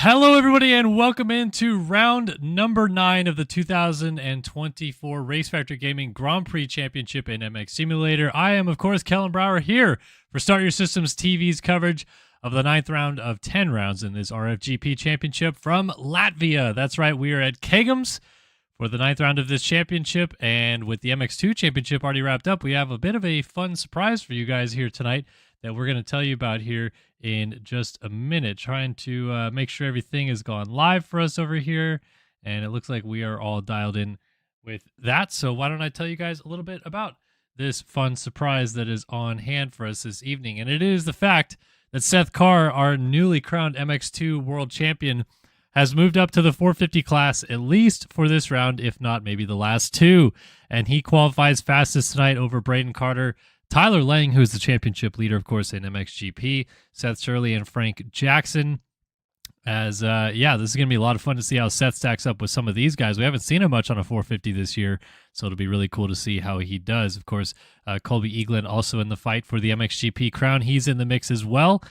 Hello, everybody, and welcome into round number 9 of the 2024 Race Factory Gaming Grand Prix Championship in MX Simulator. I am, of course, Kellen Brower here for Start Your Systems TV's coverage of the 9th round of 10 rounds in this RFGP Championship from Latvia. That's right, we are at Kegums for the 9th round of this championship, and with the MX2 Championship already wrapped up, we have a bit of a fun surprise for you guys here tonight that we're going to tell you about here in just a minute, trying to make sure everything has gone live for us over here, and it looks like we are all dialed in with that. So why don't I tell you guys a little bit about this fun surprise that is on hand for us this evening, and it is the fact that Seth Carr, our newly crowned MX2 world champion, has moved up to the 450 class, at least for this round, if not maybe the last two, and he qualifies fastest tonight over Braden Carter, Tyler Lang, who's the championship leader, of course, in MXGP, Seth Shirley, and Frank Jackson. As, yeah, this is going to be a lot of fun to see how Seth stacks up with some of these guys. We haven't seen him much on a 450 this year, so it'll be really cool to see how he does. Of course, Colby Eaglin also in the fight for the MXGP crown. He's in the mix as well.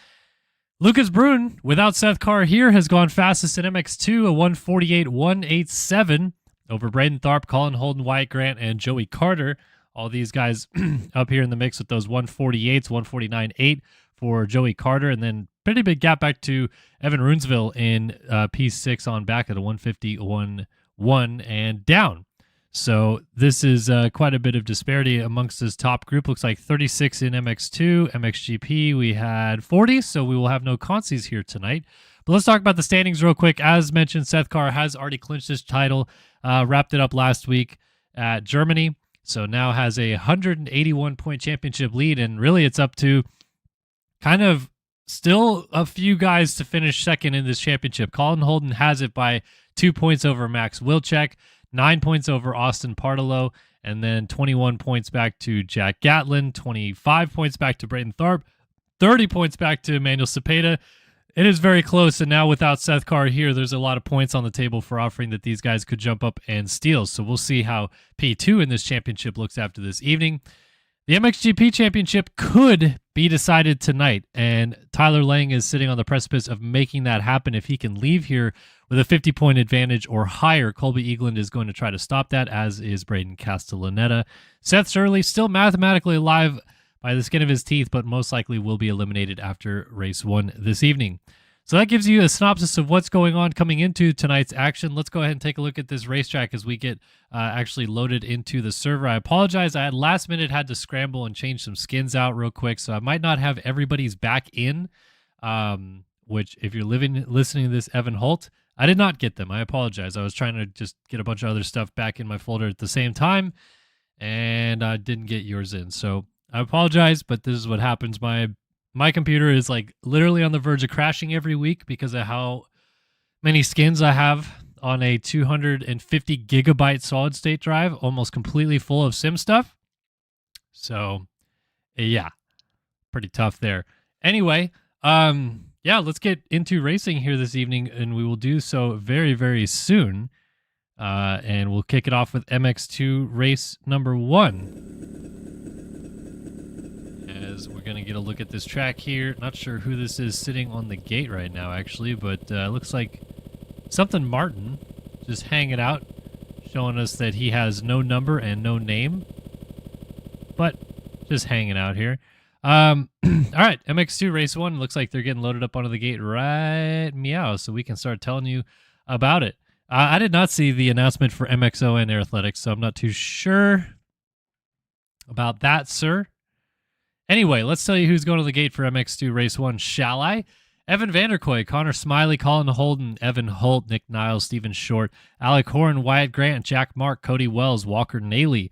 Lucas Brun, without Seth Carr here, has gone fastest in MX2, a 148.187 over Braden Tharp, Colin Holden, Wyatt Grant, and Joey Carter. All these guys up here in the mix with those 148s, 149.8 for Joey Carter, and then pretty big gap back to Evan Runesville in P6 on back at a 151.1 and down. So this is quite a bit of disparity amongst this top group. Looks like 36 in MX2, MXGP. We had 40, so we will have no consies here tonight. But let's talk about the standings real quick. As mentioned, Seth Carr has already clinched his title, wrapped it up last week at Germany. So now has a 181-point championship lead, and really it's up to kind of still a few guys to finish second in this championship. Colin Holden has it by 2 points over Max Wilczek, 9 points over Austin Partolo, and then 21 points back to Jack Gatlin, 25 points back to Braden Tharp, 30 points back to Emmanuel Cepeda. It is very close, and now without Seth Carr here, there's a lot of points on the table for offering that these guys could jump up and steal. So we'll see how P2 in this championship looks after this evening. The MXGP championship could be decided tonight, and Tyler Lang is sitting on the precipice of making that happen. If he can leave here with a 50-point advantage or higher, Colby Eaglin is going to try to stop that, as is Braden Castellaneta. Seth Shirley still mathematically alive by the skin of his teeth, but most likely will be eliminated after race 1 this evening. So that gives you a synopsis of what's going on coming into tonight's action. Let's go ahead and take a look at this racetrack as we get actually loaded into the server. I apologize. I had last minute had to scramble and change some skins out real quick, so I might not have everybody's back in, which if you're listening to this, Evan Holt, I did not get them. I apologize. I was trying to just get a bunch of other stuff back in my folder at the same time, and I didn't get yours in. So I apologize, but this is what happens. My computer is like literally on the verge of crashing every week because of how many skins I have on a 250 gigabyte solid state drive, almost completely full of sim stuff. So yeah, pretty tough there. Anyway, yeah, let's get into racing here this evening, and we will do so very, very soon. And we'll kick it off with MX2 race number 1. We're going to get a look at this track here. Not sure who this is sitting on the gate right now, actually, but looks like something Martin just hanging out, showing us that he has no number and no name, but just hanging out here. All right, MX2 race 1. Looks like they're getting loaded up onto the gate right meow, so we can start telling you about it. I did not see the announcement for MXO and Athletix, so I'm not too sure about that, sir. Anyway, let's tell you who's going to the gate for MX2 Race 1, shall I? Evan Vanderkoy, Connor Smiley, Colin Holden, Evan Holt, Nick Niles, Stephen Short, Alec Horn, Wyatt Grant, Jack Mark, Cody Wells, Walker Naley,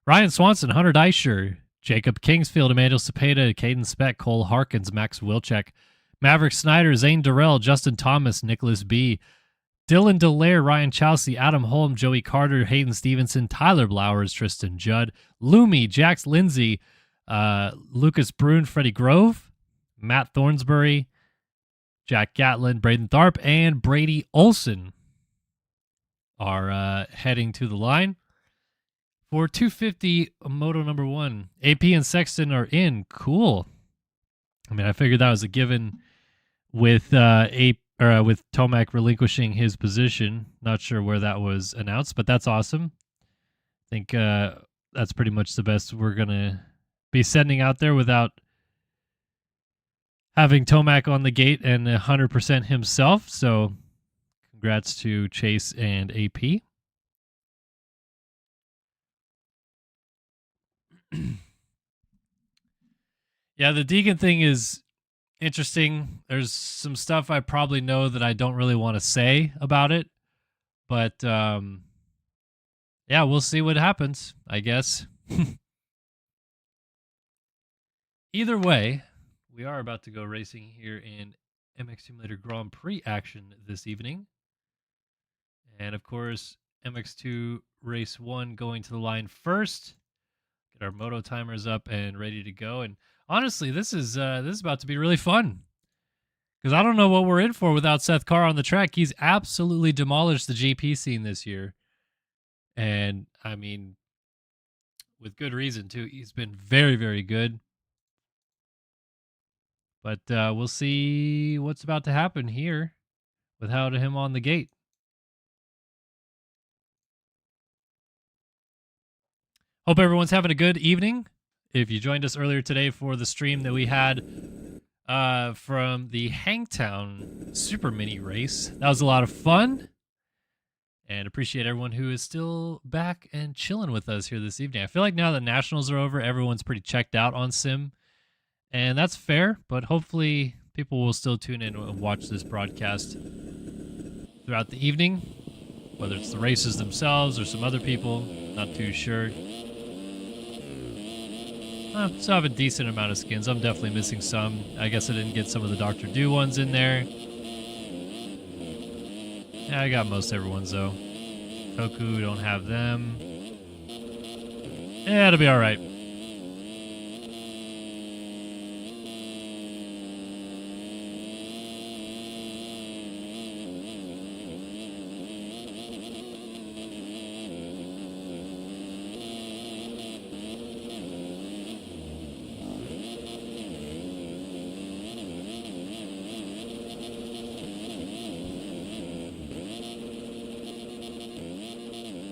Ryan Swanson, Hunter Deischer, Jacob Kingsfield, Emmanuel Cepeda, Caden Speck, Cole Harkins, Max Wilczek, Maverick Snyder, Zane Durrell, Justin Thomas, Nicholas B., Dylan Delaire, Ryan Chelsea, Adam Holm, Joey Carter, Hayden Stevenson, Tyler Blowers, Tristan Judd, Loomy, Jax Lindsay, Lucas Brun, Freddie Grove, Matt Thornsbury, Jack Gatlin, Braden Tharp, and Brady Olson are heading to the line for 250 Moto number 1. AP and Sexton are in. Cool. I mean, I figured that was a given with AP with Tomac relinquishing his position. Not sure where that was announced, but that's awesome. I think that's pretty much the best we're going to be sending out there without having Tomac on the gate and 100% himself. So congrats to Chase and AP. Yeah, the Deegan thing is interesting. There's some stuff I probably know that I don't really want to say about it. But yeah, we'll see what happens, I guess. Either way, we are about to go racing here in MX Simulator Grand Prix action this evening. And of course, MX2 Race 1 going to the line first. Get our moto timers up and ready to go. And honestly, this is about to be really fun. Because I don't know what we're in for without Seth Carr on the track. He's absolutely demolished the GP scene this year. And, I mean, with good reason, too. He's been very, very good. But we'll see what's about to happen here without him on the gate. Hope everyone's having a good evening. If you joined us earlier today for the stream that we had from the Hangtown Super Mini race, that was a lot of fun. And appreciate everyone who is still back and chilling with us here this evening. I feel like now that Nationals are over, everyone's pretty checked out on Sim. And that's fair, but hopefully people will still tune in and watch this broadcast throughout the evening, whether it's the races themselves or some other people, not too sure. Still have a decent amount of skins. I'm definitely missing some. I guess I didn't get some of the Dr. Do ones in there. Yeah, I got most everyone's though. Toku, don't have them. Yeah, it'll be all right.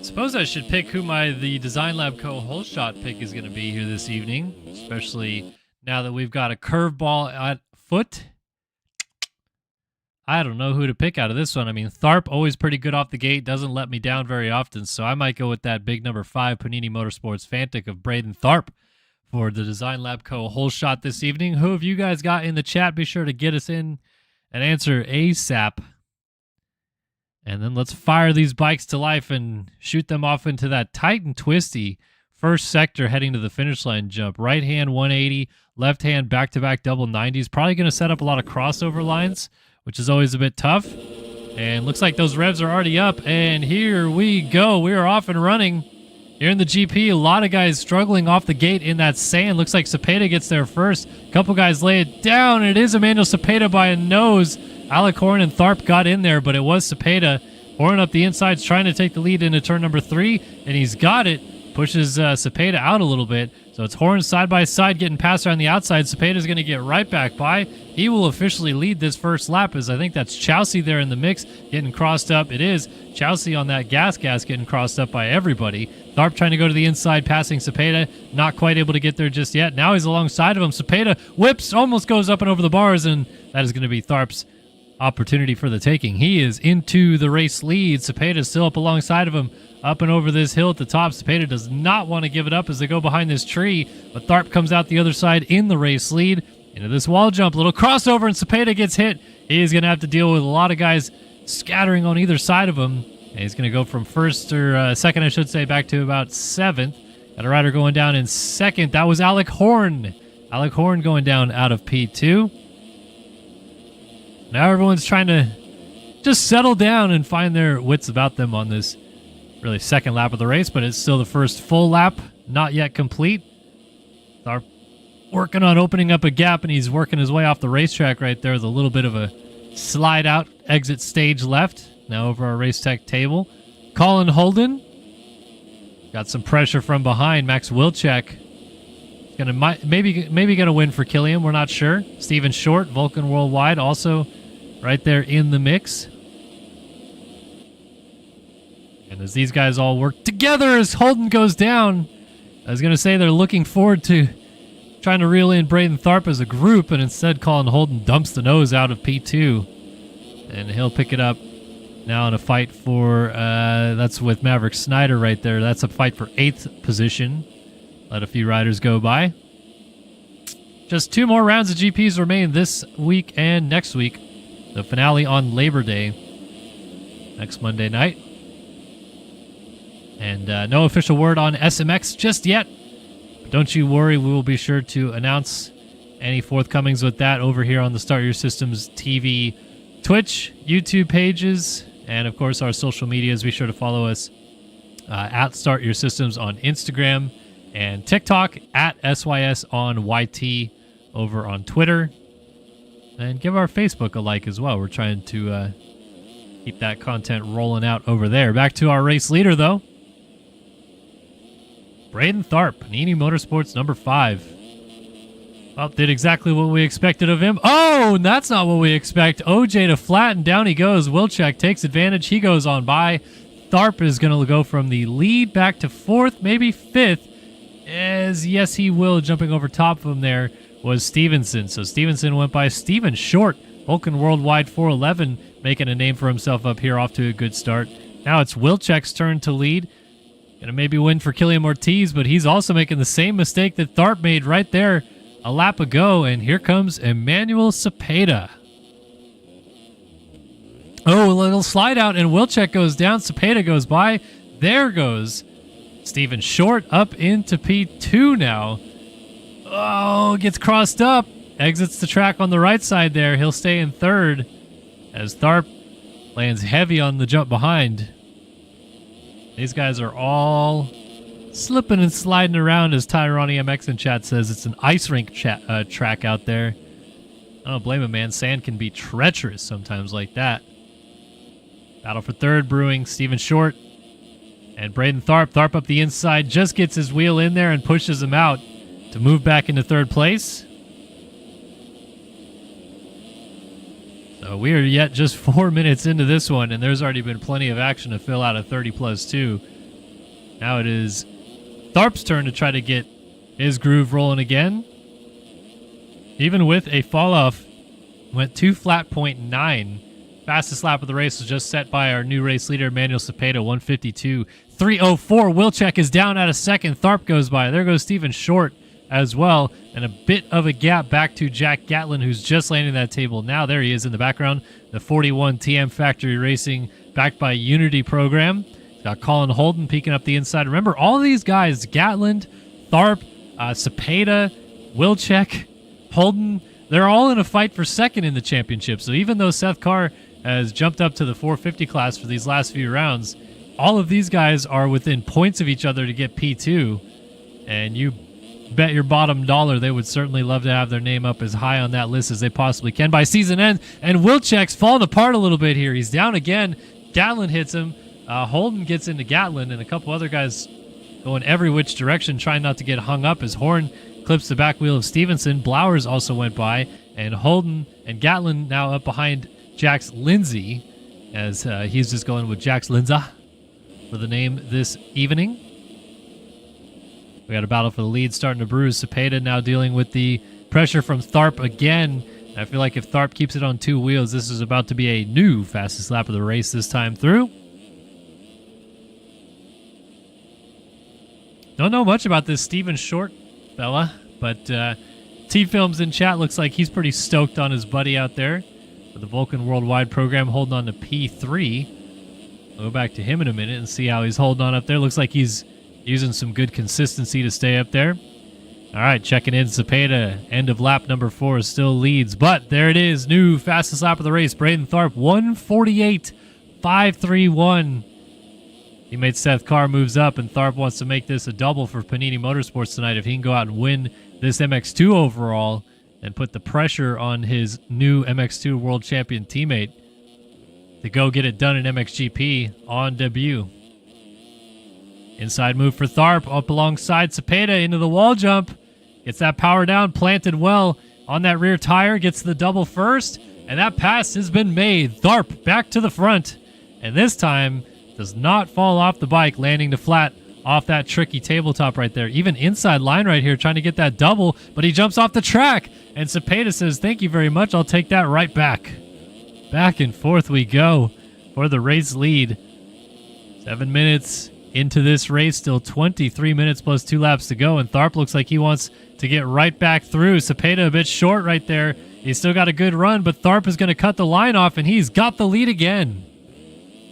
Suppose I should pick who the Design Lab Co. hole shot pick is going to be here this evening, especially now that we've got a curveball at foot. I don't know who to pick out of this one. I mean, Tharp, always pretty good off the gate, doesn't let me down very often, so I might go with that big number 5 Panini Motorsports Fantic of Braden Tharp for the Design Lab Co. hole shot this evening. Who have you guys got in the chat? Be sure to get us in and answer ASAP. And then let's fire these bikes to life and shoot them off into that tight and twisty first sector heading to the finish line jump. Right hand 180, left hand back-to-back double 90s. Probably going to set up a lot of crossover lines, which is always a bit tough. And looks like those revs are already up. And here we go. We are off and running. Here in the GP, a lot of guys struggling off the gate in that sand. Looks like Cepeda gets there first. A couple guys lay it down. It is Emmanuel Cepeda by a nose. Alec Horn and Tharp got in there, but it was Cepeda. Horn up the insides, trying to take the lead into turn number 3, and he's got it. Pushes Cepeda out a little bit. So it's Horn side by side getting past her on the outside. Cepeda's going to get right back by. He will officially lead this first lap, as I think that's Chelsea there in the mix getting crossed up. It is Chelsea on that gas getting crossed up by everybody. Tharp trying to go to the inside, passing Cepeda. Not quite able to get there just yet. Now he's alongside of him. Cepeda whips, almost goes up and over the bars, and that is going to be Tharp's opportunity for the taking. He is into the race lead. Cepeda still up alongside of him, up and over this hill at the top. Cepeda does not want to give it up as they go behind this tree, but Tharp comes out the other side in the race lead. Into this wall jump, little crossover, and Cepeda gets hit. He's going to have to deal with a lot of guys scattering on either side of him. And he's going to go from first, or second, I should say, back to about 7th. Got a rider going down in 2nd. That was Alec Horn. Alec Horn going down out of P2. Now everyone's trying to just settle down and find their wits about them on this really second lap of the race, but it's still the first full lap, not yet complete. Tharp working on opening up a gap, and he's working his way off the racetrack right there with a little bit of a slide out, exit stage left. Now over our race tech table. Colin Holden got some pressure from behind. Max Wilczek maybe gonna win for Killian. We're not sure. Steven Short, Vulcan Worldwide, also right there in the mix. And as these guys all work together as Holden goes down, I was going to say they're looking forward to trying to reel in Braden Tharp as a group, and instead Colin Holden dumps the nose out of P2. And he'll pick it up now in a fight for, that's with Maverick Snyder right there. That's a fight for 8th position. Let a few riders go by. Just 2 more rounds of GPs remain this week and next week. The finale on Labor Day, next Monday night. And no official word on SMX just yet. But don't you worry, we will be sure to announce any forthcomings with that over here on the Start Your Systems TV, Twitch, YouTube pages, and of course our social medias. Be sure to follow us at Start Your Systems on Instagram and TikTok, at SYS on YT over on Twitter. And give our Facebook a like as well. We're trying to keep that content rolling out over there. Back to our race leader, though. Braden Tharp, Panini Motorsports number 5. Well, did exactly what we expected of him. Oh, and that's not what we expect. OJ to flat, and down he goes. Wilczek takes advantage. He goes on by. Tharp is going to go from the lead back to 4th, maybe 5th. As yes, he will. Jumping over top of him there was Stevenson. So Stevenson went by Steven Short. Vulcan Worldwide 411 making a name for himself up here, off to a good start. Now it's Wilczek's turn to lead. Gonna maybe win for Killian Ortiz, but he's also making the same mistake that Tharp made right there a lap ago. And here comes Emmanuel Cepeda. Oh, a little slide out, and Wilczek goes down. Cepeda goes by. There goes Steven Short up into P2 now. Oh, gets crossed up. Exits the track on the right side there. He'll stay in 3rd as Tharp lands heavy on the jump behind. These guys are all slipping and sliding around, as Tyrone MX in chat says. It's an ice rink track out there. I don't blame him, man. Sand can be treacherous sometimes like that. Battle for 3rd brewing. Steven Short and Braden Tharp. Tharp up the inside, just gets his wheel in there and pushes him out to move back into 3rd place. So we are yet just 4 minutes into this one, and there's already been plenty of action to fill out a 30+2. Now it is Tharp's turn to try to get his groove rolling again. Even with a fall off, went 2 flat 0.9. Fastest lap of the race was just set by our new race leader, Emmanuel Cepeda, 152.304. Wilczek is down at a 2nd. Tharp goes by. There goes Steven Short as well, and a bit of a gap back to Jack Gatlin, who's just landing that table now. There he is in the background, the 41 TM Factory Racing, backed by Unity Program. Got Colin Holden peeking up the inside. Remember, all these guys, Gatlin, Tharp, Cepeda, Wilczek, Holden, they're all in a fight for 2nd in the championship. So even though Seth Carr has jumped up to the 450 class for these last few rounds, all of these guys are within points of each other to get P2, and you bet your bottom dollar they would certainly love to have their name up as high on that list as they possibly can by season end. And Wilczek's falling apart a little bit here. He's down again. Gatlin hits him. Holden gets into Gatlin, and a couple other guys going every which direction, trying not to get hung up as Horn clips the back wheel of Stevenson. Blowers also went by, and Holden and Gatlin now up behind Jax Lindsay, as he's just going with Jax Lindsay for the name this evening. We got a battle for the lead starting to brew. Cepeda now dealing with the pressure from Tharp again. I feel like if Tharp keeps it on 2 wheels, this is about to be a new fastest lap of the race this time through. Don't know much about this Steven Short fella, but T-Films in chat looks like he's pretty stoked on his buddy out there for the Vulcan Worldwide Program, holding on to P3. We'll go back to him in a minute and see how he's holding on up there. Looks like he's using some good consistency to stay up there. All right, checking in Cepeda. End of lap number 4 still leads, but there it is. New fastest lap of the race. Braden Tharp, 148.531. Teammate Seth Carr moves up, and Tharp wants to make this a double for Panini Motorsports tonight if he can go out and win this MX2 overall and put the pressure on his new MX2 World Champion teammate to go get it done in MXGP on debut. Inside move for Tharp, up alongside Cepeda into the wall jump. Gets that power down, planted well on that rear tire, gets the double first, And that pass has been made. Tharp back to the front. And this time does not fall off the bike, landing to flat off that tricky tabletop right there. Even inside line right here, trying to get that double, but he jumps off the track. And Cepeda says, thank you very much. I'll take that right back. Back and forth we go for the race lead. 7 minutes into this race, still 23 minutes plus 2 laps to go, and Tharp looks like he wants to get right back through. Cepeda a bit short right there. He's still got a good run, but Tharp is going to cut the line off, and he's got the lead again.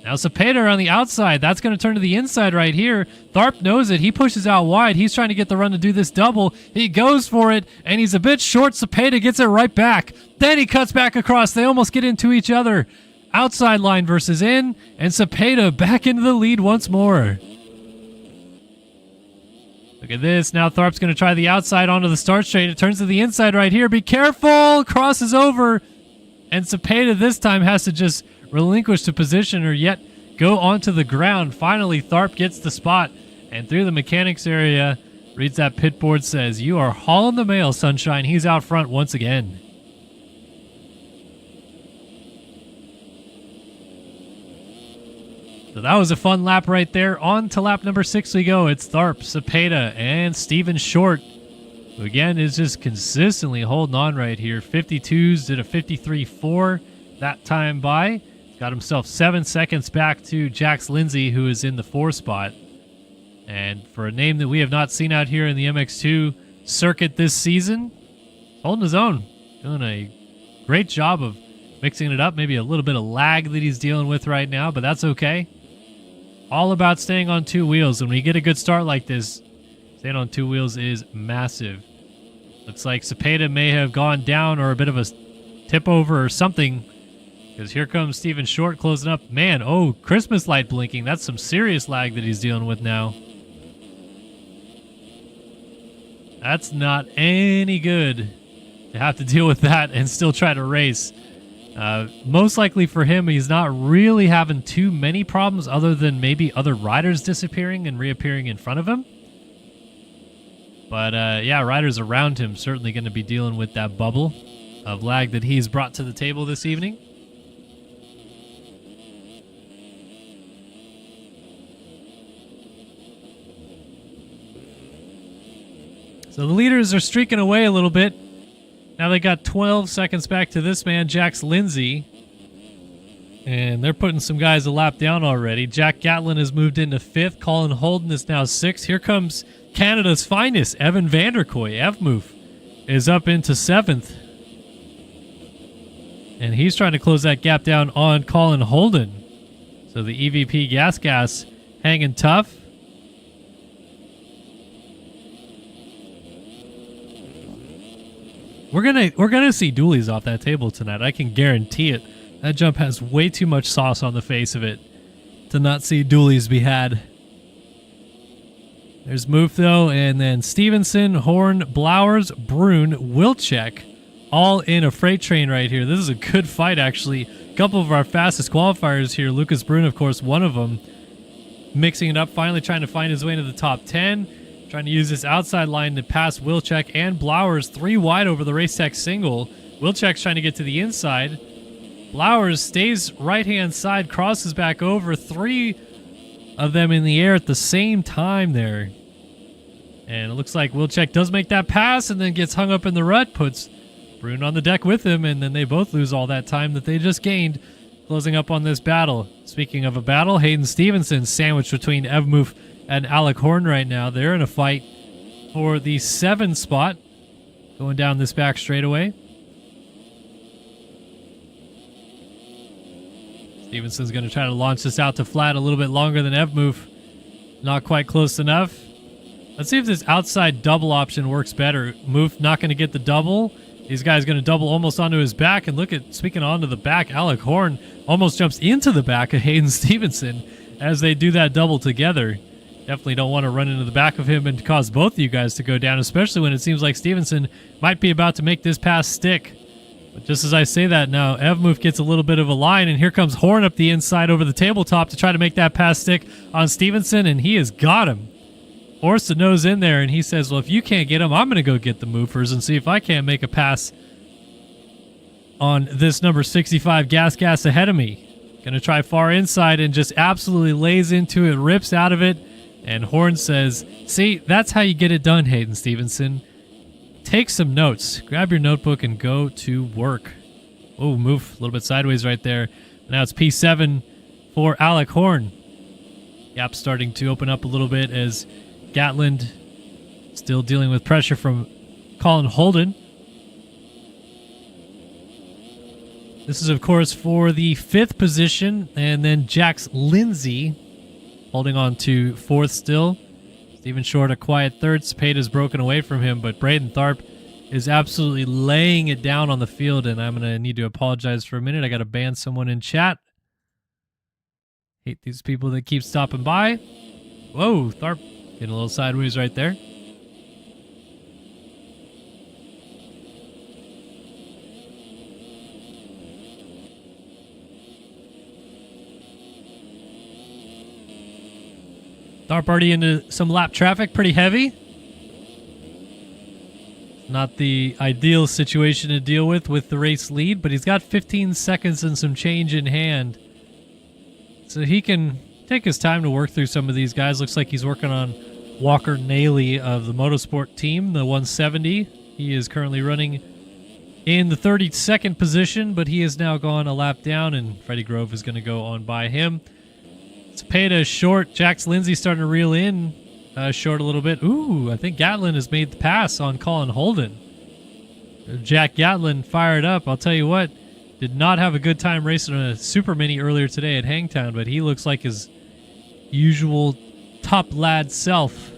Now Cepeda on the outside. That's going to turn to the inside right here. Tharp knows it. He pushes out wide. He's trying to get the run to do this double. He goes for it, and he's a bit short. Cepeda gets it right back. Then he cuts back across. They almost get into each other. Outside line versus in, and Cepeda back into the lead once more. Look at this. Now Tharp's going to try the outside onto the start straight. It turns to the inside right here. Be careful! Crosses over. And Cepeda this time has to just relinquish the position or yet go onto the ground. Finally, Tharp gets the spot. And through the mechanics area, reads that pit board, says, you are hauling the mail, Sunshine. He's out front once again. So that was a fun lap right there. On to lap number 6 we go. It's Tharp, Cepeda, and Steven Short, who again is just consistently holding on right here. 52s did a 53.4 that time by. Got himself 7 seconds back to Jax Lindsay, who is in the 4 spot. And for a name that we have not seen out here in the MX2 circuit this season, holding his own. Doing a great job of mixing it up. Maybe a little bit of lag that he's dealing with right now, but that's okay. All about staying on 2 wheels. When we get a good start like this, staying on 2 wheels is massive. Looks like Cepeda may have gone down or a bit of a tip over or something, because here comes Steven Short closing up. Man, oh, Christmas light blinking. That's some serious lag that he's dealing with now. That's not any good to have to deal with that and still try to race. Most likely for him, he's not really having too many problems other than maybe other riders disappearing and reappearing in front of him. But yeah, riders around him certainly going to be dealing with that bubble of lag that he's brought to the table this evening. So the leaders are streaking away a little bit. Now they got 12 seconds back to this man, Jax Lindsay. And they're putting some guys a lap down already. Jack Gatlin has moved into 5th. Colin Holden is now 6th. Here comes Canada's finest, Evan Vanderkoy. Evmoof is up into 7th. And he's trying to close that gap down on Colin Holden. So the EVP Gas hanging tough. We're gonna see dualies off that table tonight. I can guarantee it. That jump has way too much sauce on the face of it to not see dualies be had. There's Moof though, and then Stevenson, Horn, Blowers, Brune, Wilczek, all in a freight train right here. This is a good fight actually. A couple of our fastest qualifiers here. Lucas Brune, of course, one of them. Mixing it up, finally trying to find his way into the top 10. Trying to use this outside line to pass Wilczek and Blowers 3 wide over the Race Tech single. Wilczek's trying to get to the inside. Blowers stays right-hand side, crosses back over. 3 of them in the air at the same time there. And it looks like Wilczek does make that pass and then gets hung up in the rut, puts Brune on the deck with him, and then they both lose all that time that they just gained, closing up on this battle. Speaking of a battle, Hayden Stevenson sandwiched between Evmoof and Alec Horn right now. They're in a fight for the 7 spot, going down this back straightaway. Stevenson's going to try to launch this out to flat a little bit longer than Evmoof. Not quite close enough. Let's see if this outside double option works better. Moof not going to get the double. These guys going to double almost onto his back. And look at, speaking onto the back, Alec Horn almost jumps into the back of Hayden Stevenson as they do that double together. Definitely don't want to run into the back of him and cause both of you guys to go down, especially when it seems like Stevenson might be about to make this pass stick. But just as I say that now, Evmoof gets a little bit of a line, and here comes Horn up the inside over the tabletop to try to make that pass stick on Stevenson, and he has got him. Forced the nose in there, and he says, well, if you can't get him, I'm going to go get the movers and see if I can't make a pass on this number 65 gas ahead of me. Gonna try far inside and just absolutely lays into it, rips out of it. And Horn says, see, that's how you get it done, Hayden Stevenson. Take some notes. Grab your notebook and go to work. Oh, move a little bit sideways right there. Now it's P7 for Alec Horn. Gap starting to open up a little bit as Gatland still dealing with pressure from Colin Holden. This is, of course, for the 5th position, and then Jax Lindsay holding on to 4th still. Stephen Short a quiet 3rd. Cepeda's broken away from him, but Braden Tharp is absolutely laying it down on the field, and I'm going to need to apologize for a minute. I got to ban someone in chat. Hate these people that keep stopping by. Whoa, Tharp getting a little sideways right there. Tharp already into some lap traffic, pretty heavy. Not the ideal situation to deal with the race lead, but he's got 15 seconds and some change in hand. So he can take his time to work through some of these guys. Looks like he's working on Walker Naley of the Motorsport team, the 170. He is currently running in the 32nd position, but he has now gone a lap down, and Freddie Grove is going to go on by him. Cepeda is short. Jax Lindsay starting to reel in short a little bit. Ooh, I think Gatlin has made the pass on Colin Holden. Jack Gatlin fired up. I'll tell you what, did not have a good time racing on a Super Mini earlier today at Hangtown, but he looks like his usual top lad self.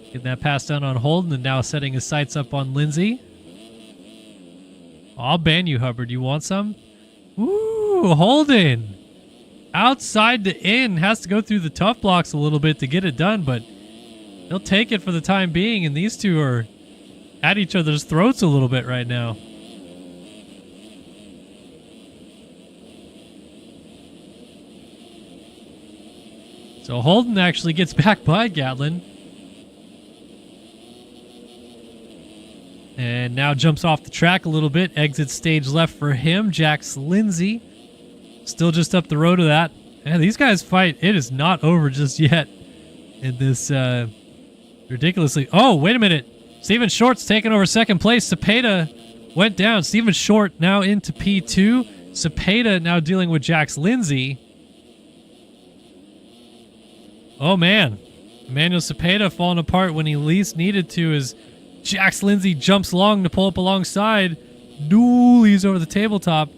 Getting that pass done on Holden and now setting his sights up on Lindsay. I'll ban you, Hubbard. You want some? Ooh, Holden. Outside the in, has to go through the tough blocks a little bit to get it done, but he'll take it for the time being, and these two are at each other's throats a little bit right now. So Holden actually gets back by Gatlin. And now jumps off the track a little bit, exits stage left for him. Jax Lindsay still just up the road of that. And these guys fight. It is not over just yet in this ridiculously... Oh, wait a minute. Stephen Short's taking over 2nd place. Cepeda went down. Stephen Short now into P2. Cepeda now dealing with Jax Lindsay. Oh, man. Emmanuel Cepeda falling apart when he least needed to as Jax Lindsay jumps long to pull up alongside. Doolies over the tabletop.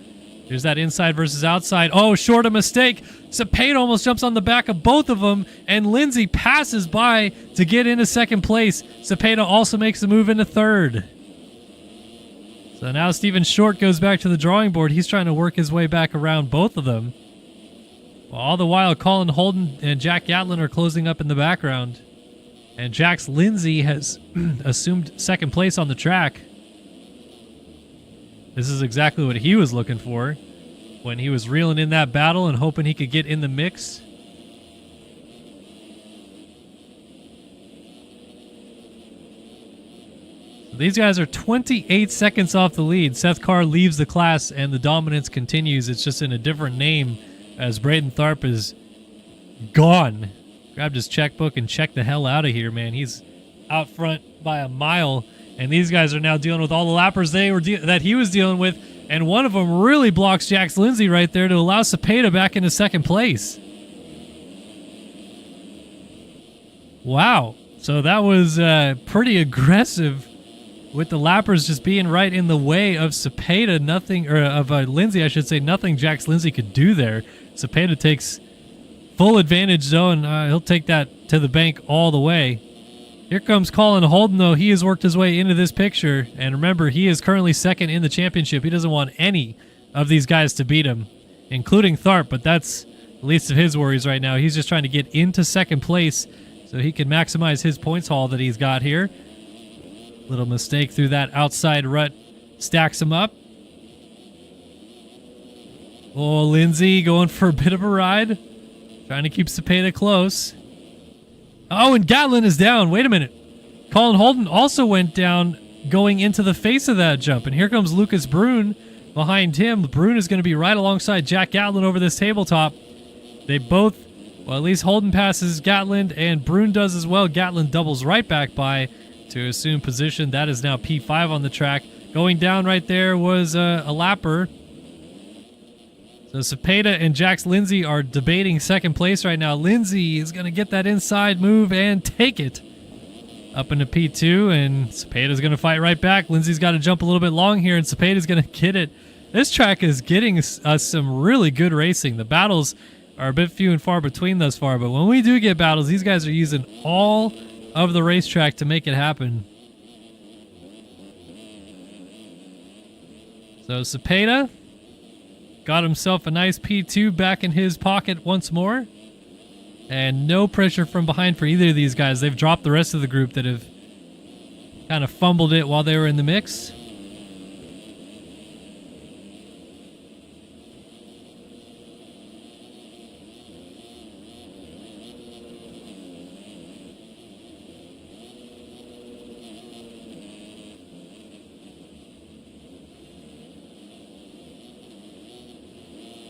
There's that inside versus outside. Oh, Short a mistake. Cepeda almost jumps on the back of both of them, and Lindsay passes by to get into 2nd place. Cepeda also makes a move into 3rd. So now Stephen Short goes back to the drawing board. He's trying to work his way back around both of them. All the while, Colin Holden and Jack Gatlin are closing up in the background. And Jax Lindsay has assumed 2nd place on the track. This is exactly what he was looking for when he was reeling in that battle and hoping he could get in the mix. So these guys are 28 seconds off the lead. Seth Carr leaves the class and the dominance continues. It's just in a different name as Braden Tharp is gone. Grabbed his checkbook and checked the hell out of here, man. He's out front by a mile. And these guys are now dealing with all the lappers that he was dealing with. And one of them really blocks Jax Lindsay right there to allow Cepeda back into 2nd place. Wow. So that was pretty aggressive with the lappers just being right in the way of Cepeda. Nothing, or of Lindsay, I should say, nothing Jax Lindsay could do there. Cepeda takes full advantage, though, and he'll take that to the bank all the way. Here comes Colin Holden, though. He has worked his way into this picture. And remember, he is currently 2nd in the championship. He doesn't want any of these guys to beat him, including Tharp, but that's the least of his worries right now. He's just trying to get into 2nd place so he can maximize his points haul that he's got here. Little mistake through that outside rut stacks him up. Oh, Lindsay going for a bit of a ride. Trying to keep Cepeda close. Oh, and Gatlin is down. Wait a minute. Colin Holden also went down going into the face of that jump. And here comes Lucas Brune behind him. Brune is going to be right alongside Jack Gatlin over this tabletop. They both, well, at least Holden passes Gatlin, and Brune does as well. Gatlin doubles right back by to assume position. That is now P5 on the track. Going down right there was a lapper. So Cepeda and Jax Lindsay are debating second place right now. Lindsay is going to get that inside move and take it up into P2, and Cepeda's going to fight right back. Lindsay's got to jump a little bit long here, and Cepeda's going to get it. This track is getting us some really good racing. The battles are a bit few and far between thus far, but when we do get battles, these guys are using all of the racetrack to make it happen. So Cepeda got himself a nice P2 back in his pocket once more. And no pressure from behind for either of these guys. They've dropped the rest of the group that have kind of fumbled it while they were in the mix.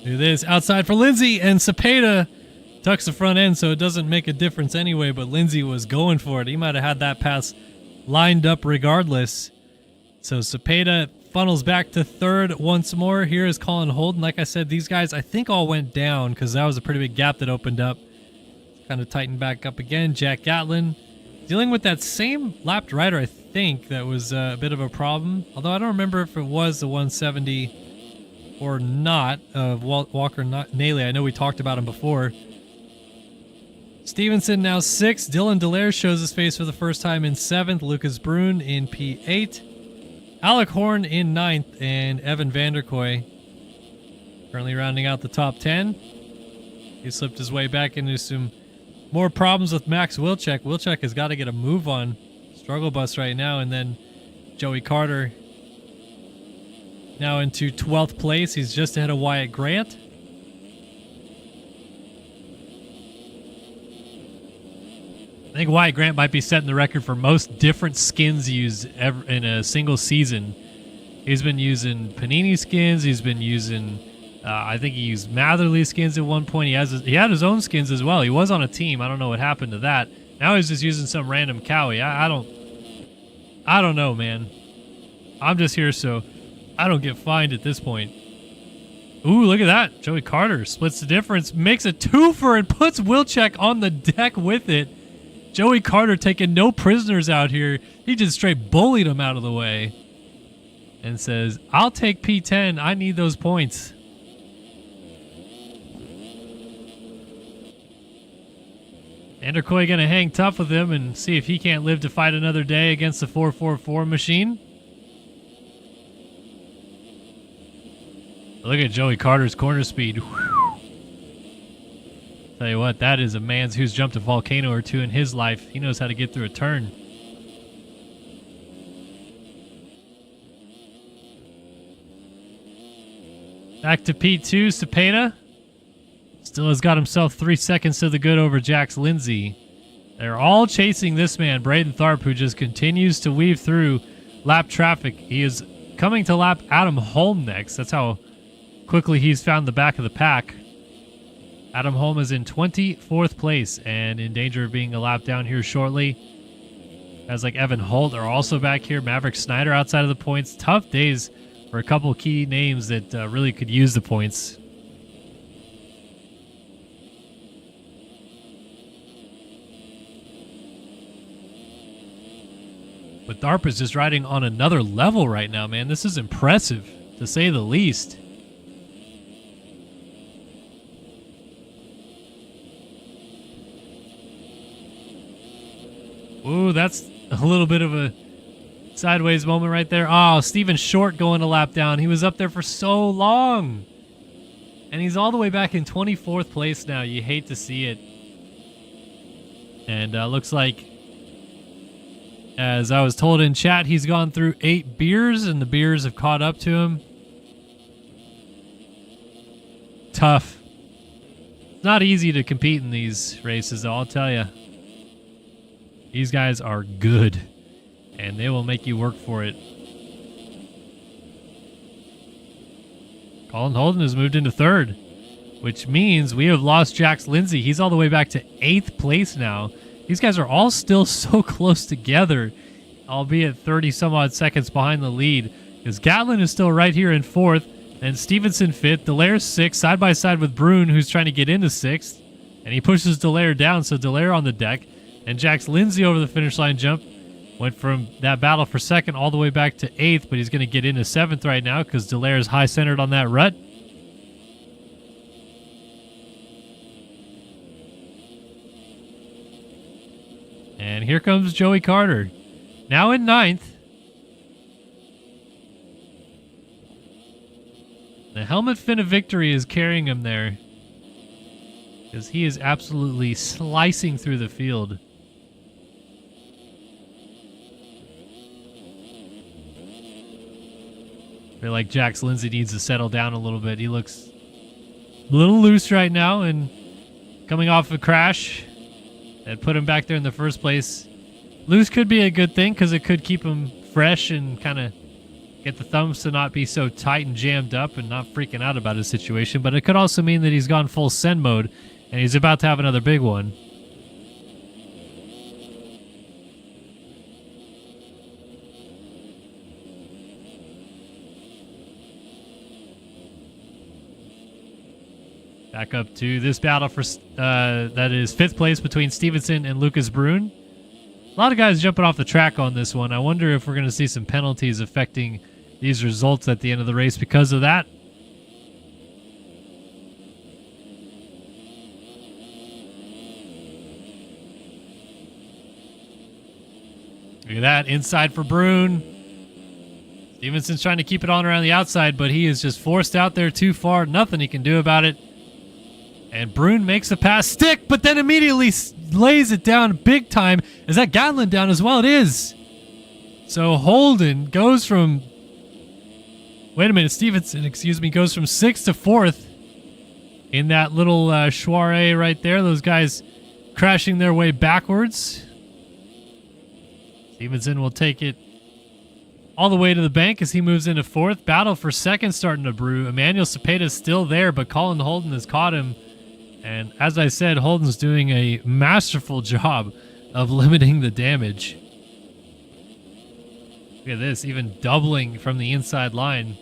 Do this outside for Lindsay, and Cepeda tucks the front end, so it doesn't make a difference anyway, but Lindsay was going for it. He might have had that pass lined up regardless. So Cepeda funnels back to third once more. Here is Colin Holden. Like I said, these guys I think all went down because that was a pretty big gap that opened up. Kind of tightened back up again. Jack Gatlin dealing with that same lapped rider, I think, that was a bit of a problem. Although I don't remember if it was the 170 or not of Walker Naley. I know we talked about him before. Stevenson now 6th. Dylan Delaire shows his face for the first time in 7th. Lucas Brune in P8. Alec Horn in 9th. And Evan Vanderkoy currently rounding out the top 10. He slipped his way back into some more problems with Max Wilczek. Wilczek has got to get a move on. Struggle bus right now. And then Joey Carter now into 12th place. He's just ahead of Wyatt Grant. I think Wyatt Grant might be setting the record for most different skins used ever in a single season. He's been using Panini skins. He's been using, I think he used Matherly skins at one point. He had his own skins as well. He was on a team. I don't know what happened to that. Now he's just using some random Cowie. I don't know, man. I'm just here so I don't get fined at this point. Ooh, look at that. Joey Carter splits the difference, makes a twofer, and puts Wilczek on the deck with it. Joey Carter taking no prisoners out here. He just straight bullied him out of the way and says, I'll take P10. I need those points. Vanderkoy going to hang tough with him and see if he can't live to fight another day against the 444 machine. Look at Joey Carter's corner speed. Whew. Tell you what, that is a man who's jumped a volcano or two in his life. He knows how to get through a turn. Back to P2, Cepeda. Still has got himself 3 seconds to the good over Jax Lindsay. They're all chasing this man, Braden Tharp, who just continues to weave through lap traffic. He is coming to lap Adam Holm next. That's how quickly he's found the back of the pack. Adam Holm is in 24th place and in danger of being a lap down here shortly. Guys like Evan Holt are also back here. Maverick Snyder outside of the points. Tough days for a couple key names that really could use the points. But Tharp is just riding on another level right now, man. This is impressive, to say the least. Ooh, that's a little bit of a sideways moment right there. Oh, Steven Short going a lap down. He was up there for so long. And he's all the way back in 24th place now. You hate to see it. And looks like, as I was told in chat, he's gone through 8 beers, and the beers have caught up to him. Tough. It's not easy to compete in these races, though, I'll tell you. These guys are good, and they will make you work for it. Colin Holden has moved into third, which means we have lost Jax Lindsay. He's all the way back to 8th place now. These guys are all still so close together, albeit 30 some odd seconds behind the lead, because Gatlin is still right here in 4th, and Stevenson 5th, Delaire 6th, side by side with Brune, who's trying to get into 6th, and he pushes Delaire down, so Delaire on the deck, and Jax Lindsay over the finish line jump. Went from that battle for 2nd all the way back to 8th, but he's going to get into 7th right now because Delaire is high-centered on that rut. And here comes Joey Carter, now in 9th. The helmet fin of victory is carrying him there because he is absolutely slicing through the field. I feel like Jax Lindsay needs to settle down a little bit. He looks a little loose right now and coming off a crash that put him back there in the first place. Loose could be a good thing because it could keep him fresh and kind of get the thumbs to not be so tight and jammed up and not freaking out about his situation. But it could also mean that he's gone full send mode and he's about to have another big one. Back up to this battle for that is 5th place between Stevenson and Lucas Brune. A lot of guys jumping off the track on this one. I wonder if we're going to see some penalties affecting these results at the end of the race because of that. Look at that, inside for Brune. Stevenson's trying to keep it on around the outside, but he is just forced out there too far. Nothing he can do about it. And Brune makes a pass stick, but then immediately lays it down big time. Is that Gatlin down as well? It is. So Holden goes from... Wait a minute, Stevenson, excuse me, goes from 6th to 4th in that little soiree right there. Those guys crashing their way backwards. Stevenson will take it all the way to the bank as he moves into 4th. Battle for 2nd starting to brew. Emmanuel Cepeda's still there, but Colin Holden has caught him. And as I said, Holden's doing a masterful job of limiting the damage. Look at this, even doubling from the inside line.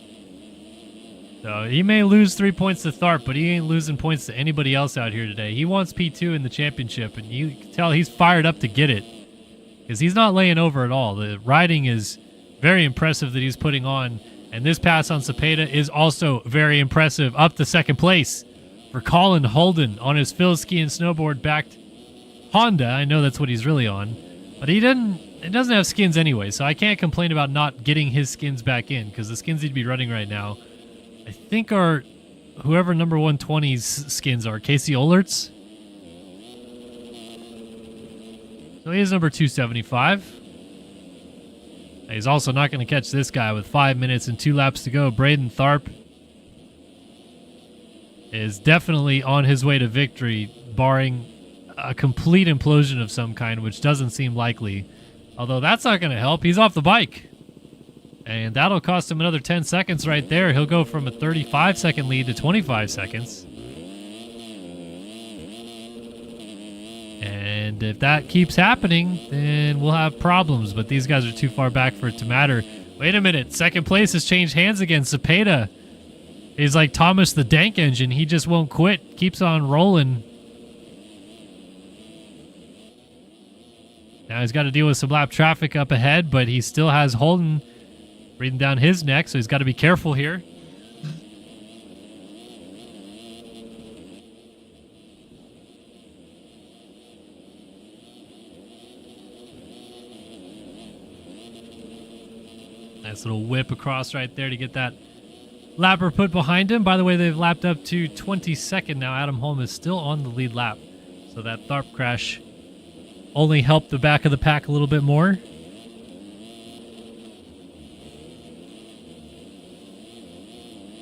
So he may lose 3 points to Tharp, but he ain't losing points to anybody else out here today. He wants P2 in the championship, and you can tell he's fired up to get it. Because he's not laying over at all. The riding is very impressive that he's putting on. And this pass on Cepeda is also very impressive. Up to 2nd place for Colin Holden on his Phil Ski and Snowboard-backed Honda. I know that's what he's really on. But it doesn't have skins anyway, so I can't complain about not getting his skins back in, because the skins he'd be running right now, I think, are whoever number 120's skins are. Casey Olert's. So he is number 275. He's also not going to catch this guy with 5 minutes and 2 laps to go. Braden Tharp is definitely on his way to victory, barring a complete implosion of some kind, which doesn't seem likely. Although that's not going to help. He's off the bike. And that'll cost him another 10 seconds right there. He'll go from a 35-second lead to 25 seconds. And if that keeps happening, then we'll have problems. But these guys are too far back for it to matter. Wait a minute. 2nd place has changed hands again. Cepeda is like Thomas the Dank Engine. He just won't quit. Keeps on rolling. Now he's got to deal with some lap traffic up ahead, but he still has Holden breathing down his neck, so he's got to be careful here. Nice little whip across right there to get that lapper put behind him. By the way, they've lapped up to 22nd now. Adam Holm is still on the lead lap, so that Tharp crash only helped the back of the pack a little bit more.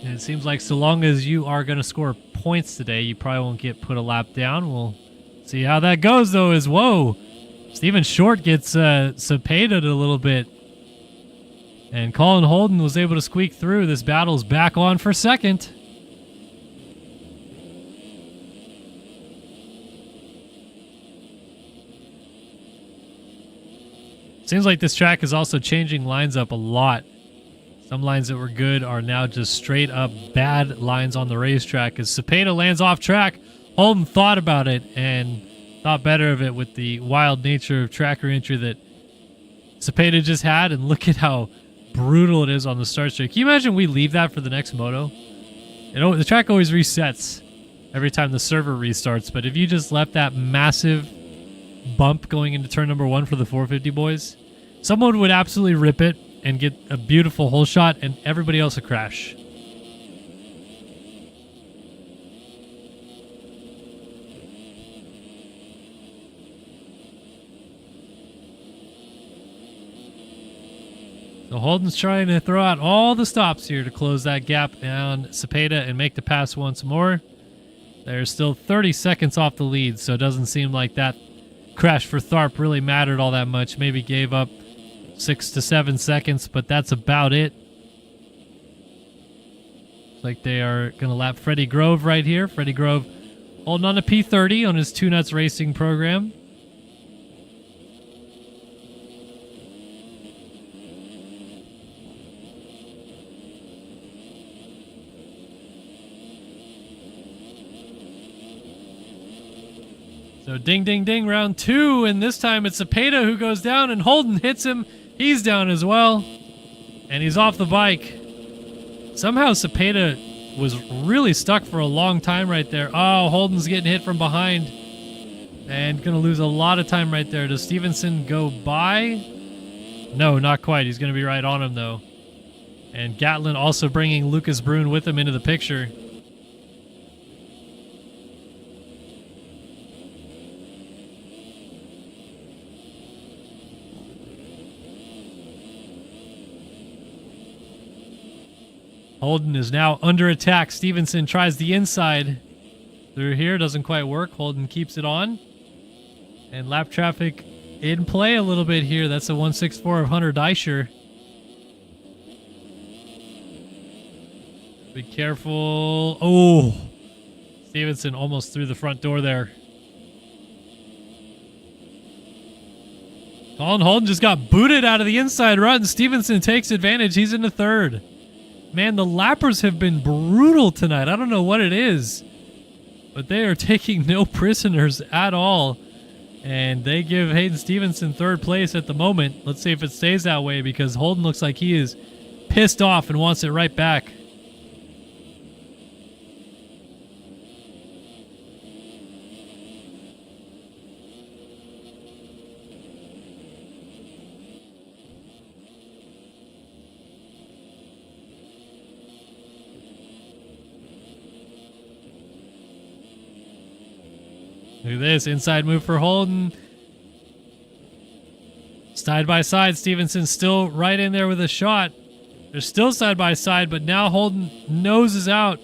And it seems like so long as you are going to score points today, you probably won't get put a lap down. We'll see how that goes, though, whoa. Steven Short gets Cepeda a little bit And Colin Holden was able to squeak through. This battle's back on for second. Seems like this track is also changing lines up a lot. Some lines that were good are now just straight up bad lines on the racetrack. As Cepeda lands off track, Holden thought about it and thought better of it with the wild nature of tracker entry that Cepeda just had. And look at how brutal it is on the start straight. Can you imagine we leave that for the next moto? The track always resets every time the server restarts, but if you just left that massive bump going into turn number 1 for the 450 boys, someone would absolutely rip it and get a beautiful hole shot, and everybody else would crash. So Holden's trying to throw out all the stops here to close that gap down Cepeda and make the pass once more. There's still 30 seconds off the lead, so it doesn't seem like that crash for Tharp really mattered all that much. Maybe gave up 6 to 7 seconds, but that's about it. Looks like they are going to lap Freddie Grove right here. Freddie Grove holding on to P30 on his Two Nuts Racing program. So ding, ding, ding, round 2, and this time it's Cepeda who goes down, and Holden hits him. He's down as well, and he's off the bike. Somehow Cepeda was really stuck for a long time right there. Oh, Holden's getting hit from behind and going to lose a lot of time right there. Does Stevenson go by? No, not quite. He's going to be right on him, though. And Gatlin also bringing Lucas Brune with him into the picture. Holden is now under attack. Stevenson tries the inside through here. Doesn't quite work. Holden keeps it on. And lap traffic in play a little bit here. That's a 164 of Hunter Deischer. Be careful. Oh, Stevenson almost through the front door there. Colin Holden just got booted out of the inside run. Stevenson takes advantage. He's in the third. Man, the lappers have been brutal tonight. I don't know what it is, but they are taking no prisoners at all. And they give Hayden Stevenson third place at the moment. Let's see if it stays that way, because Holden looks like he is pissed off and wants it right back. Look at this, inside move for Holden. Side by side, Stevenson still right in there with a shot. They're still side by side, but now Holden noses out.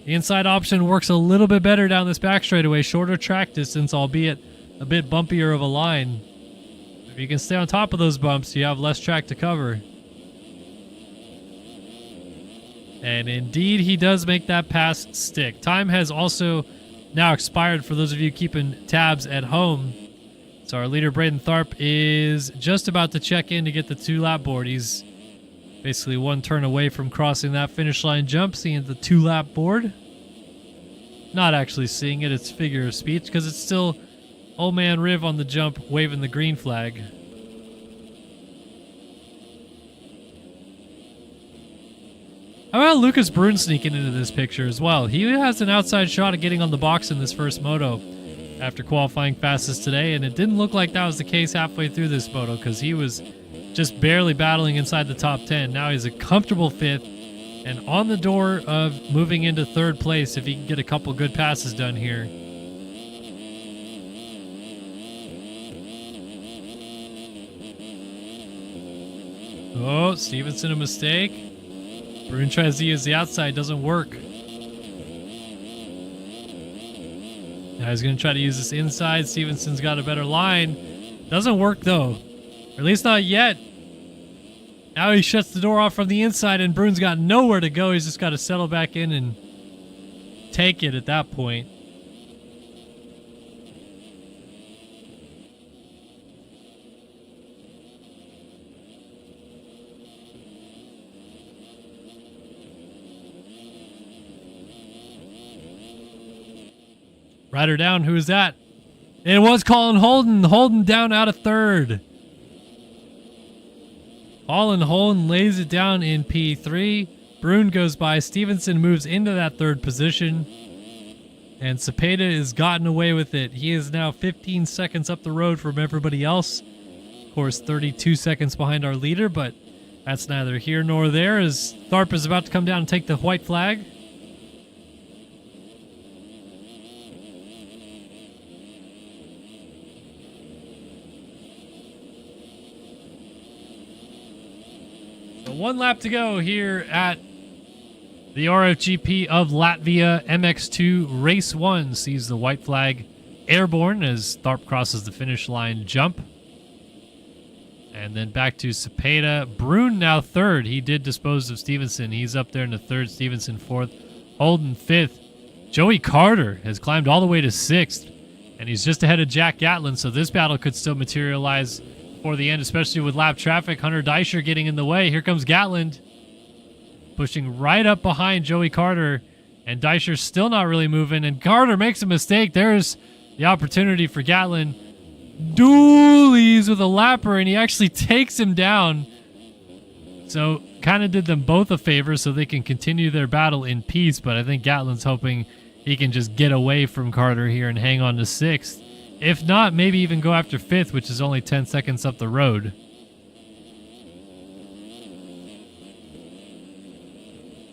The inside option works a little bit better down this back straightaway. Shorter track distance, albeit a bit bumpier of a line. If you can stay on top of those bumps, you have less track to cover. And indeed, he does make that pass stick. Time has also now expired for those of you keeping tabs at home. So our leader, Braden Tharp, is just about to check in to get the 2-lap board. He's basically one turn away from crossing that finish line jump, seeing the 2-lap board. Not actually seeing it, it's figure of speech, because it's still old man Riv on the jump waving the green flag. How about Lucas Brune sneaking into this picture as well? He has an outside shot at getting on the box in this first moto after qualifying fastest today, and it didn't look like that was the case halfway through this moto, because he was just barely battling inside the top 10. Now he's a comfortable 5th and on the door of moving into 3rd place if he can get a couple good passes done here. Oh, Stevenson a mistake. Brune tries to use the outside, doesn't work. Now he's going to try to use this inside. Stevenson's got a better line. Doesn't work though. Or at least not yet. Now he shuts the door off from the inside, and Brune's got nowhere to go. He's just got to settle back in and take it at that point. Rider down. Who is that? It was Colin Holden. Holden down out of third. Colin Holden lays it down in P3. Brune goes by. Stevenson moves into that third position. And Cepeda has gotten away with it. He is now 15 seconds up the road from everybody else. Of course, 32 seconds behind our leader, but that's neither here nor there as Tharp is about to come down and take the white flag. One lap to go here at the RFGP of Latvia. MX2 Race 1 sees the white flag airborne as Tharp crosses the finish line jump. And then back to Cepeda. Brune now third. He did dispose of Stevenson. He's up there in the third. Stevenson fourth. Holden fifth. Joey Carter has climbed all the way to sixth. And he's just ahead of Jack Gatlin, so this battle could still materialize for the end, especially with lap traffic. Hunter Deischer getting in the way. Here comes Gatland, pushing right up behind Joey Carter, and Deischer's still not really moving, and Carter makes a mistake. There's the opportunity for Gatlin. Dualies with a lapper, and he actually takes him down. So kind of did them both a favor so they can continue their battle in peace, but I think Gatlin's hoping he can just get away from Carter here and hang on to sixth. If not, maybe even go after fifth, which is only 10 seconds up the road.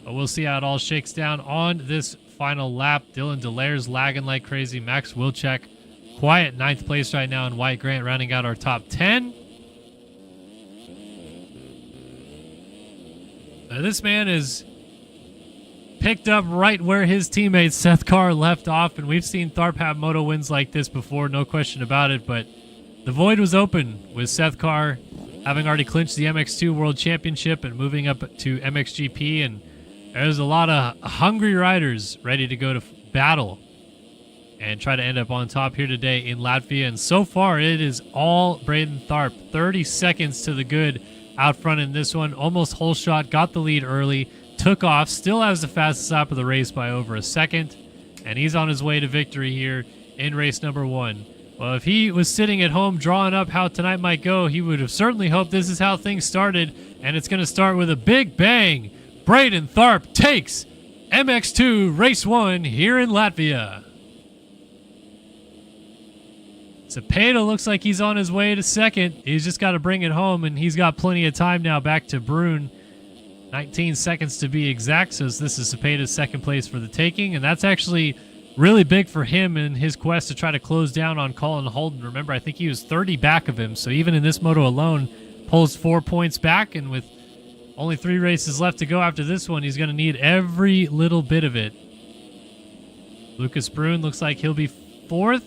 But we'll see how it all shakes down on this final lap. Dylan Delaire's lagging like crazy. Max Wilczek, quiet ninth place right now, and Wyatt Grant rounding out our top 10. Now this man is picked up right where his teammate Seth Carr left off, and we've seen Tharp have moto wins like this before, no question about it, but the void was open with Seth Carr having already clinched the MX2 World Championship and moving up to MXGP, and there's a lot of hungry riders ready to go to battle and try to end up on top here today in Latvia, and so far it is all Braden Tharp. 30 seconds to the good out front in this one, almost whole shot, got the lead early, took off, still has the fastest lap of the race by over a second, and he's on his way to victory here in race number 1. Well, if he was sitting at home drawing up how tonight might go, he would have certainly hoped this is how things started, and it's going to start with a big bang. Braden Tharp takes MX2 Race 1 here in Latvia. Cepeda looks like he's on his way to second. He's just got to bring it home, and he's got plenty of time now back to Brune. 19 seconds to be exact, so this is Cepeda's second place for the taking, and that's actually really big for him in his quest to try to close down on Colin Holden. Remember, I think he was 30 back of him, so even in this moto alone, pulls 4 points back, and with only 3 races left to go after this one, he's going to need every little bit of it. Lucas Brune looks like he'll be fourth,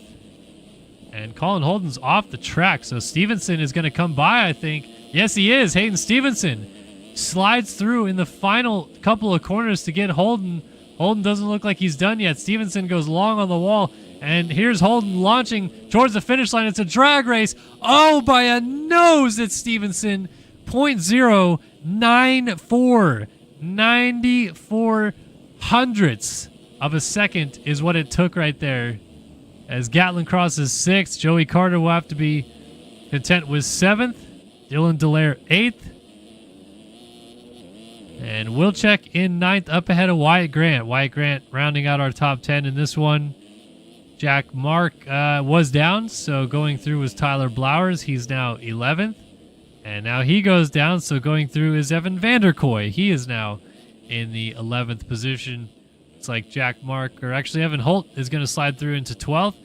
and Colin Holden's off the track, so Stevenson is going to come by, I think. Yes, he is. Hayden Stevenson slides through in the final couple of corners to get Holden. Holden doesn't look like he's done yet. Stevenson goes long on the wall, and here's Holden launching towards the finish line. It's a drag race. Oh, by a nose, it's Stevenson. 0.094. 94 hundredths of a second is what it took right there. As Gatlin crosses 6th, Joey Carter will have to be content with 7th. Dylan Delaire 8th. And Wilczek in 9th, up ahead of Wyatt Grant. Wyatt Grant rounding out our top 10 in this one. Jack Mark was down, so going through was Tyler Blowers. He's now 11th. And now he goes down, so going through is Evan Vanderkoy. He is now in the 11th position. It's like Jack Mark, or actually Evan Holt is going to slide through into 12th.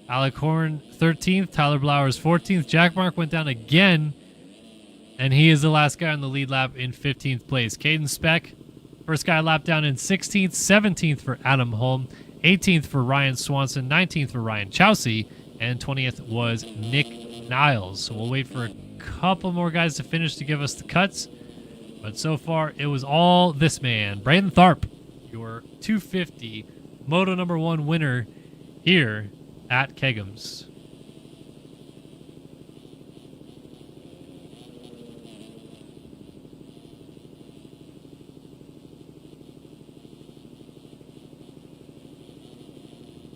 Alec Horn 13th, Tyler Blowers 14th. Jack Mark went down again, and he is the last guy on the lead lap in 15th place. Caden Speck, first guy lap down in 16th, 17th for Adam Holm, 18th for Ryan Swanson, 19th for Ryan Chowsey, and 20th was Nick Niles. So we'll wait for a couple more guys to finish to give us the cuts. But so far, it was all this man, Brandon Tharp, your 250 Moto number 1 winner here at Kegums.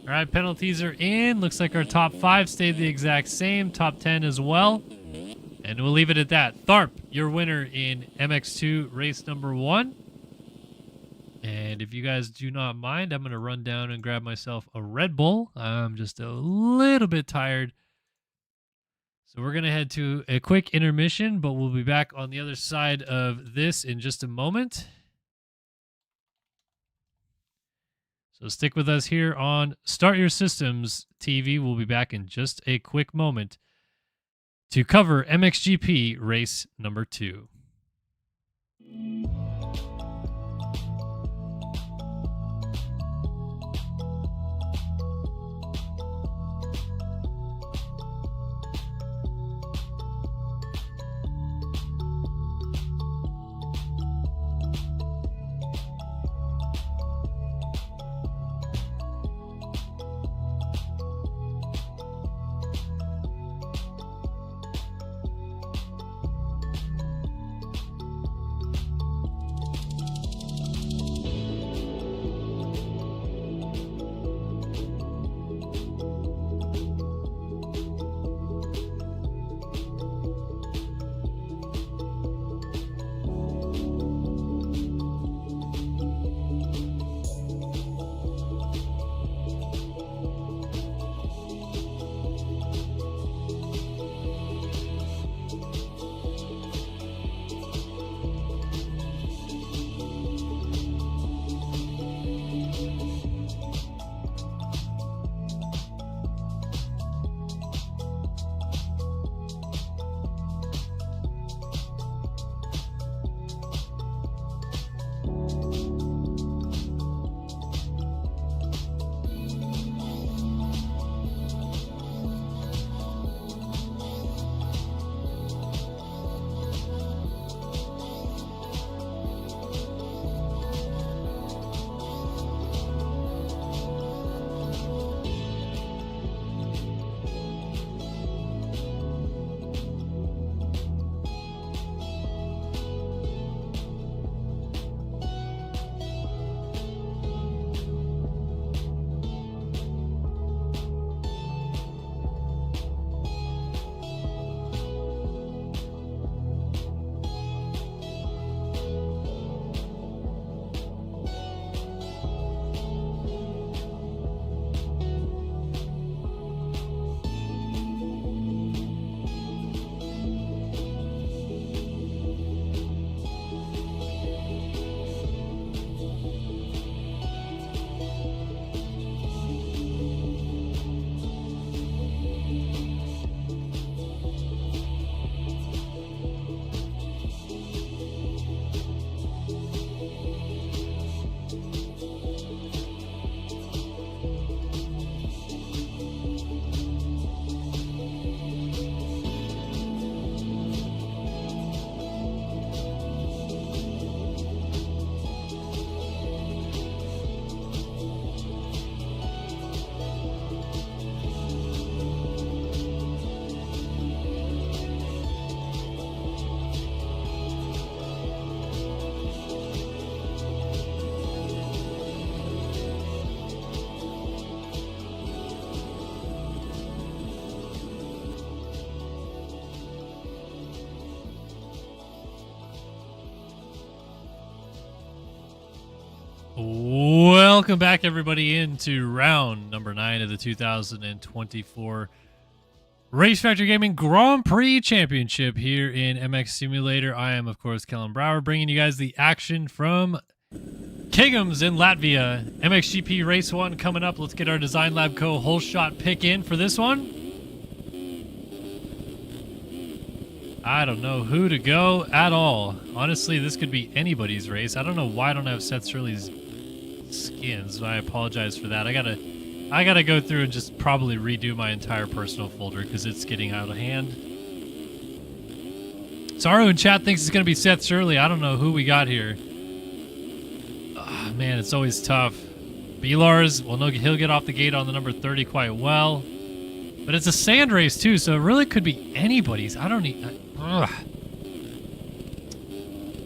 All right, penalties are in. Looks like our top 5 stayed the exact same. Top 10 as well. And we'll leave it at that. Tharp, your winner in MX2 race number 1. And if you guys do not mind, I'm going to run down and grab myself a Red Bull. I'm just a little bit tired. So we're going to head to a quick intermission, but we'll be back on the other side of this in just a moment. So stick with us here on Start Your Systems TV. We'll be back in just a quick moment to cover MXGP race number 2. Welcome back, everybody, into round number 9 of the 2024 Race Factory Gaming Grand Prix Championship here in MX Simulator. I am, of course, Kellen Brower, bringing you guys the action from Kegums in Latvia. MXGP Race 1 coming up. Let's get our Design Lab Co. whole shot pick in for this one. I don't know who to go at all. Honestly, this could be anybody's race. I don't know why I don't have Seth Shirley's skins. I apologize for that. I gotta go through and just probably redo my entire personal folder because it's getting out of hand. Saru in chat thinks it's going to be Seth Shirley. I don't know who we got here. Man, it's always tough. B-Lars, well, no, he'll get off the gate on the number 30 quite well. But it's a sand race, too, so it really could be anybody's. I don't need...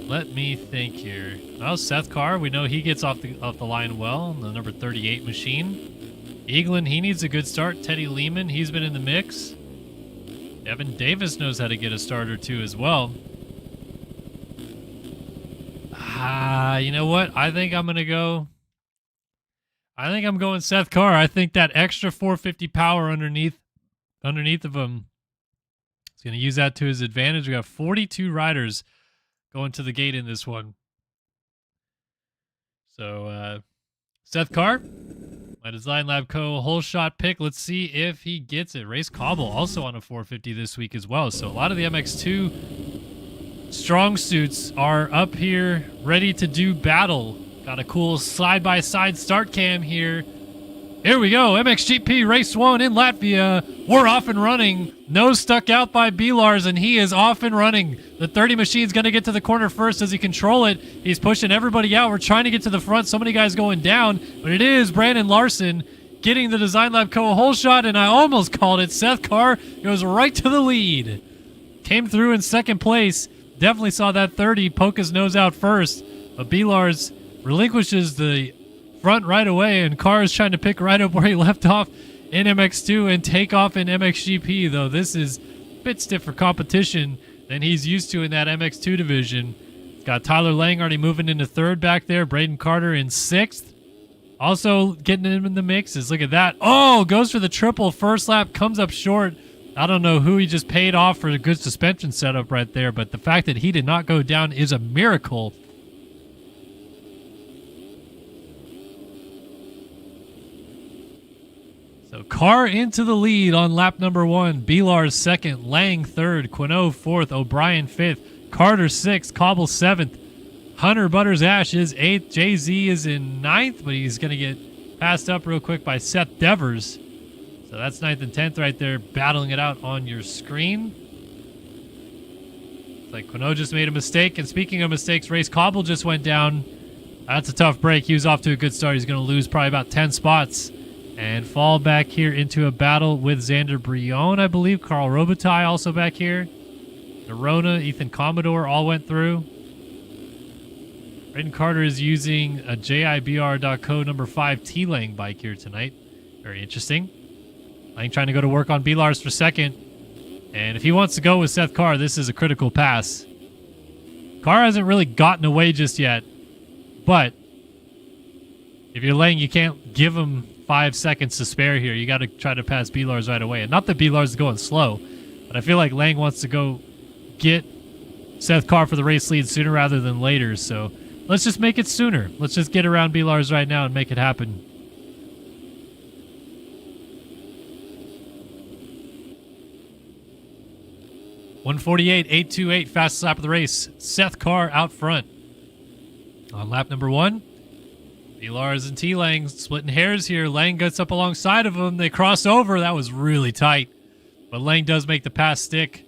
Let me think here. Well, Seth Carr, we know he gets off the line well, the number 38 machine. Eaglin, he needs a good start. Teddy Lehman, he's been in the mix. Evan Davis knows how to get a start or two as well. You know what? I think I'm going Seth Carr. I think that extra 450 power underneath of him, he's going to use that to his advantage. We got 42 riders going to the gate in this one. So, Seth Carr, my Design Lab Co. whole shot pick. Let's see if he gets it. Race Cobble also on a 450 this week as well. So a lot of the MX2 strong suits are up here ready to do battle. Got a cool side-by-side start cam here. Here we go. MXGP Race 1 in Latvia. We're off and running. Nose stuck out by B-Lars, and he is off and running. The 30 machine's going to get to the corner first. Does he control it? He's pushing everybody out. We're trying to get to the front. So many guys going down, but it is Brandon Larson getting the Design Lab Co. whole shot, and I almost called it. Seth Carr goes right to the lead. Came through in second place. Definitely saw that 30 poke his nose out first, but B-Lars relinquishes the front right away, and Carr is trying to pick right up where he left off in MX2 and take off in MXGP, though this is a bit stiffer competition than he's used to in that MX2 division. He's got Tyler Lang already moving into third back there, Braden Carter in sixth. Also getting him in the mixes. Look at that. Oh, goes for the triple first lap, comes up short. I don't know who he just paid off for a good suspension setup right there, but the fact that he did not go down is a miracle. So Carr into the lead on lap number 1. B-Lars second, Lang third, Quinault fourth, O'Brien fifth, Carter sixth, Cobble seventh, Hunter Butters Ash is eighth, Jay-Z is in ninth, but he's going to get passed up real quick by Seth Devers. So that's 9th and 10th right there, battling it out on your screen. It's like Quinault just made a mistake, and speaking of mistakes, Race Cobble just went down. That's a tough break. He was off to a good start. He's going to lose probably about 10 spots. And fall back here into a battle with Xander Brion, I believe. Carl Robitaille also back here. Nerona, Ethan Commodore all went through. Braden Carter is using a JIBR.co number 5 T-Lang bike here tonight. Very interesting. Lang trying to go to work on B-Lars for second. And if he wants to go with Seth Carr, this is a critical pass. Carr hasn't really gotten away just yet. But if you're Lang, you can't give him 5 seconds to spare here. You got to try to pass B-Lars right away. And not that B-Lars is going slow, but I feel like Lang wants to go get Seth Carr for the race lead sooner rather than later. So let's just make it sooner. Let's just get around B-Lars right now and make it happen. .148, 828, fastest lap of the race. Seth Carr out front. On lap number 1, B-Lars and T-Lang splitting hairs here. Lang gets up alongside of him. They cross over. That was really tight. But Lang does make the pass stick.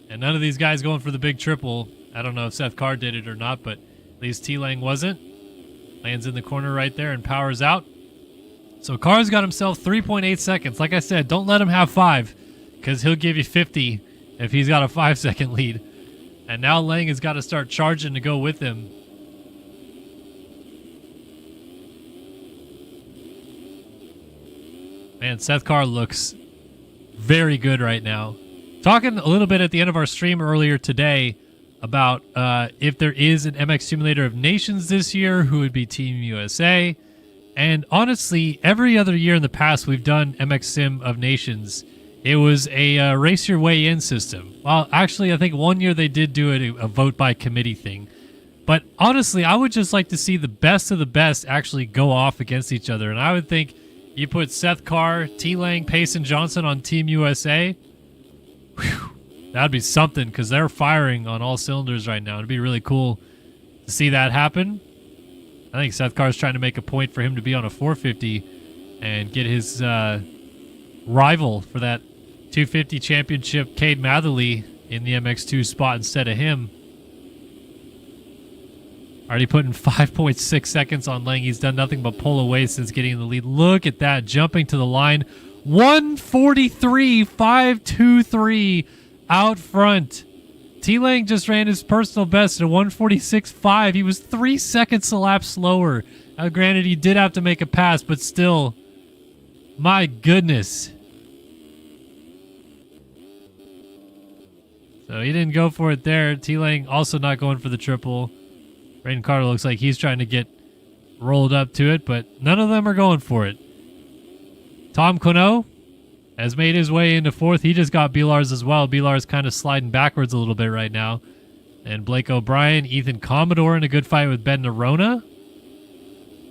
And none of these guys going for the big triple. I don't know if Seth Carr did it or not, but at least T-Lang wasn't. Lands in the corner right there and powers out. So Carr's got himself 3.8 seconds. Like I said, don't let him have 5, because he'll give you 50 if he's got a 5-second lead. And now Lang has got to start charging to go with him. Man, Seth Carr looks very good right now. Talking a little bit at the end of our stream earlier today about if there is an MX Simulator of Nations this year, who would be Team USA. And honestly, every other year in the past we've done MX Sim of Nations, it was a race your way in system. Well, actually, I think one year they did do it, a vote by committee thing. But honestly, I would just like to see the best of the best actually go off against each other. And I would think you put Seth Carr, T-Lang, Payson Johnson on Team USA. Whew, that'd be something, because they're firing on all cylinders right now. It'd be really cool to see that happen. I think Seth Carr's trying to make a point for him to be on a 450 and get his rival for that 250 championship, Cade Matherly, in the MX2 spot instead of him. Already putting 5.6 seconds on Lang. He's done nothing but pull away since getting in the lead. Look at that, jumping to the line. 143.523 out front. T-Lang just ran his personal best at 146.5. He was 3 seconds a lap slower. Granted, he did have to make a pass, but still, my goodness. So he didn't go for it there. T-Lang also not going for the triple. Braden Carter looks like he's trying to get rolled up to it, but none of them are going for it. Tom Quino has made his way into fourth. He just got Beelars as well. Beelars kind of sliding backwards a little bit right now. And Blake O'Brien, Ethan Commodore in a good fight with Ben Nerona.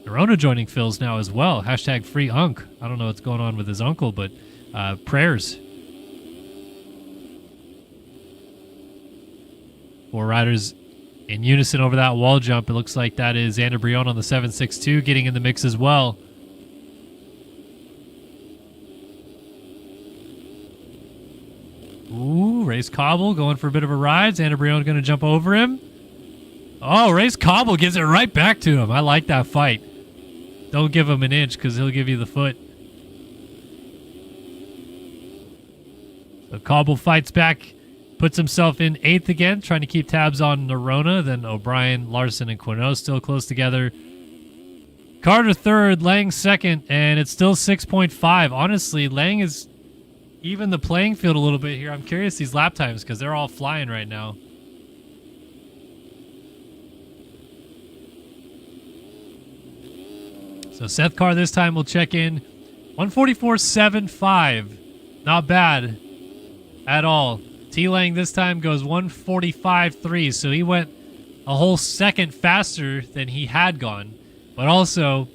Nerona joining Phil's now as well. Hashtag free Unk. I don't know what's going on with his uncle, but prayers. 4 riders in unison over that wall jump. It looks like that is Xander Brion on the 762 getting in the mix as well. Ooh, Race Cobble going for a bit of a ride. Xander Brion going to jump over him. Oh, Race Cobble gives it right back to him. I like that fight. Don't give him an inch because he'll give you the foot. So Cobble fights back. Puts himself in 8th again, trying to keep tabs on Nerona. Then O'Brien, Larson, and Quino still close together. Carter 3rd, Lang 2nd, and it's still 6.5. Honestly, Lang is even the playing field a little bit here. I'm curious these lap times because they're all flying right now. So Seth Carr this time will check in 144.75. Not bad at all. T-Lang this time goes 145.3, so he went a whole second faster than he had gone. But also,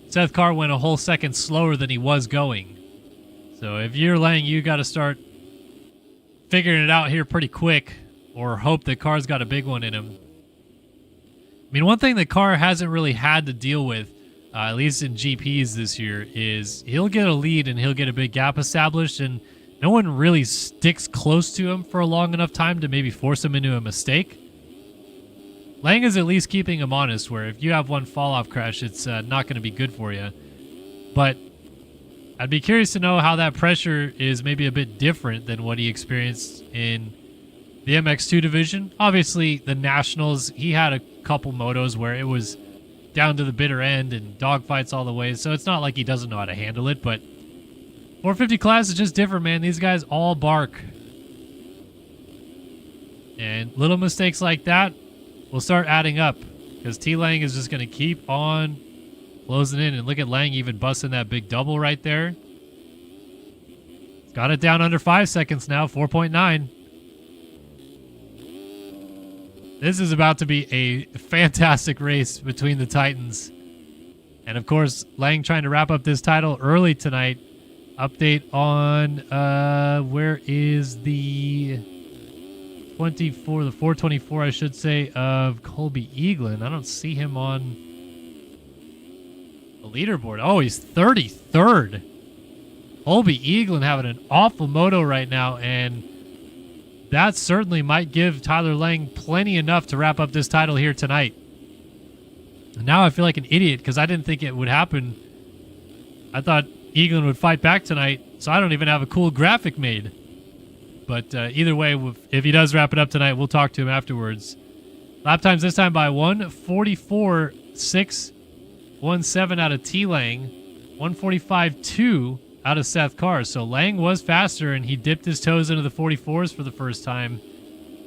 Seth Carr went a whole second slower than he was going. So if you're Lang, you got to start figuring it out here pretty quick or hope that Carr's got a big one in him. I mean, one thing that Carr hasn't really had to deal with, at least in GPs this year, is he'll get a lead and he'll get a big gap established, and no one really sticks close to him for a long enough time to maybe force him into a mistake. Lang is at least keeping him honest, where if you have one fall-off crash, it's not going to be good for you. But I'd be curious to know how that pressure is maybe a bit different than what he experienced in the MX2 division. Obviously, the Nationals, he had a couple motos where it was down to the bitter end and dogfights all the way, so it's not like he doesn't know how to handle it, but 450 class is just different, man. These guys all bark. And little mistakes like that will start adding up because T-Lang is just going to keep on closing in. And look at Lang even busting that big double right there. Got it down under 5 seconds now, 4.9. This is about to be a fantastic race between the Titans. And of course, Lang trying to wrap up this title early tonight. Update on where is the 424, I should say, of Colby Eaglin. I don't see him on the leaderboard. Oh, he's 33rd. Colby Eaglin having an awful moto right now, and that certainly might give Tyler Lang plenty enough to wrap up this title here tonight. And now I feel like an idiot because I didn't think it would happen. I thought Eaglin would fight back tonight, so I don't even have a cool graphic made. But either way, if he does wrap it up tonight, we'll talk to him afterwards. Lap times this time by 1:44.617 out of T-Lang, 1:45.2 out of Seth Carr. So Lang was faster, and he dipped his toes into the 44s for the first time.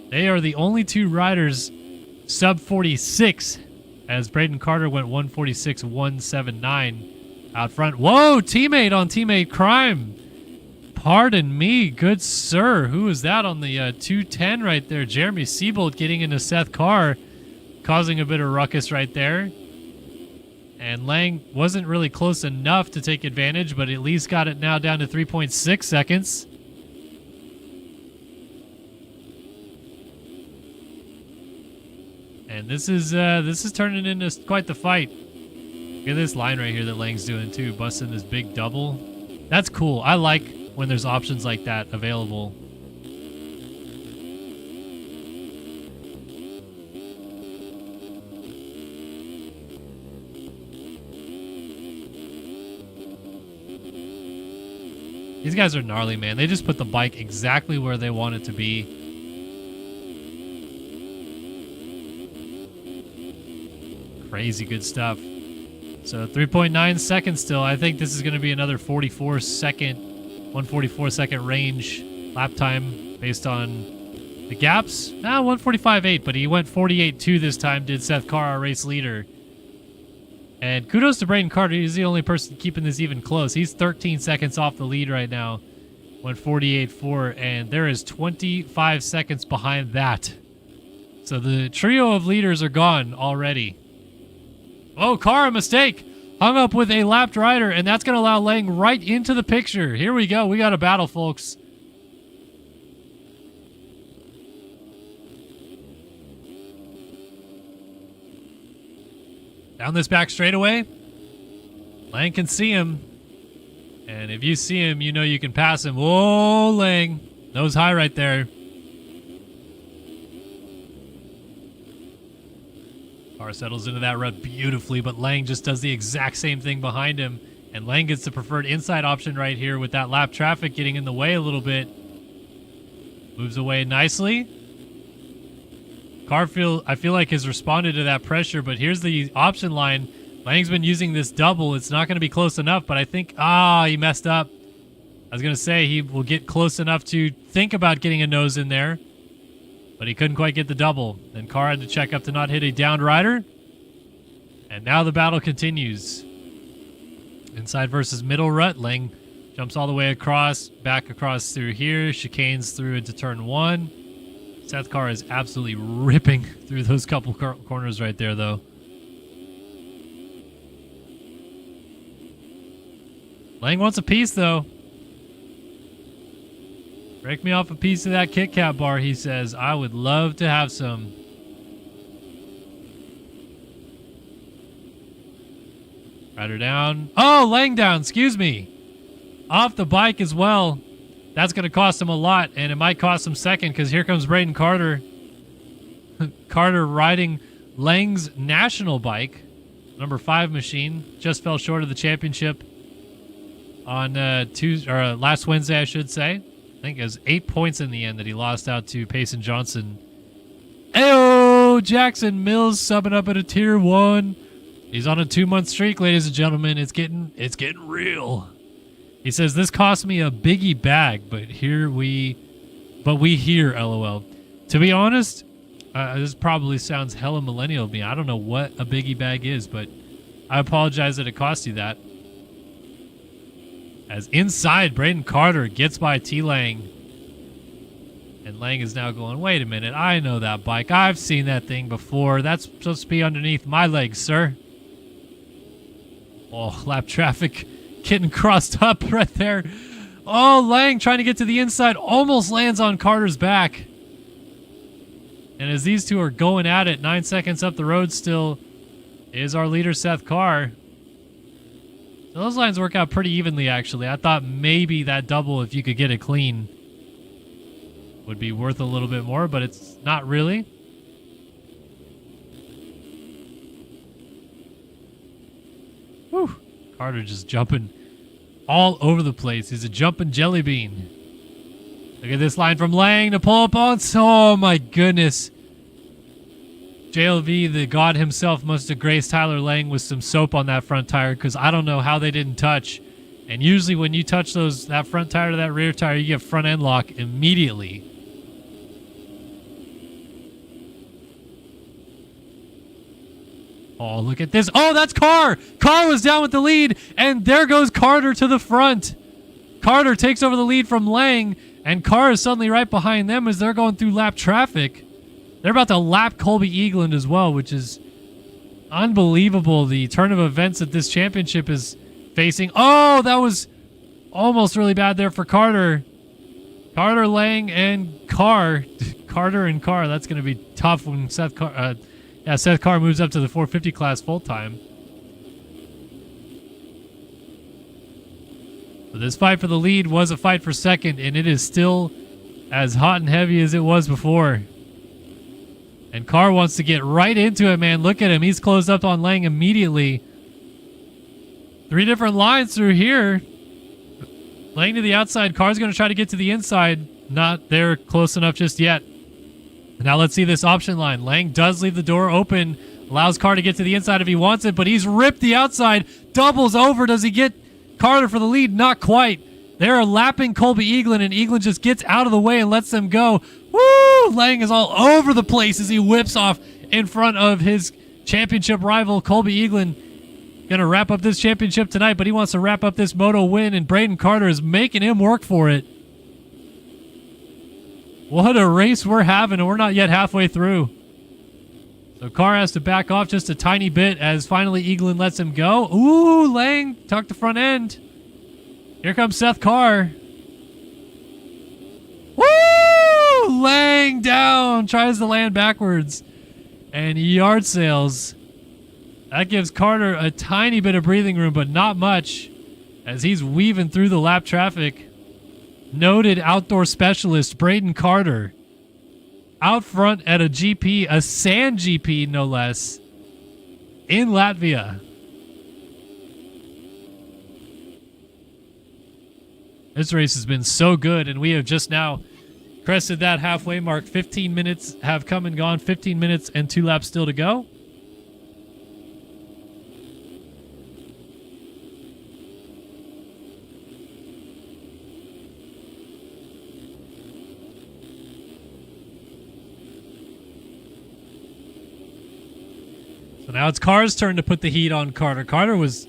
They are the only two riders sub 46, as Braden Carter went 1:46.179 out front. Whoa, teammate on teammate crime. Pardon me, good sir. Who is that on the 210 right there? Jeremy Siebold getting into Seth Carr, causing a bit of ruckus right there. And Lang wasn't really close enough to take advantage, but at least got it now down to 3.6 seconds. And this is turning into quite the fight. Look at this line right here that Lang's doing too, busting this big double. That's cool. I like when there's options like that available. These guys are gnarly, man. They just put the bike exactly where they want it to be. Crazy good stuff. So 3.9 seconds still. I think this is going to be another 144 second range lap time based on the gaps. 145.8, but he went 48.2 this time, did Seth Carr, our race leader. And kudos to Braden Carter. He's the only person keeping this even close. He's 13 seconds off the lead right now. Went 48.4, and there is 25 seconds behind that. So the trio of leaders are gone already. Oh, Carr, a mistake. Hung up with a lapped rider, and that's going to allow Lang right into the picture. Here we go. We got a battle, folks. Down this back straightaway, Lang can see him. And if you see him, you know you can pass him. Whoa, Lang. Nose high right there. Carr settles into that rut beautifully, but Lang just does the exact same thing behind him. And Lang gets the preferred inside option right here with that lap traffic getting in the way a little bit. Moves away nicely. Carr I feel like has responded to that pressure, but here's the option line. Lang's been using this double. It's not going to be close enough, but I think, he messed up. I was going to say he will get close enough to think about getting a nose in there, but he couldn't quite get the double. Then Carr had to check up to not hit a downed rider. And now the battle continues. Inside versus middle rut. Lang jumps all the way across, back across through here, chicanes through into turn 1. Seth Carr is absolutely ripping through those couple corners right there, though. Lang wants a piece, though. Break me off a piece of that Kit Kat bar, he says. I would love to have some. Rider down. Oh, Lang down, excuse me. Off the bike as well. That's going to cost him a lot, and it might cost him second because here comes Braden Carter. Carter riding Lang's national bike, number 5 machine. Just fell short of the championship on last Wednesday, I should say. I think it was 8 points in the end that he lost out to Payson Johnson. Ayo! Jackson Mills subbing up at a tier 1. He's on a 2-month streak, ladies and gentlemen. It's getting real. He says, this cost me a biggie bag, but we hear, LOL. To be honest, this probably sounds hella millennial to me. I don't know what a biggie bag is, but I apologize that it cost you that. As inside, Braden Carter gets by T-Lang. And Lang is now going, wait a minute, I know that bike. I've seen that thing before. That's supposed to be underneath my legs, sir. Oh, lap traffic getting crossed up right there. Oh, Lang trying to get to the inside. Almost lands on Carter's back. And as these two are going at it, 9 seconds up the road still is our leader, Seth Carr. So those lines work out pretty evenly, actually. I thought maybe that double, if you could get it clean, would be worth a little bit more, but it's not really. Whew. Carter just jumping all over the place. He's a jumping jelly bean. Look at this line from Lang to pull up on. Oh my goodness. JLV, the god himself, must have graced Tyler Lang with some soap on that front tire, because I don't know how they didn't touch. And usually when you touch that front tire to that rear tire, you get front end lock immediately. Oh, look at this. Oh, that's Carr. Carr was down with the lead, and there goes Carter to the front. Carter takes over the lead from Lang, and Carr is suddenly right behind them as they're going through lap traffic. They're about to lap Colby Eagland as well, which is unbelievable. The turn of events that this championship is facing. Oh, that was almost really bad there for Carter. Carter, Lang, and Carr. Carter and Carr. That's going to be tough when Seth Carr moves up to the 450 class full-time. But this fight for the lead was a fight for second, and it is still as hot and heavy as it was before. And Carr wants to get right into it, man. Look at him. He's closed up on Lang immediately. 3 different lines through here. Lang to the outside. Car's going to try to get to the inside. Not there close enough just yet. Now let's see this option line. Lang does leave the door open. Allows Carr to get to the inside if he wants it, but he's ripped the outside. Doubles over. Does he get Carter for the lead? Not quite. They're lapping Colby Eaglin, and Eaglin just gets out of the way and lets them go. Woo! Lang is all over the place as he whips off in front of his championship rival, Colby Eaglin. Going to wrap up this championship tonight, but he wants to wrap up this moto win, and Braden Carter is making him work for it. What a race we're having, and we're not yet halfway through. So Carr has to back off just a tiny bit as finally Eaglin lets him go. Ooh, Lang tucked the front end. Here comes Seth Carr. Woo! Lang down. Tries to land backwards. And yard sales. That gives Carter a tiny bit of breathing room, but not much, as he's weaving through the lap traffic. Noted outdoor specialist Braden Carter out front at a GP, a sand GP no less, in Latvia. This race has been so good, and we have just now crested that halfway mark. 15 minutes have come and gone. 15 minutes and 2 laps still to go. So now it's Carr's turn to put the heat on Carter. Carter was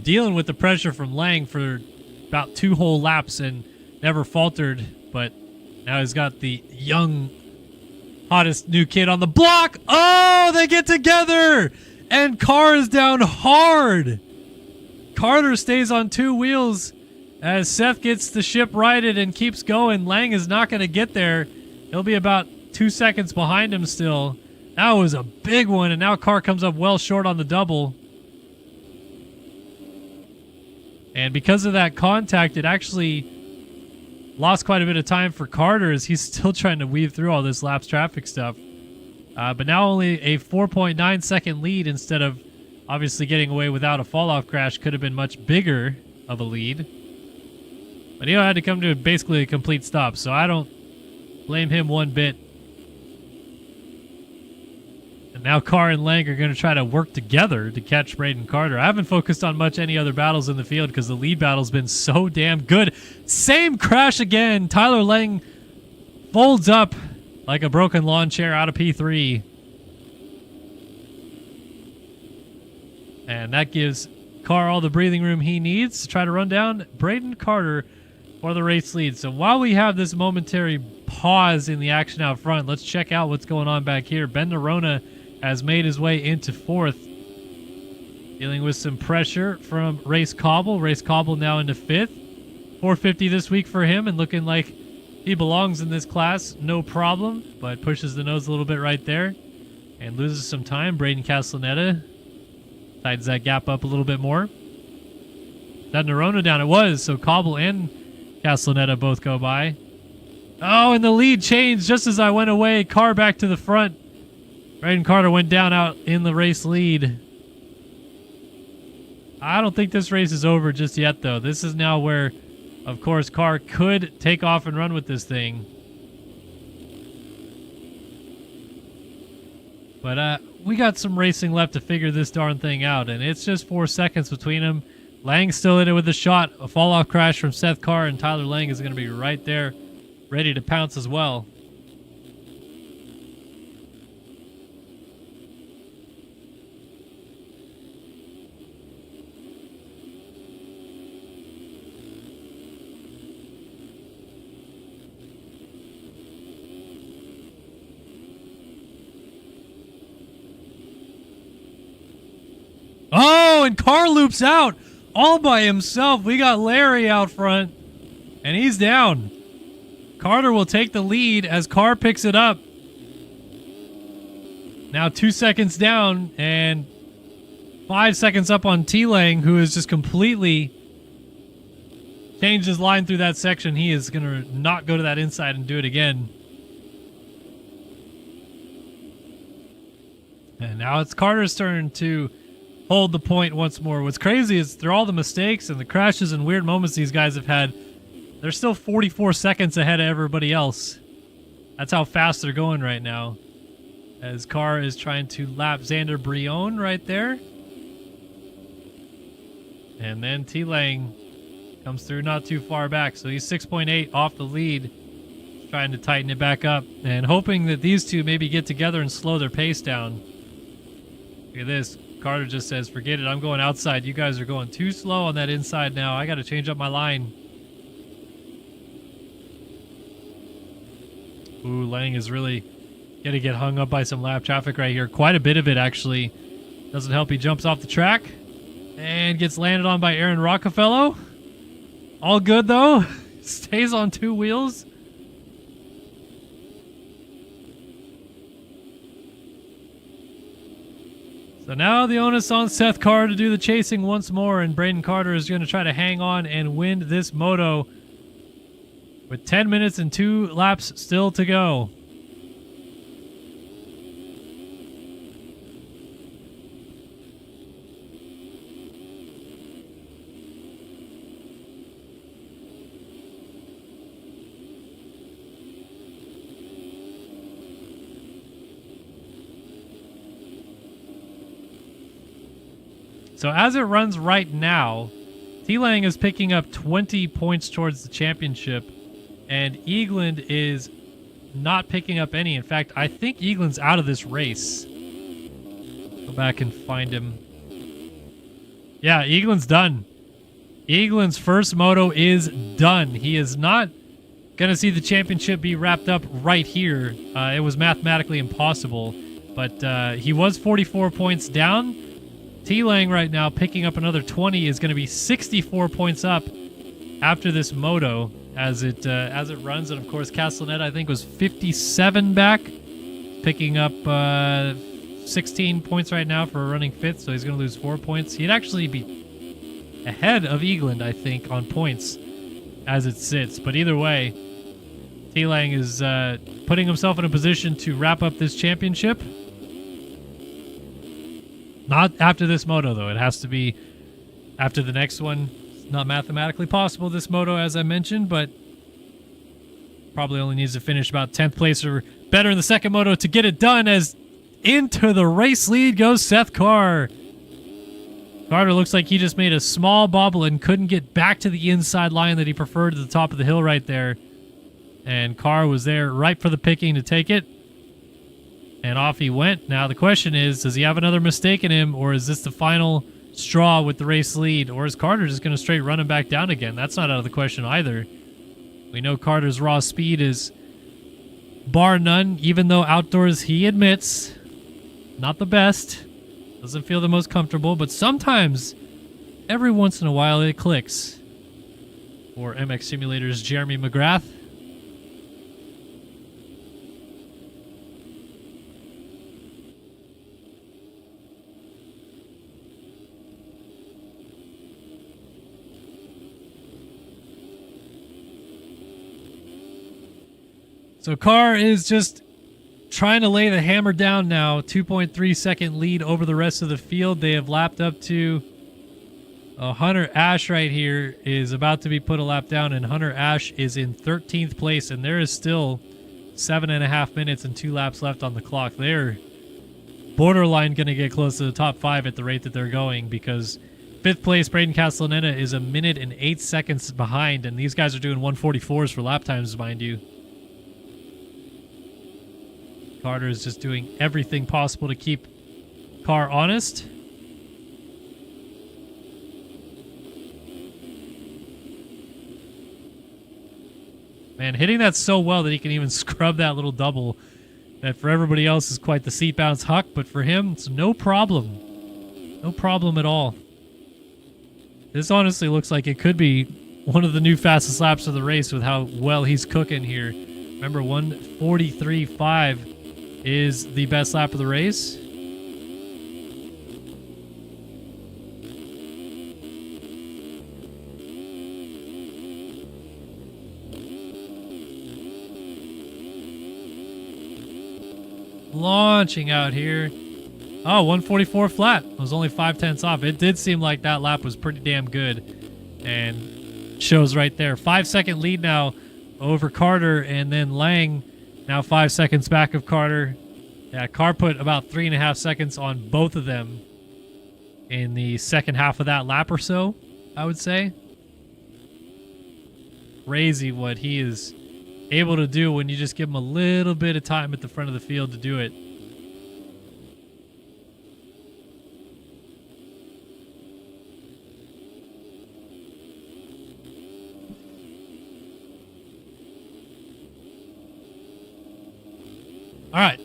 dealing with the pressure from Lang for about 2 whole laps and never faltered, but now he's got the young, hottest new kid on the block. Oh, they get together, and Carr is down hard. Carter stays on 2 wheels as Seth gets the ship righted and keeps going. Lang is not going to get there. He'll be about 2 seconds behind him still. That was a big one, and now Carr comes up well short on the double. And because of that contact, it actually lost quite a bit of time for Carter as he's still trying to weave through all this laps traffic stuff. But now only a 4.9 second lead instead of obviously getting away without a fall-off crash could have been much bigger of a lead. But he had to come to basically a complete stop, so I don't blame him one bit. And now Carr and Lang are going to try to work together to catch Braden Carter. I haven't focused on much any other battles in the field because the lead battle's been so damn good. Same crash again. Tyler Lang folds up like a broken lawn chair out of P3. And that gives Carr all the breathing room he needs to try to run down Braden Carter for the race lead. So while we have this momentary pause in the action out front, let's check out what's going on back here. Ben Nerona has made his way into 4th, dealing with some pressure from Race Cobble. Race Cobble now into 5th. 450 this week for him, and looking like he belongs in this class, no problem, but pushes the nose a little bit right there and loses some time. Braden Castellaneta tightens that gap up a little bit more. That Nerona down it was, so Cobble and Castellaneta both go by. Oh, and the lead changed just as I went away. Carr back to the front. Braden Carter went down out in the race lead. I don't think this race is over just yet, though. This is now where, of course, Carr could take off and run with this thing. But we got some racing left to figure this darn thing out, and it's just 4 seconds between them. Lang's still in it with a shot. A fall-off crash from Seth Carr, and Tyler Lang is going to be right there, ready to pounce as well. Oh, and Carr loops out all by himself. We got Larry out front, and he's down. Carter will take the lead as Carr picks it up. Now 2 seconds down and 5 seconds up on T-Lang, who has just completely changed his line through that section. He is going to not go to that inside and do it again. And now it's Carter's turn to hold the point once more. What's crazy is through all the mistakes and the crashes and weird moments these guys have had, They're still 44 seconds ahead of everybody else. That's how fast they're going right now. As Carr is trying to lap Xander Brion right there. And then T-Lang comes through not too far back. So he's 6.8 off the lead. Trying to tighten it back up. And hoping that these two maybe get together and slow their pace down. Look at this. Carter just says, forget it. I'm going outside. You guys are going too slow on that inside now. I got to change up my line. Ooh, Lang is really going to get hung up by some lap traffic right here. Quite a bit of it, actually. Doesn't help. He jumps off the track and gets landed on by Aaron Rockefeller. All good, though. Stays on two wheels. So now the onus on Seth Carr to do the chasing once more, and Braden Carter is going to try to hang on and win this moto with 10 minutes and 2 laps still to go. So as it runs right now, T-Lang is picking up 20 points towards the championship, and Eagland is not picking up any. In fact, I think Eagland's out of this race. Go back and find him. Yeah, Eagland's done. Eagland's first moto is done. He is not going to see the championship be wrapped up right here. It was mathematically impossible, but he was 44 points down. T-Lang right now picking up another 20 is going to be 64 points up after this moto as it runs. And of course, Castellaneta I think was 57 back, picking up 16 points right now for running fifth. So he's going to lose 4 points. He'd actually be ahead of Eagland, I think, on points as it sits. But either way, T-Lang is putting himself in a position to wrap up this championship. Not after this moto, though. It has to be after the next one. It's not mathematically possible, this moto, as I mentioned, but probably only needs to finish about 10th place or better in the second moto to get it done, as into the race lead goes Seth Carr. Carter looks like he just made a small bobble and couldn't get back to the inside line that he preferred to the top of the hill right there. And Carr was there right for the picking to take it. And off he went. Now the question is, does he have another mistake in him, or is this the final straw with the race lead, or is Carter just going to straight run him back down again? That's not out of the question either. We know Carter's raw speed is bar none, even though outdoors he admits not the best. Doesn't feel the most comfortable, but sometimes, every once in a while, it clicks. For MX Simulator's Jeremy McGrath. So Carr is just trying to lay the hammer down now. 2.3 second lead over the rest of the field. They have lapped up to Hunter Ash right here is about to be put a lap down, and Hunter Ash is in 13th place, and there is still 7.5 minutes and 2 laps left on the clock. They're borderline going to get close to the top 5 at the rate that they're going, because 5th place Braden Castellaneta is 1 minute and 8 seconds behind, and these guys are doing 144s for lap times, mind you. Carter is just doing everything possible to keep Carr honest. Man, hitting that so well that he can even scrub that little double that for everybody else is quite the seat bounce huck, but for him, it's no problem. No problem at all. This honestly looks like it could be one of the new fastest laps of the race with how well he's cooking here. Remember, 1:43.5 is the best lap of the race. Launching out here. Oh, 144 flat. It was only 0.5 off. It did seem like that lap was pretty damn good. And shows right there. 5-second lead now over Carter, and then Lang now 5 seconds back of Carter. Yeah, Carr put about 3.5 seconds on both of them in the second half of that lap or so, I would say. Crazy what he is able to do when you just give him a little bit of time at the front of the field to do it. All right.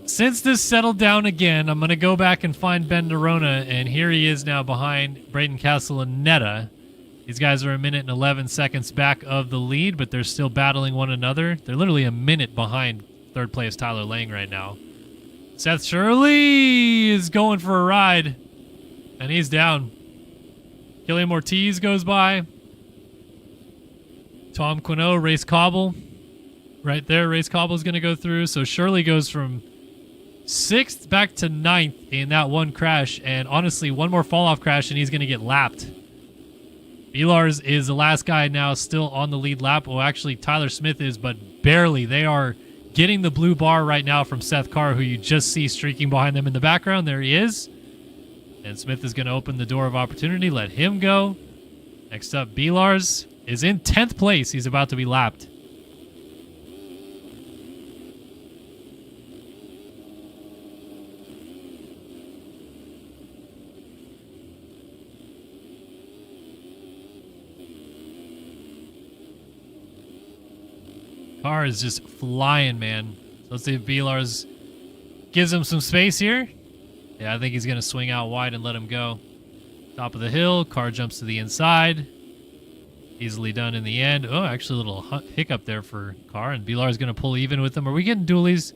Since this settled down again, I'm going to go back and find Ben Nerona, and here he is now behind Braden Castellaneta. These guys are 1 minute and 11 seconds back of the lead, but they're still battling one another. They're literally a minute behind third place Tyler Lang right now. Seth Shirley is going for a ride, and he's down. Killian Ortiz goes by. Tom Quinault, Race Cobble. Right there, Race Cobble is going to go through. So Shirley goes from 6th back to 9th in that one crash. And honestly, one more fall-off crash and he's going to get lapped. Vilars is the last guy now still on the lead lap. Well, actually, Tyler Smith is, but barely. They are getting the blue bar right now from Seth Carr, who you just see streaking behind them in the background. There he is. And Smith is going to open the door of opportunity. Let him go. Next up, Vilars is in 10th place. He's about to be lapped. Car is just flying, man. So let's see if Vilars gives him some space here. Yeah, I think he's going to swing out wide and let him go. Top of the hill. Car jumps to the inside. Easily done in the end. Oh, actually a little hiccup there for Car. And Vilars is going to pull even with him. Are we getting dualies?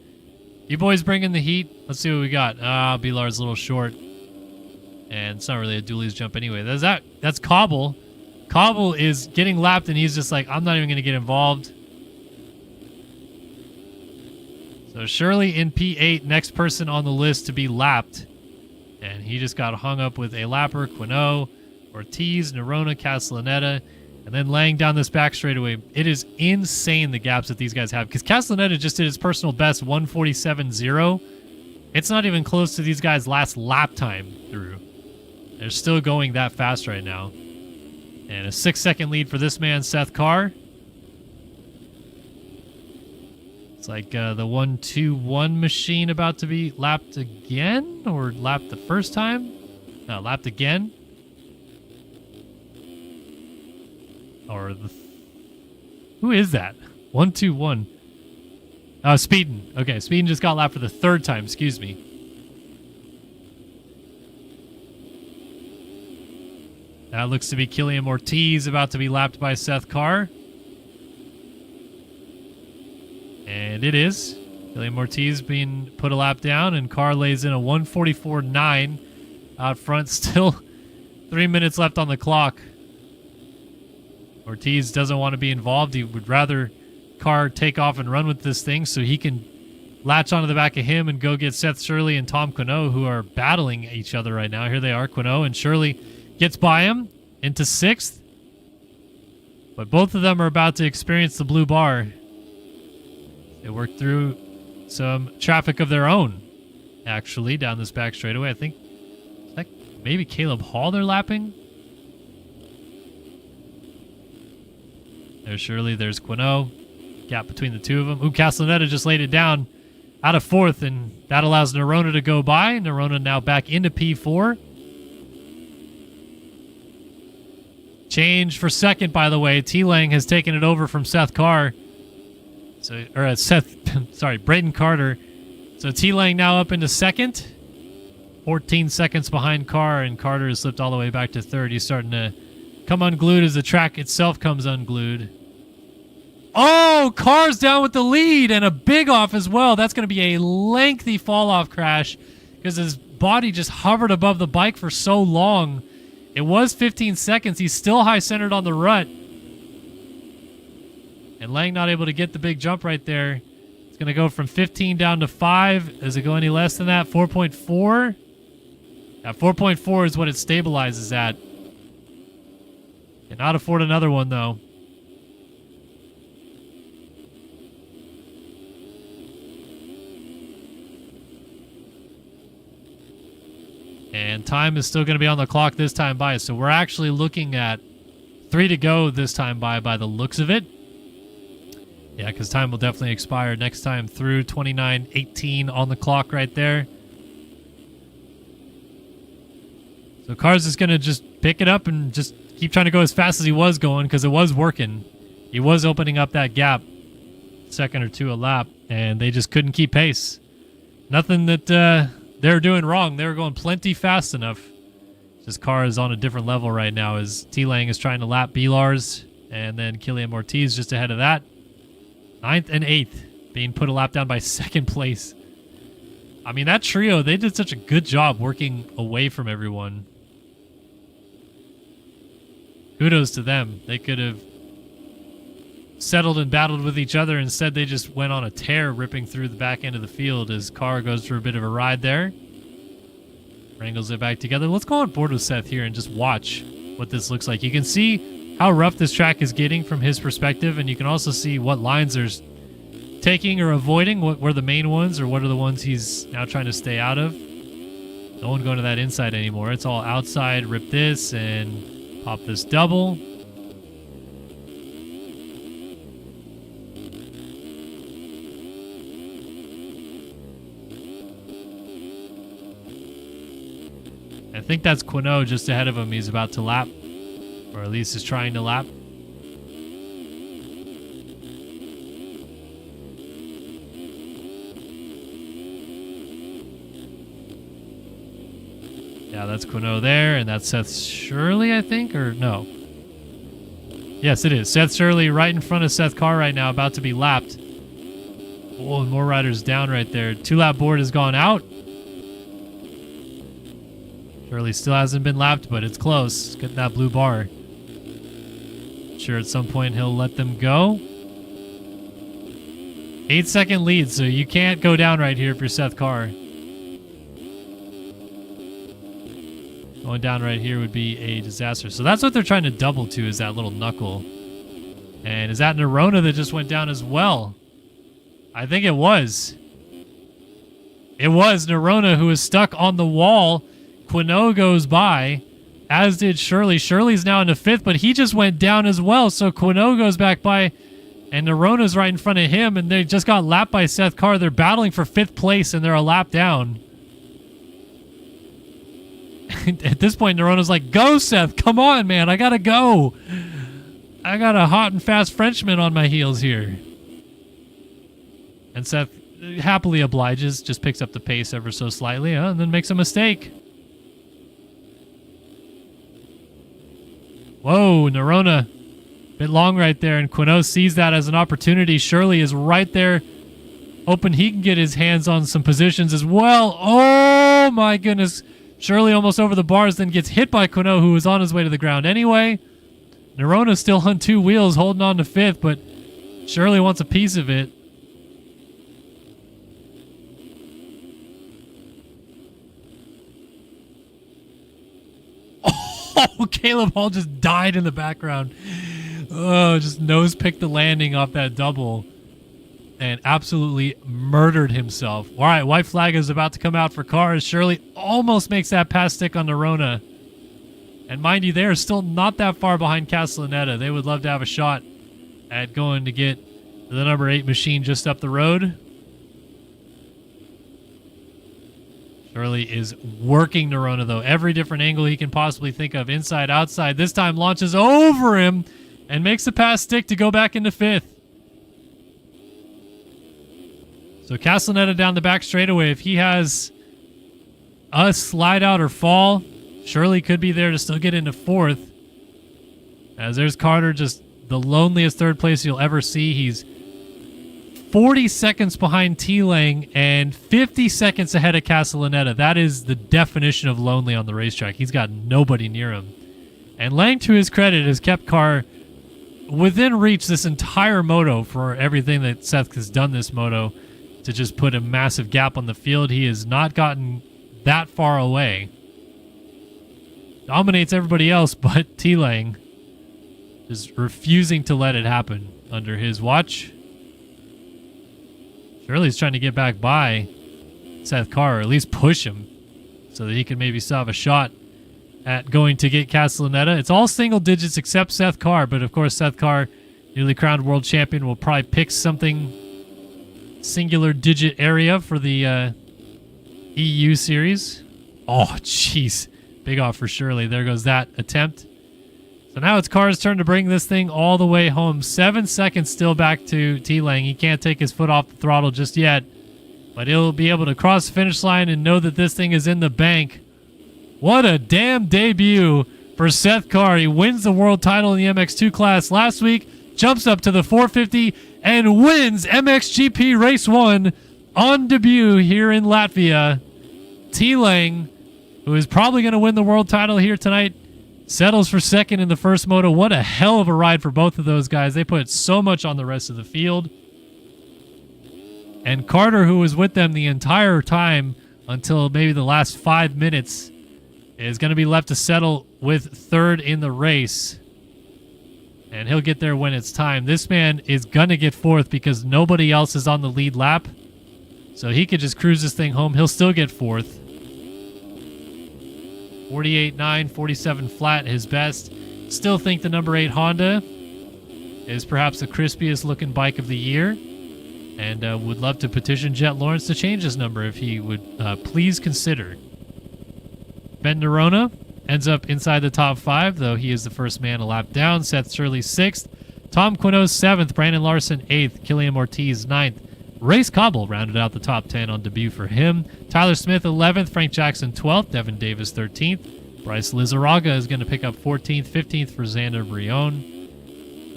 You boys bringing the heat? Let's see what we got. Vilars a little short. And it's not really a dualies jump anyway. That's Cobble. Cobble is getting lapped and he's just like, I'm not even going to get involved. So Shirley in P8, next person on the list to be lapped. And he just got hung up with a lapper, Quinault, Ortiz, Nerona, Castellaneta, and then Lang down this back straightaway. It is insane the gaps that these guys have. Because Castellaneta just did his personal best, 1:47.0. It's not even close to these guys' last lap time through. They're still going that fast right now. And a 6-second lead for this man, Seth Carr. It's like the 1-2-1 machine about to be lapped again, or lapped the first time? No, lapped again. Or who is that? 1-2-1. Oh, Speedin. Okay, Speedin just got lapped for the third time. Excuse me. That looks to be Killian Ortiz about to be lapped by Seth Carr. And it is. Killian Ortiz being put a lap down, and Carr lays in a 1:44.9 out front. Still 3 minutes left on the clock. Ortiz doesn't want to be involved. He would rather Carr take off and run with this thing so he can latch onto the back of him and go get Seth Shirley and Tom Quinault, who are battling each other right now. Here they are. Quinault and Shirley gets by him into 6th. But both of them are about to experience the blue bar. They worked through some traffic of their own, actually, down this back straightaway. I think maybe Caleb Hall they're lapping. There's Shirley, there's Quinault. Gap between the two of them. Ooh, Castellaneta just laid it down out of 4th, and that allows Nerona to go by. Nerona now back into P4. Change for 2nd, by the way. T-Lang has taken it over from Seth Carr. So, or sorry, Braden Carter. So T-Lang now up into 2nd. 14 seconds behind Carr, and Carter has slipped all the way back to 3rd. He's starting to come unglued as the track itself comes unglued. Oh, Carr's down with the lead, and a big off as well. That's going to be a lengthy fall-off crash because his body just hovered above the bike for so long. It was 15 seconds. He's still high-centered on the rut. And Lang not able to get the big jump right there. It's going to go from 15 down to 5. Does it go any less than that? 4.4? Yeah, 4.4 is what it stabilizes at. Cannot afford another one, though. And time is still going to be on the clock this time by, so we're actually looking at 3 to go this time by the looks of it. Yeah, because time will definitely expire next time through. 29:18 on the clock right there. So Cars is going to just pick it up and just keep trying to go as fast as he was going, because it was working. He was opening up that gap, second or two a lap, and they just couldn't keep pace. Nothing that they were doing wrong. They were going plenty fast enough. Just Car is on a different level right now as T-Lang is trying to lap B-Lars, and then Killian Ortiz just ahead of that. 9th and 8th being put a lap down by second place. I mean, that trio, they did such a good job working away from everyone. Kudos to them. They could have settled and battled with each other. Instead, they just went on a tear, ripping through the back end of the field as Carr goes for a bit of a ride there. Wrangles it back together. Let's go on board with Seth here and just watch what this looks like. You can see how rough this track is getting from his perspective, and you can also see what lines there's taking or avoiding, what were the main ones or what are the ones he's now trying to stay out of. No one going to that inside anymore. It's all outside. Rip this and pop this double. I think that's Quinault just ahead of him. He's about to lap, or at least is trying to lap. Yeah, that's Quinault there, and that's Seth Shirley, I think, or no? Yes, it is. Seth Shirley right in front of Seth Carr right now, about to be lapped. Oh, more riders down right there. 2-lap board has gone out. Shirley still hasn't been lapped, but it's close. It's getting that blue bar. Sure, at some point he'll let them go. 8-second lead, so you can't go down right here if you're Seth Carr. Going down right here would be a disaster. So that's what they're trying to double to, is that little knuckle. And is that Nerona that just went down as well? I think it was. It was Nerona who was stuck on the wall. Quinault goes by, as did Shirley. Shirley's now in the 5th, but he just went down as well. So Quinault goes back by, and Nerona's right in front of him, and they just got lapped by Seth Carr. They're battling for 5th place, and they're a lap down. At this point, Nerona's like, go, Seth. Come on, man. I got to go. I got a hot and fast Frenchman on my heels here. And Seth happily obliges, just picks up the pace ever so slightly, and then makes a mistake. Whoa, Nerona. Bit long right there, and Quinault sees that as an opportunity. Shirley is right there, hoping he can get his hands on some positions as well. Oh, my goodness. Shirley almost over the bars, then gets hit by Quinault, who was on his way to the ground anyway. Nerona's still on 2 wheels, holding on to 5th, but Shirley wants a piece of it. Oh, Caleb Hall just died in the background. Oh, just nose picked the landing off that double and absolutely murdered himself. All right, white flag is about to come out for Cars. Shirley almost makes that pass stick on Nerona. And mind you, they are still not that far behind Castellaneta. They would love to have a shot at going to get the number 8 machine just up the road. Shirley is working Nerona, though. Every different angle he can possibly think of. Inside, outside. This time launches over him and makes the pass stick to go back into 5th. So Castellaneta down the back straightaway. If he has a slide out or fall, Shirley could be there to still get into 4th. As there's Carter, just the loneliest 3rd place you'll ever see. He's 40 seconds behind T-Lang and 50 seconds ahead of Castellaneta. That is the definition of lonely on the racetrack. He's got nobody near him. And Lang, to his credit, has kept Carr within reach this entire moto for everything that Seth has done this moto to just put a massive gap on the field. He has not gotten that far away. Dominates everybody else but T-Lang. Just refusing to let it happen under his watch. Shirley's trying to get back by Seth Carr, or at least push him so that he can maybe still have a shot at going to get Castellaneta. It's all single digits except Seth Carr, but of course Seth Carr, newly crowned world champion, will probably pick something singular digit area for the EU series. Oh, jeez. Big off for Shirley. There goes that attempt. So now it's Carr's turn to bring this thing all the way home. 7 seconds still back to T-Lang. He can't take his foot off the throttle just yet, but he'll be able to cross the finish line and know that this thing is in the bank. What a damn debut for Seth Carr. He wins the world title in the MX2 class last week, jumps up to the 450, and wins MXGP Race 1 on debut here in Latvia. T-Lang, who is probably going to win the world title here tonight, settles for second in the first moto. What a hell of a ride for both of those guys. They put so much on the rest of the field. And Carter, who was with them the entire time until maybe the last 5 minutes, is going to be left to settle with third in the race. And he'll get there when it's time. This man is going to get fourth because nobody else is on the lead lap. So he could just cruise this thing home. He'll still get fourth. 48.9, 47 flat, his best. Still think the number 8 Honda is perhaps the crispiest looking bike of the year. And would love to petition Jet Lawrence to change his number if he would please consider. Ben Nerona ends up inside the top 5, though he is the first man a lap down. Seth Shirley 6th. Tom Quinose 7th. Brandon Larson 8th. Killian Ortiz 9th. Race Cobble rounded out the top 10 on debut for him. Tyler Smith 11th. Frank Jackson 12th. Devin Davis 13th. Bryce Lizarraga is going to pick up 14th. 15th for Xander Brion.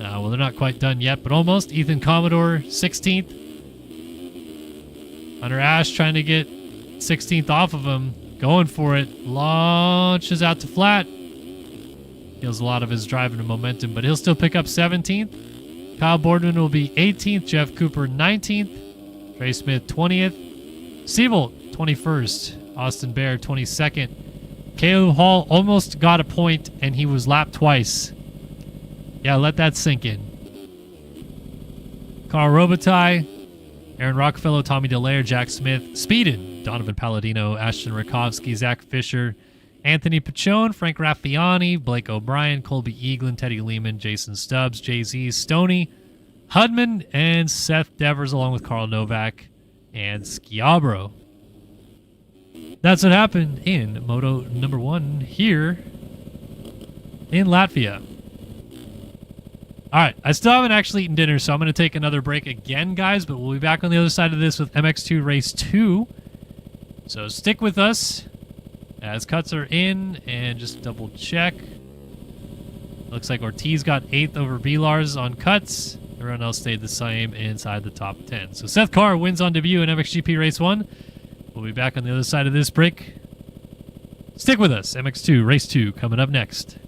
Well, they're not quite done yet, but almost. Ethan Commodore 16th. Hunter Ash trying to get 16th off of him. Going for it. Launches out to flat. Feels a lot of his driving and momentum, but he'll still pick up 17th. Kyle Boardman will be 18th. Jeff Cooper 19th. Trey Smith 20th. Siebold 21st. Austin Bear 22nd. Caleb Hall almost got a point, and he was lapped twice. Yeah, let that sink in. Carl Robitaille, Aaron Rockefeller, Tommy Dallaire, Jack Smith, Speedin, Donovan Palladino, Ashton Rakovsky, Zach Fisher, Anthony Pachone, Frank Raffiani, Blake O'Brien, Colby Eaglin, Teddy Lehman, Jason Stubbs, Jay-Z, Stoney, Hudman, and Seth Devers, along with Carl Novak and Schiabro. That's what happened in Moto number 1 here in Latvia. All right, I still haven't actually eaten dinner, so I'm going to take another break again, guys, but we'll be back on the other side of this with MX2 Race 2. So stick with us as cuts are in, and just double check. Looks like Ortiz got 8th over B-Lars on cuts. Everyone else stayed the same inside the top 10. So Seth Carr wins on debut in MXGP Race 1. We'll be back on the other side of this break. Stick with us. MX2 Race 2 coming up next.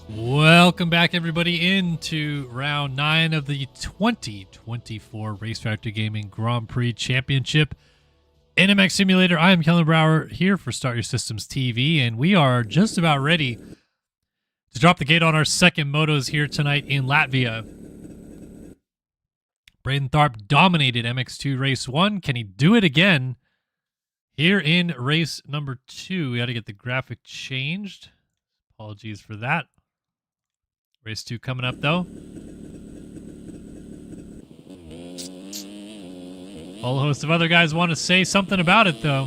Welcome back, everybody, into round 9 of the 2024 Race Factory Gaming Grand Prix Championship in MX Simulator. I am Kellen Brower here for Start Your Systems TV, and we are just about ready to drop the gate on our second motos here tonight in Latvia. Braden Tharp dominated MX2 Race 1. Can he do it again here in race number 2? We got to get the graphic changed. Apologies for that. Race 2 coming up, though. A whole host of other guys want to say something about it, though.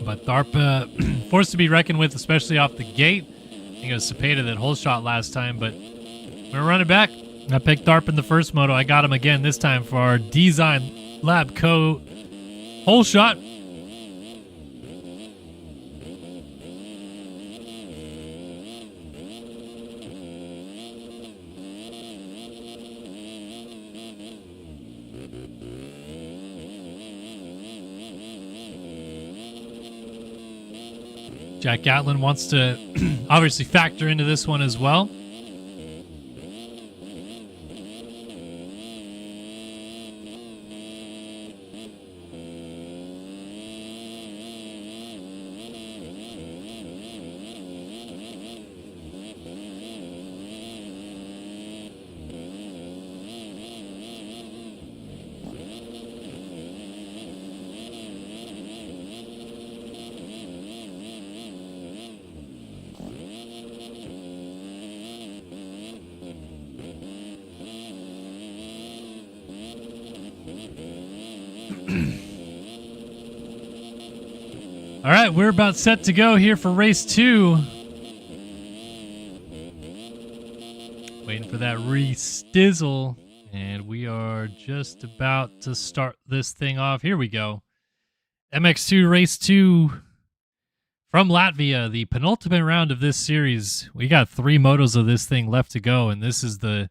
But Tharp forced to be reckoned with, especially off the gate. I think it was Cepeda that hole shot last time, but we're running back. I picked Tharp in the first moto. I got him again this time for our Design Lab Co. hole shot. Jack Gatlin wants to obviously factor into this one as well. All right, we're about set to go here for race 2. Waiting for that re-stizzle, and we are just about to start this thing off. Here we go. MX2 race 2 from Latvia, the penultimate round of this series. We got 3 motos of this thing left to go, and this is the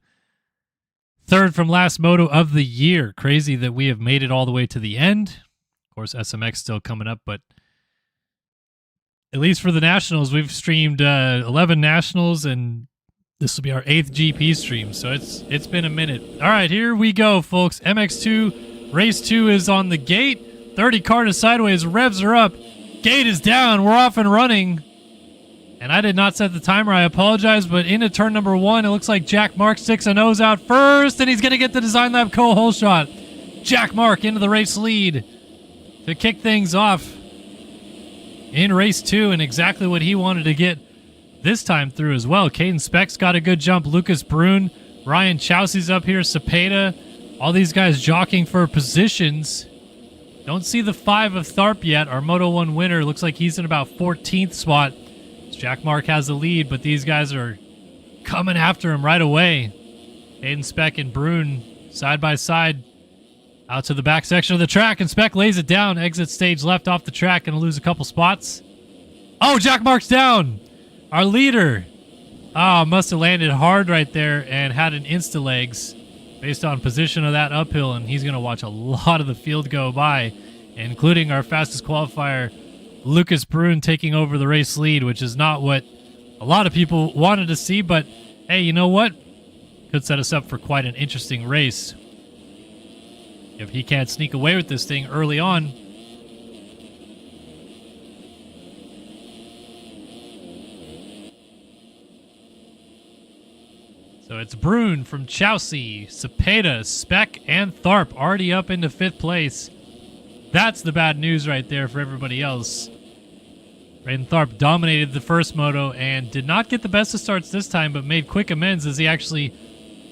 third from last moto of the year. Crazy that we have made it all the way to the end. Of course, SMX still coming up, but at least for the Nationals, we've streamed 11 Nationals, and this will be our 8th GP stream, so it's been a minute. All right, here we go, folks. MX2 race 2 is on the gate. 30 car to sideways, revs are up. Gate is down. We're off and running. And I did not set the timer. I apologize, but into turn number 1, it looks like Jack Mark sticks a nose out first, and he's going to get the Design Lab Co. hole shot. Jack Mark into the race lead to kick things off in race 2, and exactly what he wanted to get this time through as well. Caden Speck's got a good jump. Lucas Brune, Ryan Chowsey's up here, Cepeda, all these guys jockeying for positions. Don't see the 5 of Tharp yet. Our Moto 1 winner looks like he's in about 14th spot. Jack Mark has the lead, but these guys are coming after him right away. Caden Speck and Brune side by side out to the back section of the track, and Speck lays it down. Exit stage left off the track, going to lose a couple spots. Oh, Jack Mark's down. Our leader. Must have landed hard right there and had an insta-legs based on position of that uphill, and he's going to watch a lot of the field go by, including our fastest qualifier, Lucas Brune, taking over the race lead, which is not what a lot of people wanted to see, but hey, you know what? Could set us up for quite an interesting race if he can't sneak away with this thing early on. So it's Brune from Chowsey, Cepeda, Speck, and Tharp already up into 5th place. That's the bad news right there for everybody else. Braden Tharp dominated the first moto and did not get the best of starts this time, but made quick amends as he actually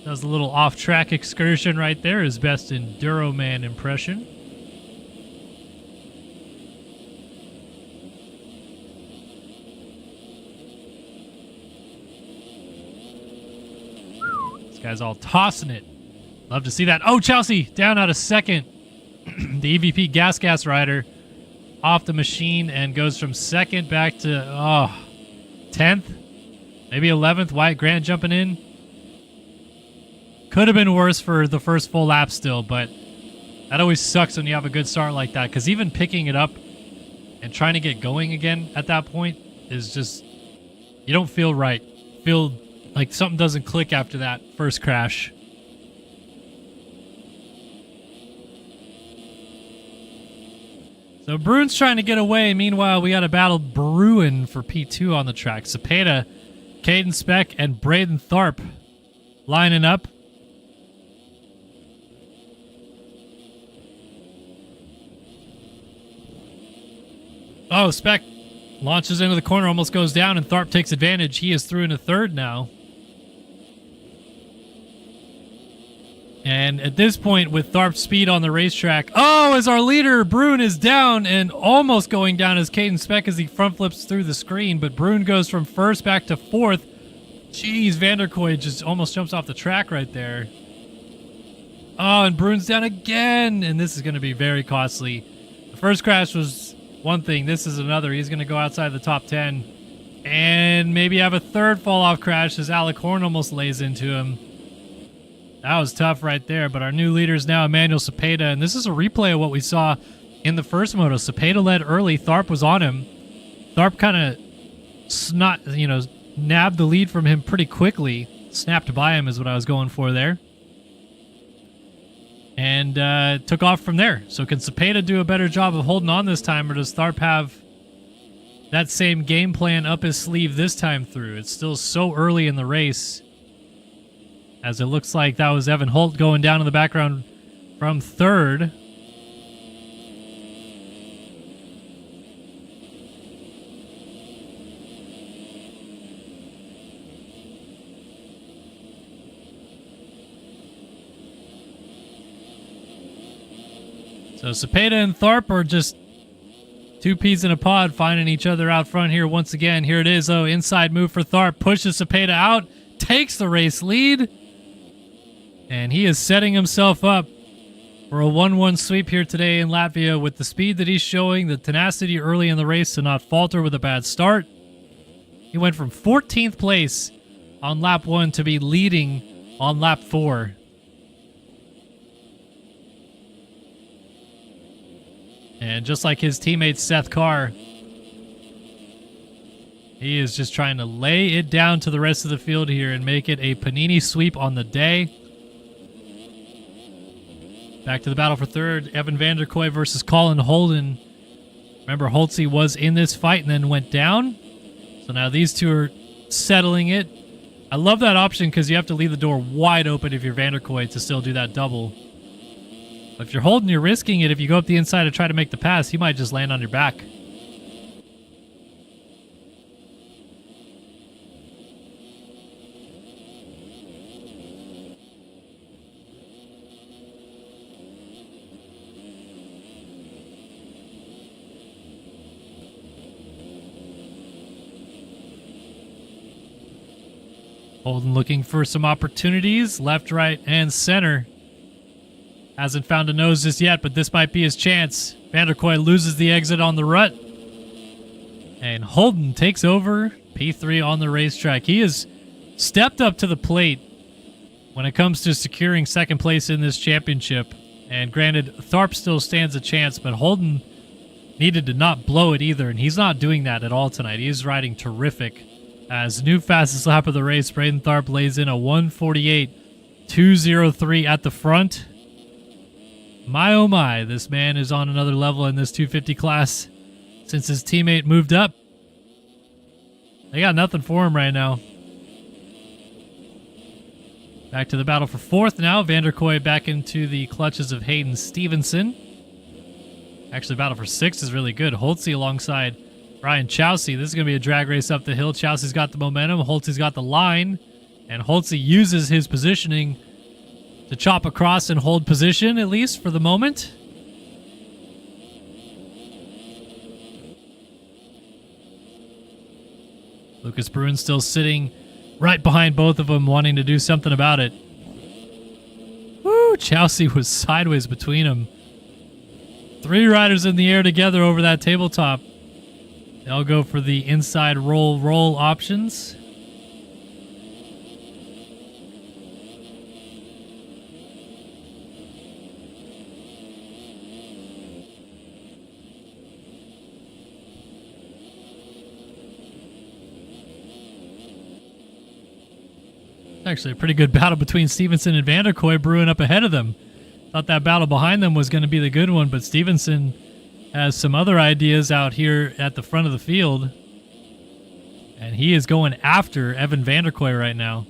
does a little off-track excursion right there, his best Enduro Man impression. This guy's all tossing it. Love to see that. Oh, Chowsey down out of 2nd. The EVP Gas rider off the machine and goes from 2nd back to 10th, maybe 11th. Wyatt Grant jumping in. Could have been worse for the first full lap still, but that always sucks when you have a good start like that, because even picking it up and trying to get going again at that point is just, you don't feel right. Feel like something doesn't click after that first crash. So Bruin's trying to get away. Meanwhile, we got a battle brewing for P2 on the track. Cepeda, Caden Speck, and Braden Tharp lining up. Oh, Speck launches into the corner, almost goes down, and Tharp takes advantage. He is through into third now. And at this point, with Tharp's speed on the racetrack, oh, as our leader, Bruin, is down and almost going down as Caden Speck as he front flips through the screen, but Bruin goes from first back to fourth. Jeez, Vanderkoy just almost jumps off the track right there. Oh, and Bruin's down again, and this is going to be very costly. The first crash was one thing. This is another. He's going to go outside the top 10 and maybe have a third fall-off crash as Alec Horn almost lays into him. That was tough right there, but our new leader is now Emmanuel Cepeda, and this is a replay of what we saw in the first moto. Cepeda led early. Tharp was on him. Tharp kind of nabbed the lead from him pretty quickly. Snapped by him is what I was going for there. And took off from there. So can Cepeda do a better job of holding on this time, or does Tharp have that same game plan up his sleeve this time through? It's still so early in the race, as it looks like that was Evan Holt going down in the background from third. So Cepeda and Tharp are just two peas in a pod finding each other out front here once again. Here it is, though. Inside move for Tharp. Pushes Cepeda out. Takes the race lead. And he is setting himself up for a 1-1 sweep here today in Latvia with the speed that he's showing, the tenacity early in the race to not falter with a bad start. He went from 14th place on lap 1 to be leading on lap 4. And just like his teammate Seth Carr, he is just trying to lay it down to the rest of the field here and make it a Panini sweep on the day. Back to the battle for third. Evan Vanderkoy versus Colin Holden. Remember, Holtzy was in this fight and then went down. So now these two are settling it. I love that option because you have to leave the door wide open if you're Vanderkoy to still do that double. But if you're Holden, you're risking it. If you go up the inside to try to make the pass, he might just land on your back. Holden looking for some opportunities, left, right, and center. Hasn't found a nose just yet, but this might be his chance. Vanderkoy loses the exit on the rut. And Holden takes over P3 on the racetrack. He has stepped up to the plate when it comes to securing second place in this championship. And granted, Tharp still stands a chance, but Holden needed to not blow it either, and he's not doing that at all tonight. He is riding terrific. As new fastest lap of the race, Braden Tharp lays in a 1:48.203 at the front. My oh my, this man is on another level in this 250 class since his teammate moved up. They got nothing for him right now. Back to the battle for fourth now. Vanderkoy back into the clutches of Hayden Stevenson. Actually, battle for sixth is really good. Holtzy alongside Ryan Chowsey. This is going to be a drag race up the hill. Chowsey's got the momentum. Holtzy's got the line. And Holtzy uses his positioning to chop across and hold position, at least for the moment. Lucas Bruin still sitting right behind both of them, wanting to do something about it. Woo! Chowsey was sideways between them. Three riders in the air together over that tabletop. They'll go for the inside roll options. Actually, a pretty good battle between Stevenson and Vanderkoy brewing up ahead of them. Thought that battle behind them was going to be the good one, but Stevenson has some other ideas out here at the front of the field. And he is going after Evan Vanderkoy right now.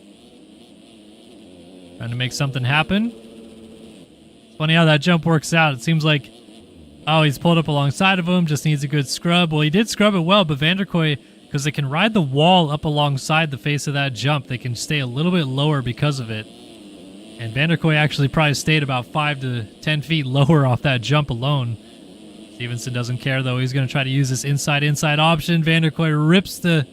Trying to make something happen. It's funny how that jump works out. It seems like, oh, he's pulled up alongside of him, just needs a good scrub. Well, he did scrub it well, but Vanderkoy, because they can ride the wall up alongside the face of that jump, they can stay a little bit lower because of it. And Vanderkoy actually probably stayed about 5 to 10 feet lower off that jump alone. Stevenson doesn't care, though. He's going to try to use this inside-inside option. Vanderkoy rips the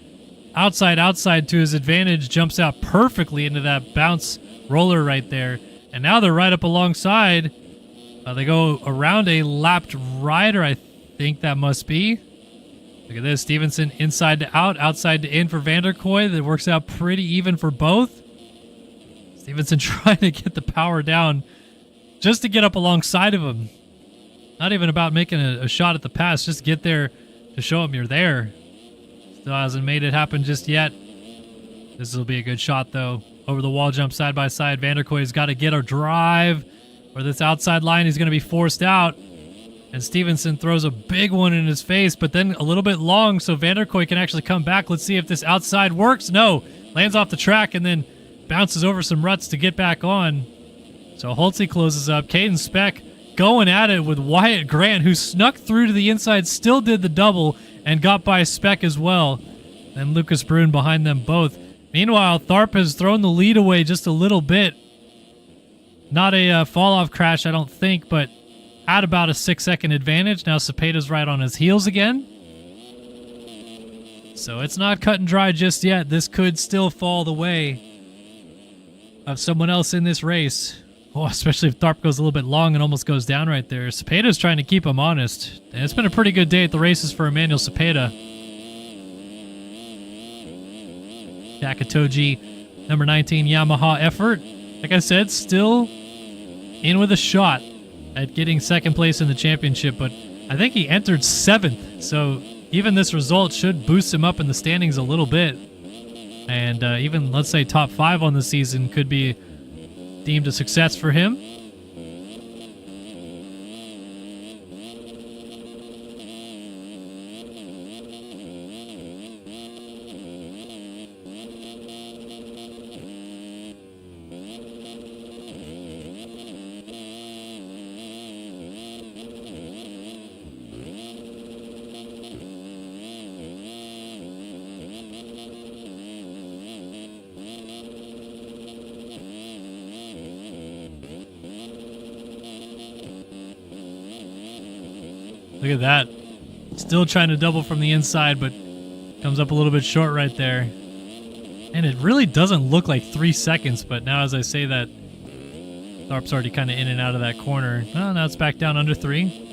outside to his advantage, jumps out perfectly into that bounce roller right there. And now they're right up alongside. They go around a lapped rider, I think that must be. Look at this. Stevenson inside to out, outside to in for Vanderkoy. That works out pretty even for both. Stevenson trying to get the power down just to get up alongside of him. Not even about making a shot at the pass, just get there to show him you're there. Still hasn't made it happen just yet. This will be a good shot, though. Over the wall jump side by side. Vanderkoy's got to get a drive, or this outside line he's going to be forced out. And Stevenson throws a big one in his face, but then a little bit long, so Vanderkoy can actually come back. Let's see if this outside works. No. Lands off the track and then bounces over some ruts to get back on. So Holtze closes up. Caden Speck going at it with Wyatt Grant, who snuck through to the inside, still did the double, and got by Speck as well. And Lucas Bruin behind them both. Meanwhile, Tharp has thrown the lead away just a little bit. Not a fall-off crash, I don't think, but at about a 6-second advantage. Now Cepeda's right on his heels again. So it's not cut and dry just yet. This could still fall the way of someone else in this race. Oh, especially if Tharp goes a little bit long and almost goes down right there. Cepeda's trying to keep him honest. And it's been a pretty good day at the races for Emmanuel Cepeda. Takatoji, number 19 Yamaha effort. Like I said, still in with a shot at getting second place in the championship, but I think he entered 7th. So even this result should boost him up in the standings a little bit. And even, let's say, top 5 on the season could be deemed a success for him. Look at that. Still trying to double from the inside, but comes up a little bit short right there. And it really doesn't look like 3 seconds, but now as I say that, Tharp's already kind of in and out of that corner. Oh, now it's back down under 3.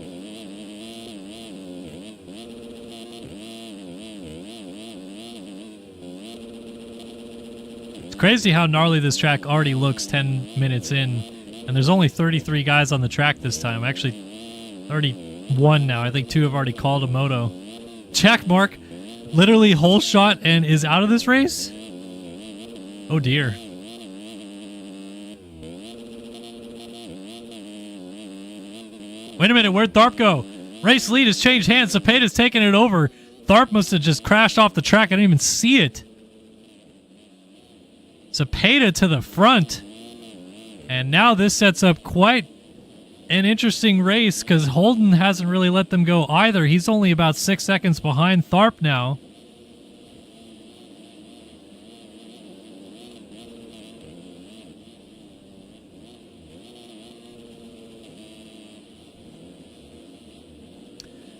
It's crazy how gnarly this track already looks 10 minutes in. And there's only 33 guys on the track this time. Actually, 31 now. I think 2 have already called a moto. Jack Mark literally hole shot and is out of this race? Oh dear. Wait a minute, where'd Tharp go? Race lead has changed hands. Cepeda's taking it over. Tharp must have just crashed off the track. I didn't even see it. Cepeda to the front. And now this sets up quite an interesting race because Holden hasn't really let them go either. He's only about 6 seconds behind Tharp now.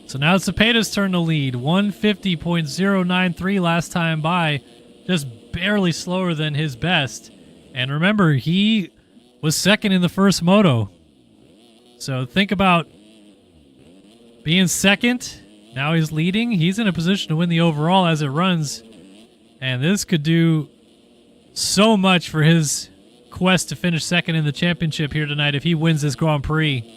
So now it's Cepeda's turn to lead. 150.093 last time by. Just barely slower than his best. And remember, he was second in the first moto. So think about being second. Now he's leading. He's in a position to win the overall as it runs. And this could do so much for his quest to finish second in the championship here tonight if he wins this Grand Prix.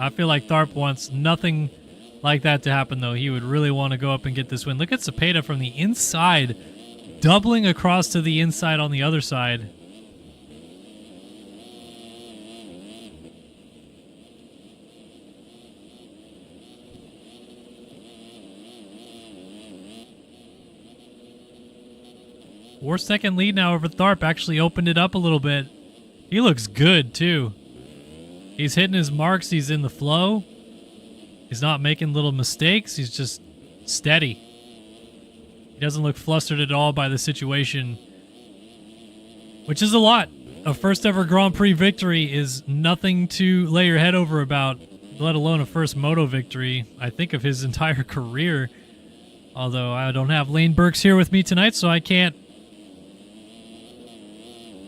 I feel like Tharp wants nothing like that to happen, though. He would really want to go up and get this win. Look at Cepeda from the inside, doubling across to the inside on the other side. Four-second lead now over Tharp. Actually opened it up a little bit. He looks good, too. He's hitting his marks. He's in the flow. He's not making little mistakes. He's just steady. He doesn't look flustered at all by the situation, which is a lot. A first-ever Grand Prix victory is nothing to lay your head over about, let alone a first moto victory, I think, of his entire career. Although I don't have Lane Burks here with me tonight, so I can't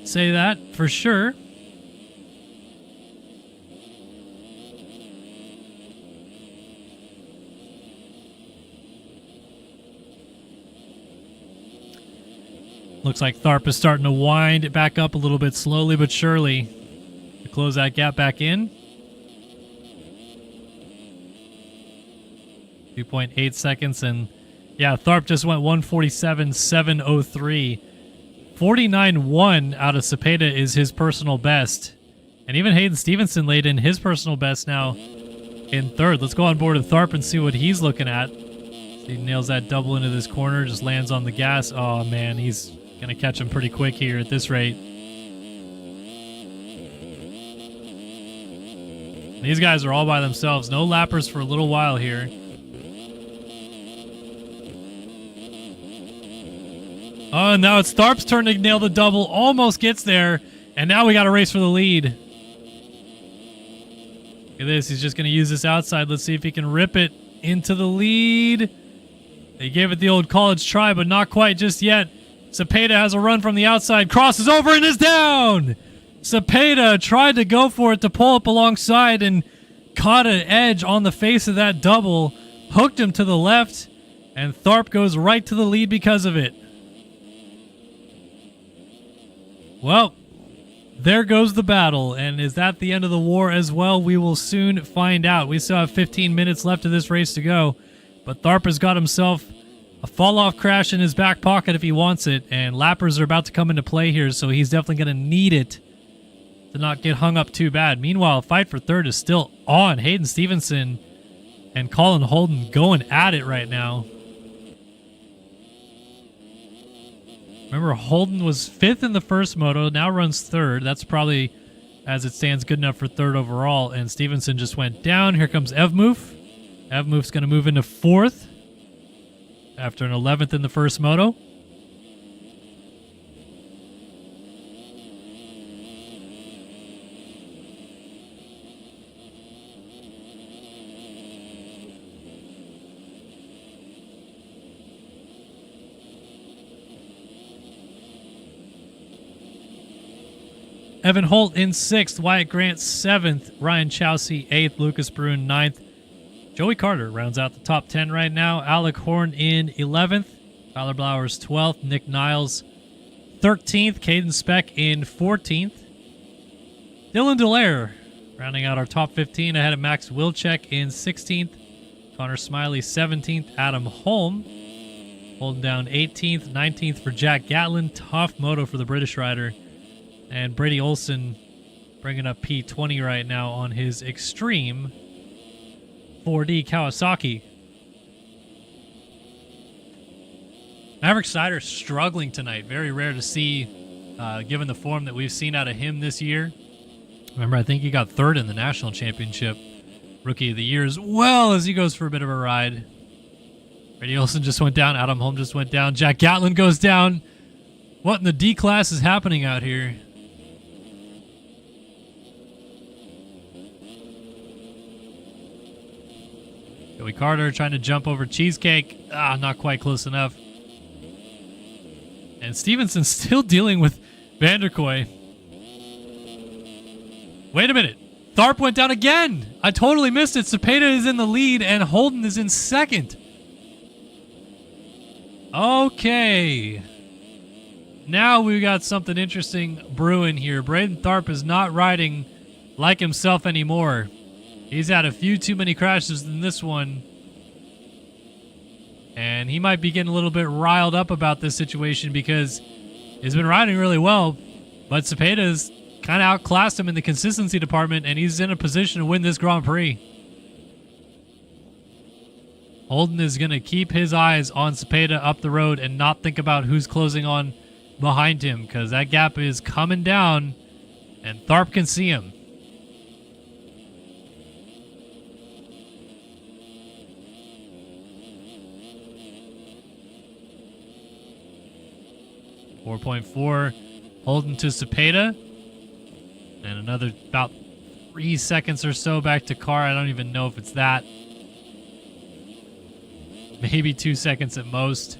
say that for sure. Looks like Tharp is starting to wind it back up a little bit slowly but surely to close that gap back in. 2.8 seconds, and yeah, Tharp just went 147.703. 49.1 out of Cepeda is his personal best. And even Hayden Stevenson laid in his personal best now in third. Let's go on board with Tharp and see what he's looking at. He nails that double into this corner, just lands on the gas. Oh, man, he's going to catch him pretty quick here at this rate. These guys are all by themselves. No lappers for a little while here. Oh, and now it's Tharp's turn to nail the double. Almost gets there. And now we got to race for the lead. Look at this. He's just going to use this outside. Let's see if he can rip it into the lead. They gave it the old college try, but not quite just yet. Cepeda has a run from the outside. Crosses over and is down. Cepeda tried to go for it to pull up alongside and caught an edge on the face of that double. Hooked him to the left. And Tharp goes right to the lead because of it. Well, there goes the battle, and is that the end of the war as well? We will soon find out. We still have 15 minutes left of this race to go, but Tharp has got himself a fall-off crash in his back pocket if he wants it, and lappers are about to come into play here, so he's definitely going to need it to not get hung up too bad. Meanwhile, fight for third is still on. Hayden Stevenson and Colin Holden going at it right now. Remember, Holden was 5th in the first moto, now runs 3rd. That's probably, as it stands, good enough for 3rd overall. And Stevenson just went down. Here comes Evmoof. Evmoof's going to move into 4th after an 11th in the first moto. Evan Holt in 6th, Wyatt Grant 7th, Ryan Chowsey 8th, Lucas Bruin 9th. Joey Carter rounds out the top 10 right now. Alec Horn in 11th, Tyler Blowers 12th, Nick Niles 13th, Caden Speck in 14th. Dylan Delaire rounding out our top 15 ahead of Max Wilczek in 16th. Connor Smiley 17th, Adam Holm holding down 18th, 19th for Jack Gatlin. Tough moto for the British rider. And Brady Olson bringing up P20 right now on his Extreme 4D Kawasaki. Maverick Sider struggling tonight. Very rare to see, given the form that we've seen out of him this year. Remember, I think he got 3rd in the National Championship. Rookie of the Year as well, as he goes for a bit of a ride. Brady Olson just went down. Adam Holm just went down. Jack Gatlin goes down. What in the D class is happening out here? Joey Carter trying to jump over Cheesecake. Not quite close enough. And Stevenson still dealing with Vanderkoy. Wait a minute. Tharp went down again. I totally missed it. Cepeda is in the lead and Holden is in 2nd. Okay. Now we got something interesting brewing here. Braden Tharp is not riding like himself anymore. He's had a few too many crashes in this one. And he might be getting a little bit riled up about this situation because he's been riding really well, but Cepeda's kind of outclassed him in the consistency department, and he's in a position to win this Grand Prix. Holden is going to keep his eyes on Cepeda up the road and not think about who's closing on behind him, because that gap is coming down, and Tharp can see him. .4 Holden to Cepeda, and another about 3 seconds or so back to Carr. I don't even know if it's that. Maybe 2 seconds at most.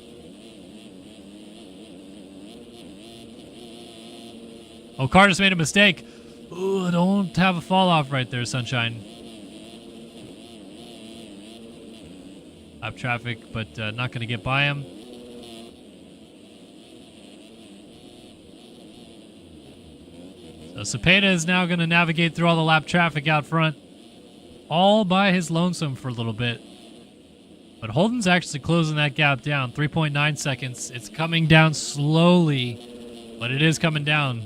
Oh, Carr just made a mistake. Ooh, don't have a fall off right there, Sunshine. Up traffic, but not going to get by him. So Cepeda is now going to navigate through all the lap traffic out front, all by his lonesome for a little bit. But Holden's actually closing that gap down, 3.9 seconds. It's coming down slowly, but it is coming down.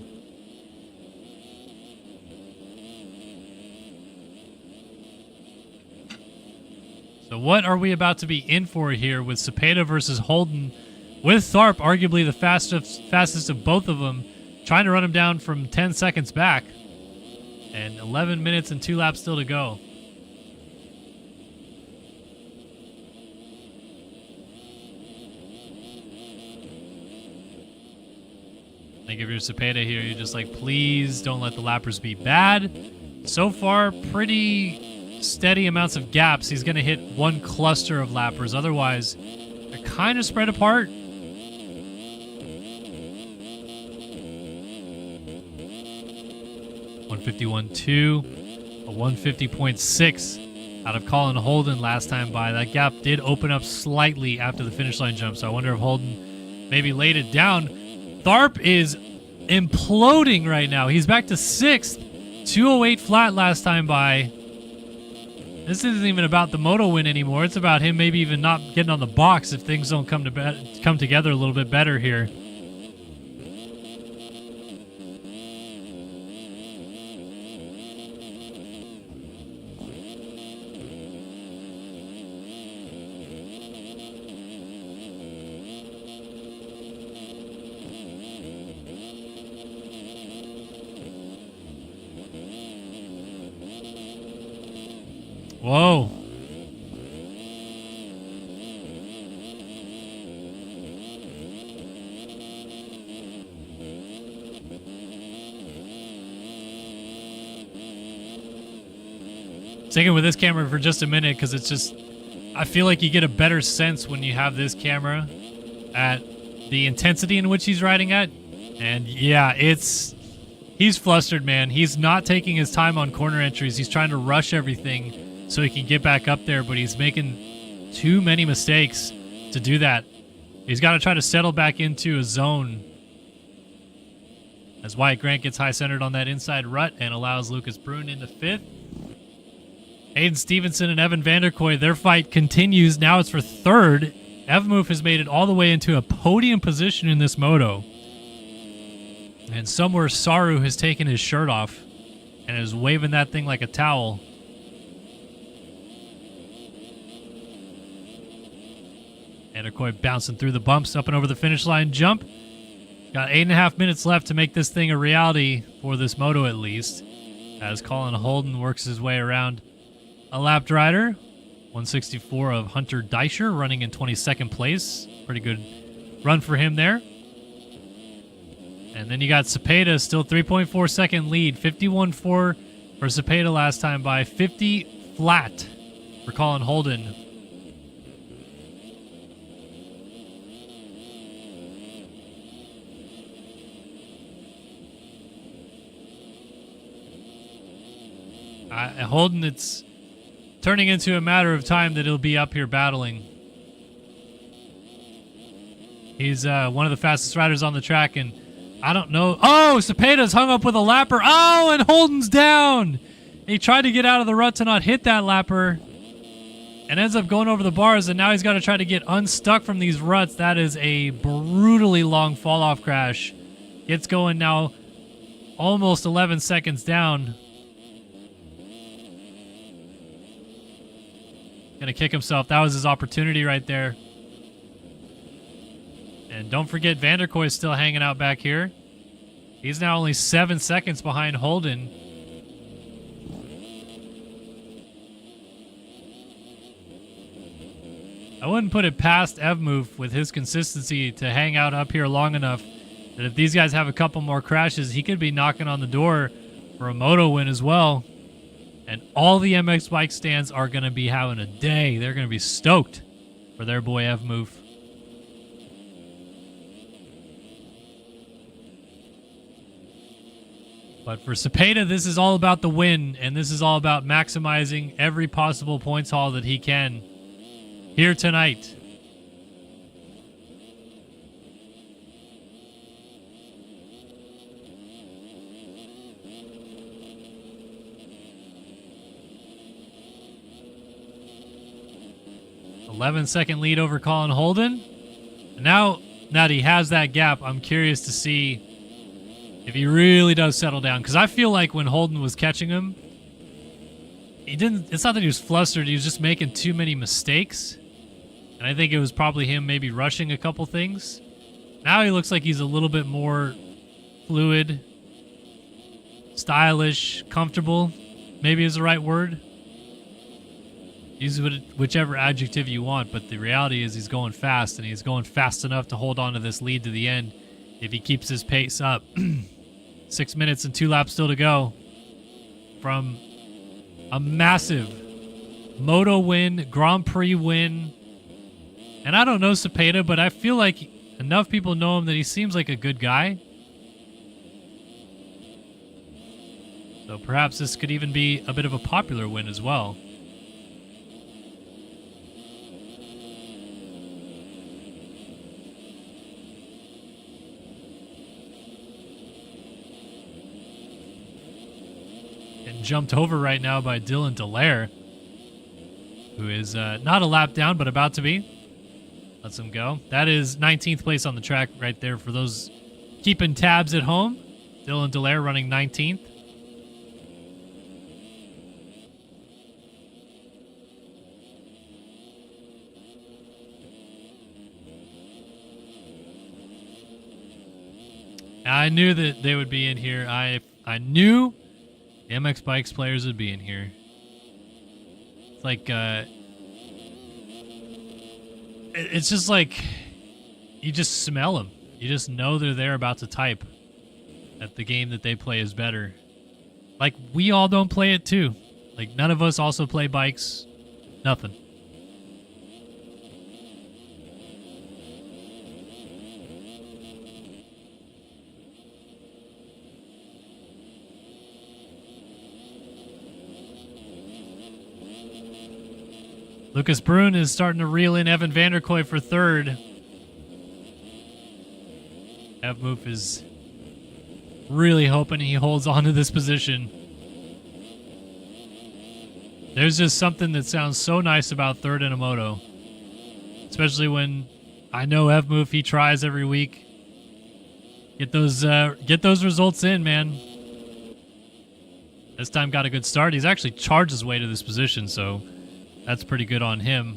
So what are we about to be in for here with Cepeda versus Holden, with Tharp arguably the fastest of both of them, trying to run him down from 10 seconds back, and 11 minutes and 2 laps still to go. I think if you're Cepeda here, you're just like, please don't let the lappers be bad. So far, pretty steady amounts of gaps. He's going to hit one cluster of lappers. Otherwise, they're kind of spread apart. 151.2, a 150.6 out of Colin Holden last time by. That gap did open up slightly after the finish line jump, so I wonder if Holden maybe laid it down. Tharp is imploding right now. He's back to 6th, 208 flat last time by. This isn't even about the moto win anymore. It's about him maybe even not getting on the box if things don't come together a little bit better here. Whoa. Sticking with this camera for just a minute because it's just, I feel like you get a better sense when you have this camera at the intensity in which he's riding at. And yeah, he's flustered, man. He's not taking his time on corner entries. He's trying to rush everything so he can get back up there, but he's making too many mistakes to do that. He's got to try to settle back into a zone as Wyatt Grant gets high-centered on that inside rut and allows Lucas Brun into 5th. Hayden Stevenson and Evan Vanderkoy, their fight continues. Now it's for 3rd. Evmoof has made it all the way into a podium position in this moto. And somewhere Saru has taken his shirt off and is waving that thing like a towel. Vanderkoy bouncing through the bumps up and over the finish line jump. Got 8.5 minutes left to make this thing a reality for this moto at least, as Colin Holden works his way around a lapped rider. 164 of Hunter Deischer running in 22nd place. Pretty good run for him there. And then you got Cepeda, still 3.4 second lead. 51.4 for Cepeda last time by. 50 flat for Colin Holden. Holden, it's turning into a matter of time that he'll be up here battling. He's one of the fastest riders on the track, and I don't know. Oh, Cepeda's hung up with a lapper. Oh, and Holden's down. He tried to get out of the rut to not hit that lapper. and ends up going over the bars, and now he's got to try to get unstuck from these ruts. That is a brutally long fall-off crash. Gets going now, almost 11 seconds down. Gonna kick himself. That was his opportunity right there. And don't forget, Vanderkoy is still hanging out back here. He's now only 7 seconds behind Holden. I wouldn't put it past Evmove with his consistency to hang out up here long enough that if these guys have a couple more crashes, he could be knocking on the door for a moto win as well. And all the MX bike stands are going to be having a day. They're going to be stoked for their boy Evmove. But for Cepeda, this is all about the win, and this is all about maximizing every possible points haul that he can here tonight. "11-second lead over Colin Holden." And now that he has that gap, I'm curious to see if he really does settle down, because I feel like when Holden was catching him, he didn't. It's not that he was flustered; he was just making too many mistakes, and I think it was probably him maybe rushing a couple things. Now he looks like he's a little bit more fluid, stylish, comfortable. Maybe is the right word. Use whichever adjective you want, but the reality is he's going fast, and he's going fast enough to hold on to this lead to the end if he keeps his pace up. 6 minutes and 2 laps still to go from a massive moto win, Grand Prix win. And I don't know Cepeda, but I feel like enough people know him that he seems like a good guy. So perhaps this could even be a bit of a popular win as well. Jumped over right now by Dylan Dallaire, who is not a lap down, but about to be. Lets him go. That is 19th place on the track right there for those keeping tabs at home. Dylan Dallaire running 19th. I knew that they would be in here. I knew the MX Bikes players would be in here. It's like, it's just like, you just smell them. You just know they're about to type that the game that they play is better. Like, we all don't play it too. Like, none of us also play bikes. Nothing. Lucas Brun is starting to reel in Evan Vanderkoy for third. Evmove is really hoping he holds on to this position. There's just something that sounds so nice about third in a moto. Especially when I know Evmove, he tries every week. Get those results in, man. This time got a good start. He's actually charged his way to this position, so that's pretty good on him.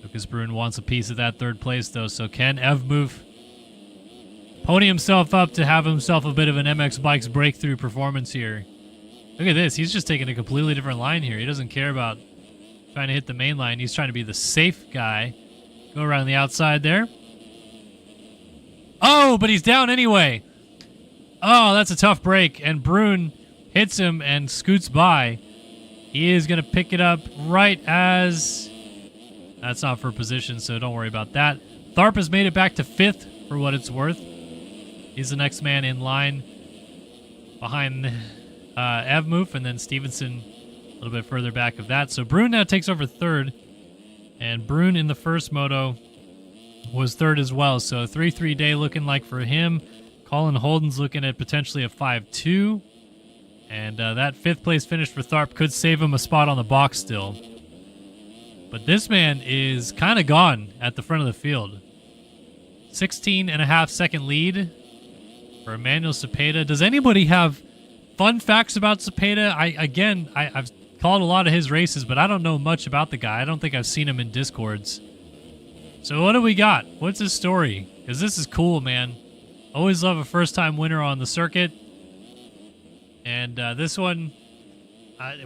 Lucas Brun wants a piece of that third place, though, so can Evmove pony himself up to have himself a bit of an MX Bikes breakthrough performance here? Look at this. He's just taking a completely different line here. He doesn't care about trying to hit the main line. He's trying to be the safe guy. Go around the outside there. Oh, but he's down anyway. Oh, that's a tough break. And Brun hits him and scoots by. He is going to pick it up right as... That's not for position, so don't worry about that. Tharp has made it back to 5th for what it's worth. He's the next man in line behind Evmove, and then Stevenson a little bit further back of that. So Brun now takes over 3rd. And Brun in the first moto was third as well. So 3-3 day looking like for him. Colin Holden's looking at potentially a 5-2. And that 5th place finish for Tharp could save him a spot on the box still. But this man is kind of gone at the front of the field. 16.5 second lead for Emmanuel Cepeda. Does anybody have fun facts about Cepeda? I've called a lot of his races, but I don't know much about the guy. I don't think I've seen him in Discords. So what do we got? What's his story? Because this is cool, man. Always love a first-time winner on the circuit. And this one,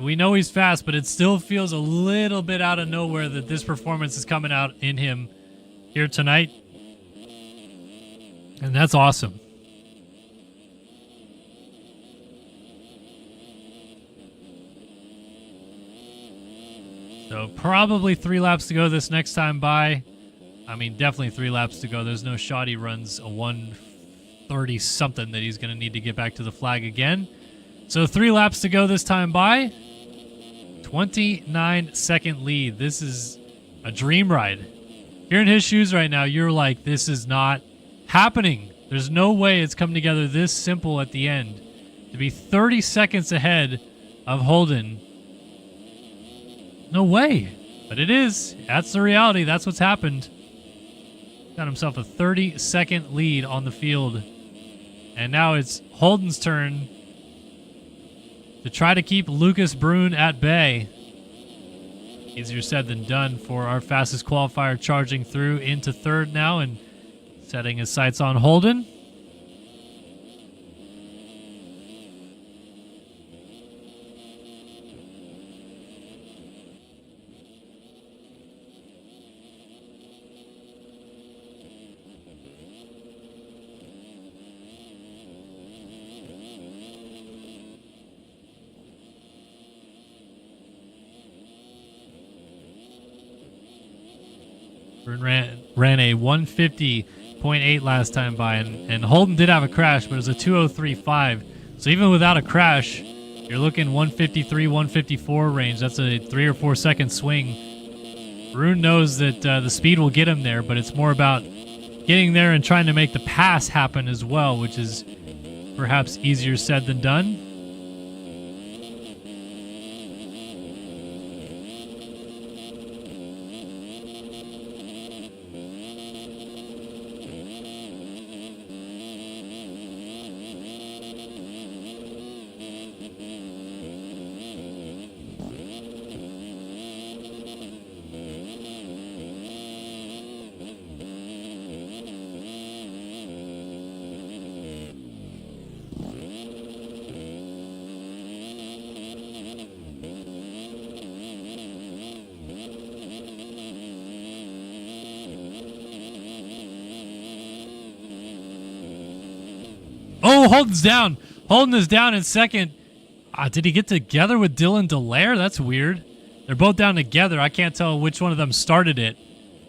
we know he's fast, but it still feels a little bit out of nowhere that this performance is coming out in him here tonight. And that's awesome. So probably 3 laps to go this next time by. I mean, definitely 3 laps to go. There's no shot he runs a 1:30 something that he's going to need to get back to the flag again. So 3 laps to go this time by. 29-second lead. This is a dream ride. If you're in his shoes right now, you're like, this is not happening. There's no way it's come together this simple at the end. To be 30 seconds ahead of Holden. No way. But it is. That's the reality. That's what's happened. Got himself a 30-second lead on the field. And now it's Holden's turn to try to keep Lucas Brune at bay. Easier said than done for our fastest qualifier, charging through into third now and setting his sights on Holden. Ran a 150.8 last time by, and Holden did have a crash, but it was a 203.5. So even without a crash, you're looking 153, 154 range. That's a 3 or 4 second swing. Brune knows that the speed will get him there, but it's more about getting there and trying to make the pass happen as well, which is perhaps easier said than done. Oh, Holden's down. Holden is down in second. Did he get together with Dylan Dallaire? That's weird. They're both down together. I can't tell which one of them started it.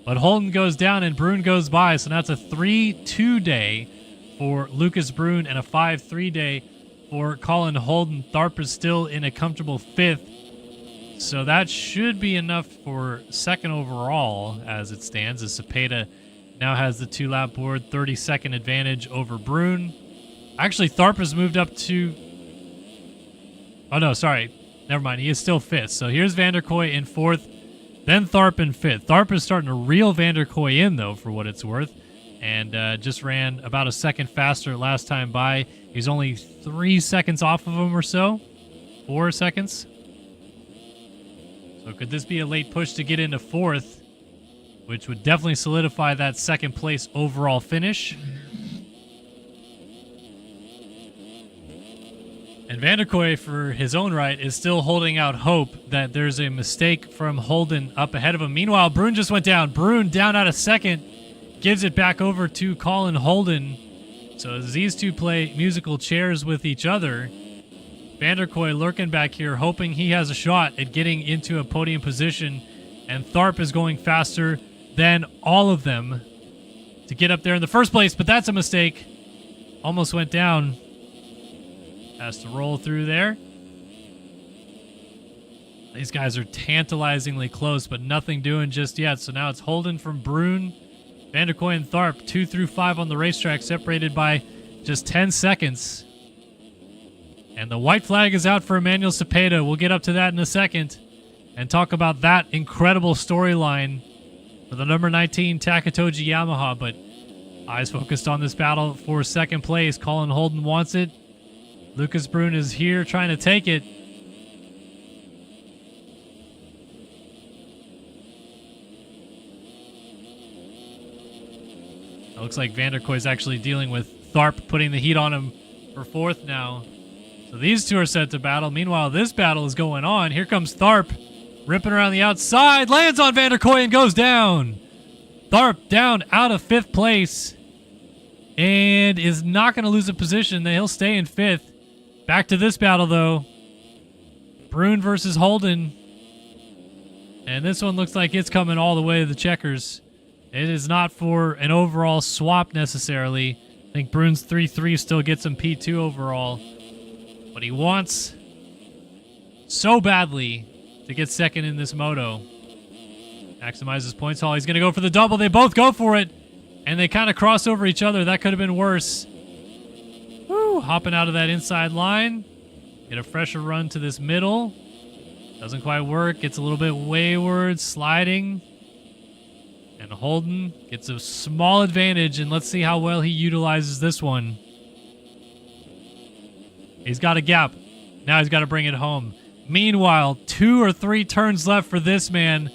But Holden goes down and Brune goes by. So now it's a 3-2 day for Lucas Brune and a 5-3 day for Colin Holden. Tharp is still in a comfortable 5th. So that should be enough for second overall as it stands, as Cepeda now has the 2-lap board, 30-second advantage over Brune. Actually, Tharp has moved up to... Oh, no, sorry. Never mind. He is still 5th. So here's Vanderkoy in 4th, then Tharp in 5th. Tharp is starting to reel Vanderkoy in, though, for what it's worth, and just ran about a second faster last time by. He's only 3 seconds off of him or so. 4 seconds. So could this be a late push to get into 4th, which would definitely solidify that second place overall finish? And Vanderkoy, for his own right, is still holding out hope that there's a mistake from Holden up ahead of him. Meanwhile, Brune just went down. Brune down out of second, gives it back over to Colin Holden. So as these two play musical chairs with each other, Vanderkoy lurking back here, hoping he has a shot at getting into a podium position. And Tharp is going faster than all of them to get up there in the first place, but that's a mistake. Almost went down. Has to roll through there. These guys are tantalizingly close, but nothing doing just yet. So now it's Holden from Brune Vanderkoy and Tharp, 2 through 5 on the racetrack, separated by just 10 seconds. And the white flag is out for Emmanuel Cepeda. We'll get up to that in a second and talk about that incredible storyline for the number 19 Takatoji Yamaha. But eyes focused on this battle for second place. Colin Holden wants it. Lucas Brune is here trying to take it. It looks like Vanderkoy is actually dealing with Tharp, putting the heat on him for fourth now. So these two are set to battle. Meanwhile, this battle is going on. Here comes Tharp, ripping around the outside, lands on Vanderkoy and goes down. Tharp down out of 5th place and is not going to lose a position. He'll stay in 5th. Back to this battle, though. Brune versus Holden. And this one looks like it's coming all the way to the checkers. It is not for an overall swap necessarily. I think Brune's 3-3 still gets him P2 overall. But he wants so badly to get second in this moto. Maximizes points haul. He's going to go for the double. They both go for it. And they kind of cross over each other. That could have been worse. Woo, hopping out of that inside line. Get a fresher run to this middle. Doesn't quite work. Gets a little bit wayward. Sliding. And Holden gets a small advantage, and let's see how well he utilizes this one. He's got a gap. Now he's got to bring it home. Meanwhile, 2 or 3 turns left for this man.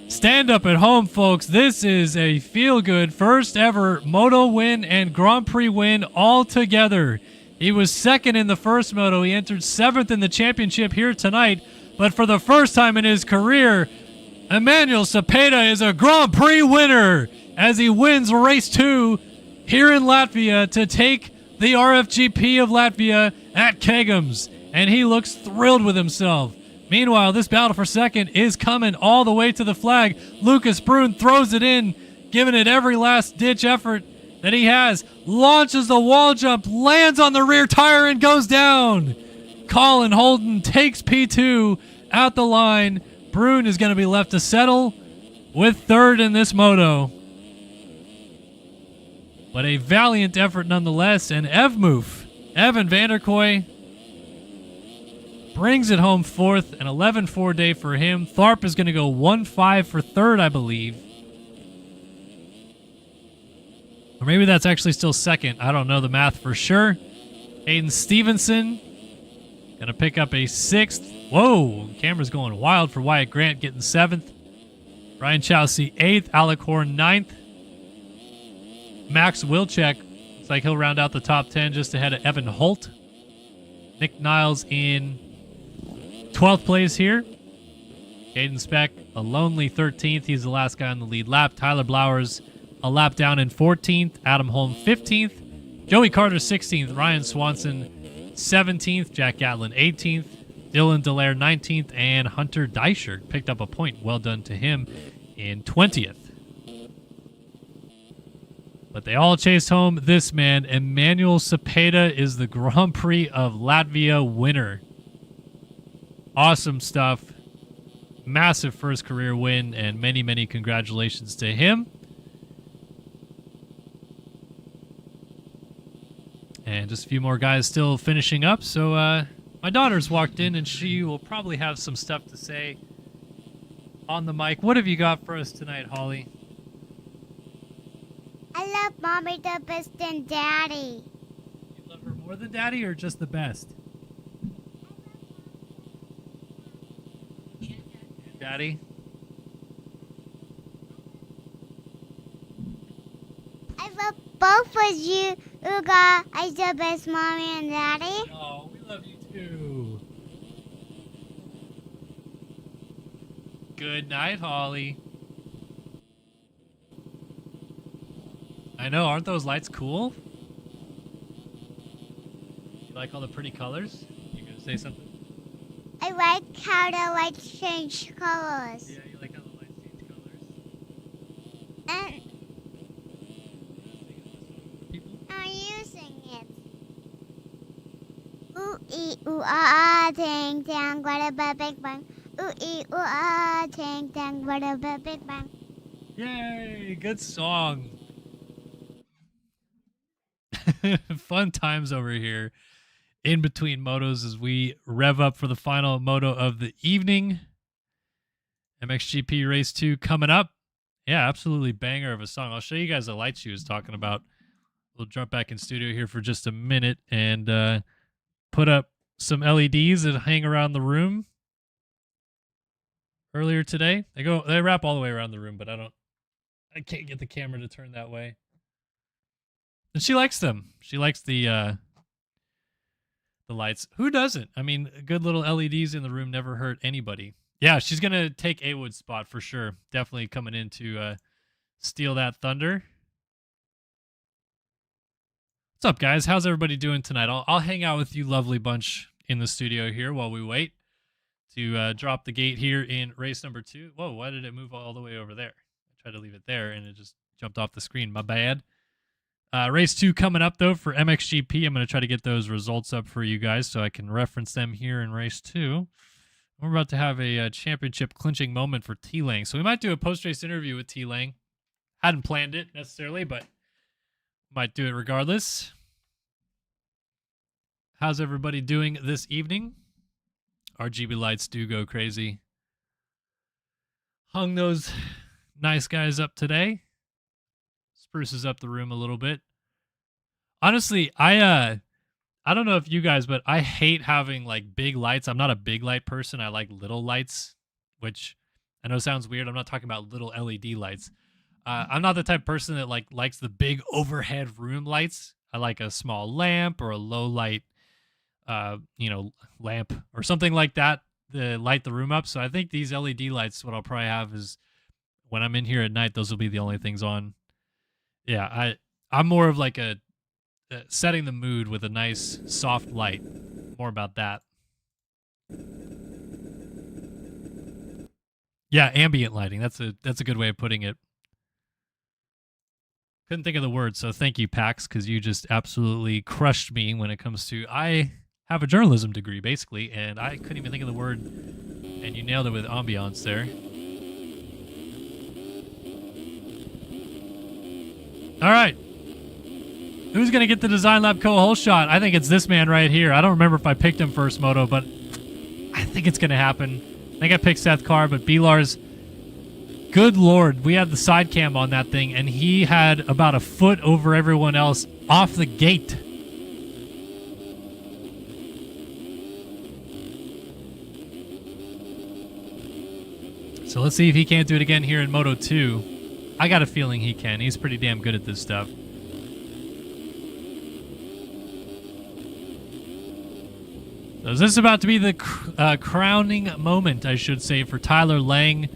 Stand up at home, folks. This is a feel-good first ever Moto win and Grand Prix win all together. He was second in the first Moto. He entered 7th in the championship here tonight. But for the first time in his career, Emmanuel Cepeda is a Grand Prix winner as he wins race 2 here in Latvia to take the RFGP of Latvia at Kegums. And he looks thrilled with himself. Meanwhile, this battle for second is coming all the way to the flag. Lucas Brune throws it in, giving it every last ditch effort that he has. Launches the wall jump, lands on the rear tire and goes down. Colin Holden takes P2 out the line. Brune is going to be left to settle with 3rd in this moto. But a valiant effort nonetheless. And Evan Vanderkoy brings it home 4th. An 11-4 day for him. Tharp is going to go 1-5 for 3rd, I believe. Or maybe that's actually still 2nd. I don't know the math for sure. Aiden Stevenson going to pick up a 6th. Whoa, camera's going wild for Wyatt Grant getting 7th. Ryan Chowsey 8th. Alec Horn 9th. Max Wilczek, looks like he'll round out the top 10 just ahead of Evan Holt. Nick Niles in 12th place here. Caden Speck, a lonely 13th. He's the last guy on the lead lap. Tyler Blowers, a lap down in 14th. Adam Holm 15th. Joey Carter 16th. Ryan Swanson 17th. Jack Gatlin 18th. Dylan Dallaire 19th, and Hunter Deischer picked up a point. Well done to him in 20th. But they all chased home this man. Emmanuel Cepeda is the Grand Prix of Latvia winner. Awesome stuff. Massive first career win, and many, many congratulations to him. And just a few more guys still finishing up, so my daughter's walked in, and she will probably have some stuff to say on the mic. What have you got for us tonight, Holly? I love Mommy the best than Daddy. You love her more than Daddy, or just the best? Daddy? I love both of you, Uga. I the best Mommy and Daddy. Oh, we love you too. Good night, Holly. I know, aren't those lights cool? You like all the pretty colors? You gonna say something? I like how the lights change colors. Yeah, you like how the lights change colors. And People? I'm using it. Ooh ee ooh ah ah ting tang, what a big bang. Ooh ee ooh ah ting tang, what a big bang. Yay! Good song. Fun times over here in between motos as we rev up for the final moto of the evening. MXGP Race 2 coming up. Yeah, absolutely banger of a song. I'll show you guys the light she was talking about. We'll jump back in studio here for just a minute and put up some LEDs that hang around the room. Earlier today, they wrap all the way around the room, but I can't get the camera to turn that way. And she likes them. She likes the lights. Who doesn't? I mean, good little LEDs in the room never hurt anybody. Yeah, she's gonna take A-Wood's spot for sure. Definitely coming in to steal that thunder. What's up, guys? How's everybody doing tonight? I'll hang out with you lovely bunch in the studio here while we wait to drop the gate here in race number 2. Whoa, why did it move all the way over there? I tried to leave it there, and it just jumped off the screen. My bad. Race 2 coming up, though, for MXGP. I'm going to try to get those results up for you guys so I can reference them here in race 2. We're about to have a championship clinching moment for T-Lang. So we might do a post-race interview with T-Lang. Hadn't planned it necessarily, but might do it regardless. How's everybody doing this evening? RGB lights do go crazy. Hung those nice guys up today. Spruces up the room a little bit. Honestly, I don't know if you guys, but I hate having like big lights. I'm not a big light person. I like little lights, which I know sounds weird. I'm not talking about little LED lights. I'm not the type of person that likes the big overhead room lights. I like a small lamp or a low light lamp or something like that to light the room up. So I think these LED lights, what I'll probably have is when I'm in here at night, those will be the only things on. Yeah, I'm more of like a setting the mood with a nice soft light. More about that. Yeah, ambient lighting. That's a good way of putting it. Couldn't think of the word, so thank you, Pax, because you just absolutely crushed me when it comes to I have a journalism degree, basically, and I couldn't even think of the word, and you nailed it with ambiance there. All right. Who's going to get the Design Lab co-hole shot? I think it's this man right here. I don't remember if I picked him first moto, but I think it's going to happen. I think I picked Seth Carr, but B-Lars, good Lord, we had the side cam on that thing, and he had about a foot over everyone else off the gate. So let's see if he can't do it again here in Moto 2. I got a feeling he can. He's pretty damn good at this stuff. So is this about to be the crowning moment, I should say, for Tyler Lang?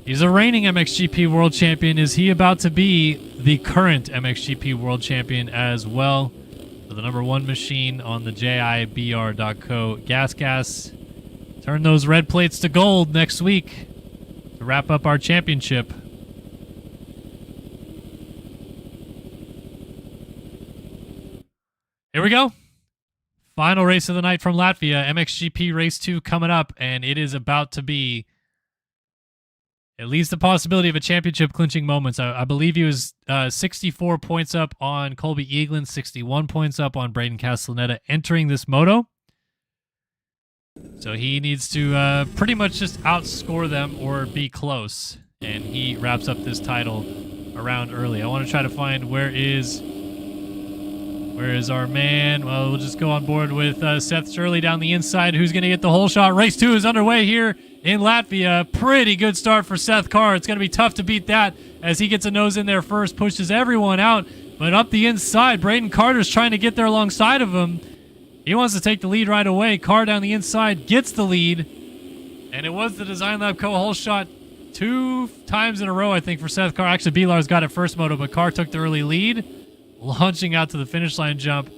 He's a reigning MXGP World Champion. Is he about to be the current MXGP World Champion as well? For the #1 machine on the JIBR.co gas. Turn those red plates to gold next week to wrap up our championship. Here we go. Final race of the night from Latvia. MXGP Race 2 coming up, and it is about to be at least the possibility of a championship clinching moments. I believe he was 64 points up on Colby Eaglin, 61 points up on Braden Castellaneta entering this moto. So he needs to pretty much just outscore them or be close. And he wraps up this title around early. I want to try to find where is our man. Well, we'll just go on board with Seth Shirley down the inside. Who's going to get the whole shot? Race 2 is underway here in Latvia. Pretty good start for Seth Carr. It's going to be tough to beat that as he gets a nose in there first, pushes everyone out. But up the inside, Braden Carter's trying to get there alongside of him. He wants to take the lead right away. Carr down the inside gets the lead. And it was the Design Lab co-hole shot 2 times in a row, I think, for Seth Carr. Actually, B-Lars got it first moto, but Carr took the early lead, launching out to the finish line jump.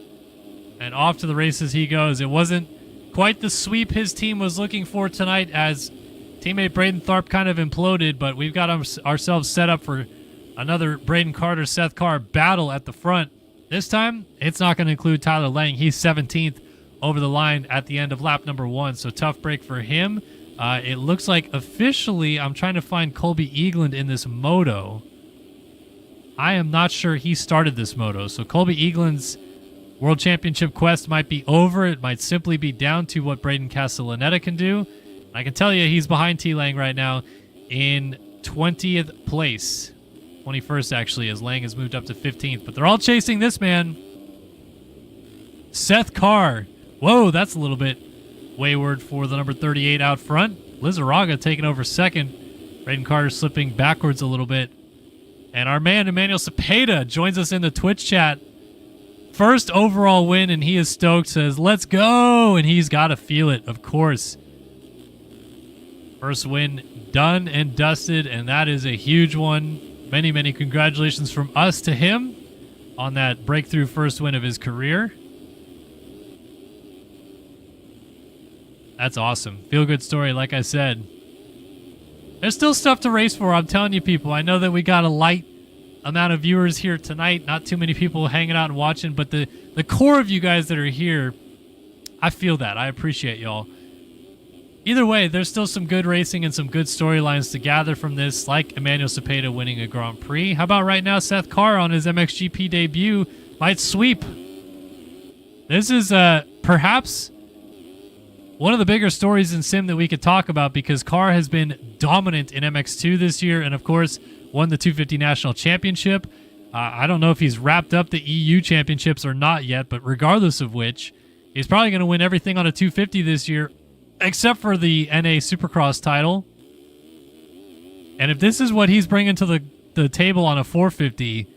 And off to the races he goes. It wasn't quite the sweep his team was looking for tonight as teammate Braden Tharp kind of imploded, but we've got ourselves set up for another Braden Carter-Seth Carr battle at the front. This time, it's not going to include Tyler Lang. He's 17th over the line at the end of lap #1, so tough break for him. It looks like officially I'm trying to find Colby Eagland in this moto. I am not sure he started this moto. So Colby Eagland's World Championship quest might be over. It might simply be down to what Braden Castellaneta can do. I can tell you he's behind T-Lang right now in 20th place. 21st, actually, as Lang has moved up to 15th. But they're all chasing this man. Seth Carr. Whoa, that's a little bit wayward for the number 38 out front. Lizarraga taking over second. Braden Carter slipping backwards a little bit. And our man, Emmanuel Cepeda, joins us in the Twitch chat. First overall win, and he is stoked. Says, let's go! And he's got to feel it, of course. First win done and dusted, and that is a huge one. Many, many congratulations from us to him on that breakthrough first win of his career. That's awesome. Feel good story, like I said. There's still stuff to race for, I'm telling you, people. I know that we got a light amount of viewers here tonight. Not too many people hanging out and watching, but the core of you guys that are here, I feel that. I appreciate y'all. Either way, there's still some good racing and some good storylines to gather from this, like Emmanuel Cepeda winning a Grand Prix. How about right now, Seth Carr on his MXGP debut might sweep. This is perhaps one of the bigger stories in Sim that we could talk about, because Carr has been dominant in MX2 this year and, of course, won the 250 National Championship. I don't know if he's wrapped up the EU Championships or not yet, but regardless of which, he's probably going to win everything on a 250 this year, except for the NA Supercross title. And if this is what he's bringing to the table on a 450,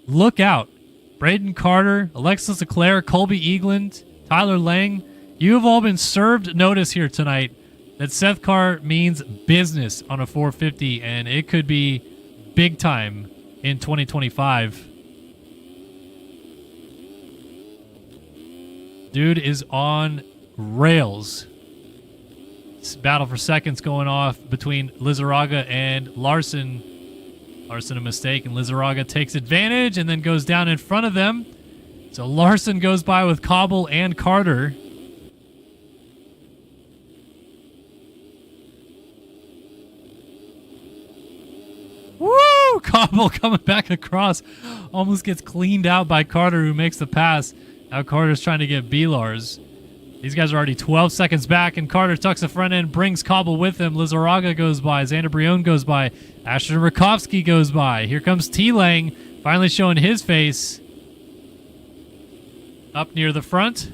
look out. Braden Carter, Alexis Leclerc, Colby Eagland, Tyler Lang, you have all been served notice here tonight that Seth Carr means business on a 450, and it could be big time in 2025. Dude is on rails. This battle for seconds going off between Lizarraga and Larson. Larson a mistake, and Lizarraga takes advantage and then goes down in front of them. So Larson goes by with Cobble and Carter. Woo! Cobble coming back across. Almost gets cleaned out by Carter, who makes the pass. Now Carter's trying to get B-Lars. These guys are already 12 seconds back, and Carter tucks the front end, brings Cobble with him. Lizarraga goes by. Xander Brion goes by. Ashton Rakovsky goes by. Here comes T-Lang, finally showing his face. Up near the front.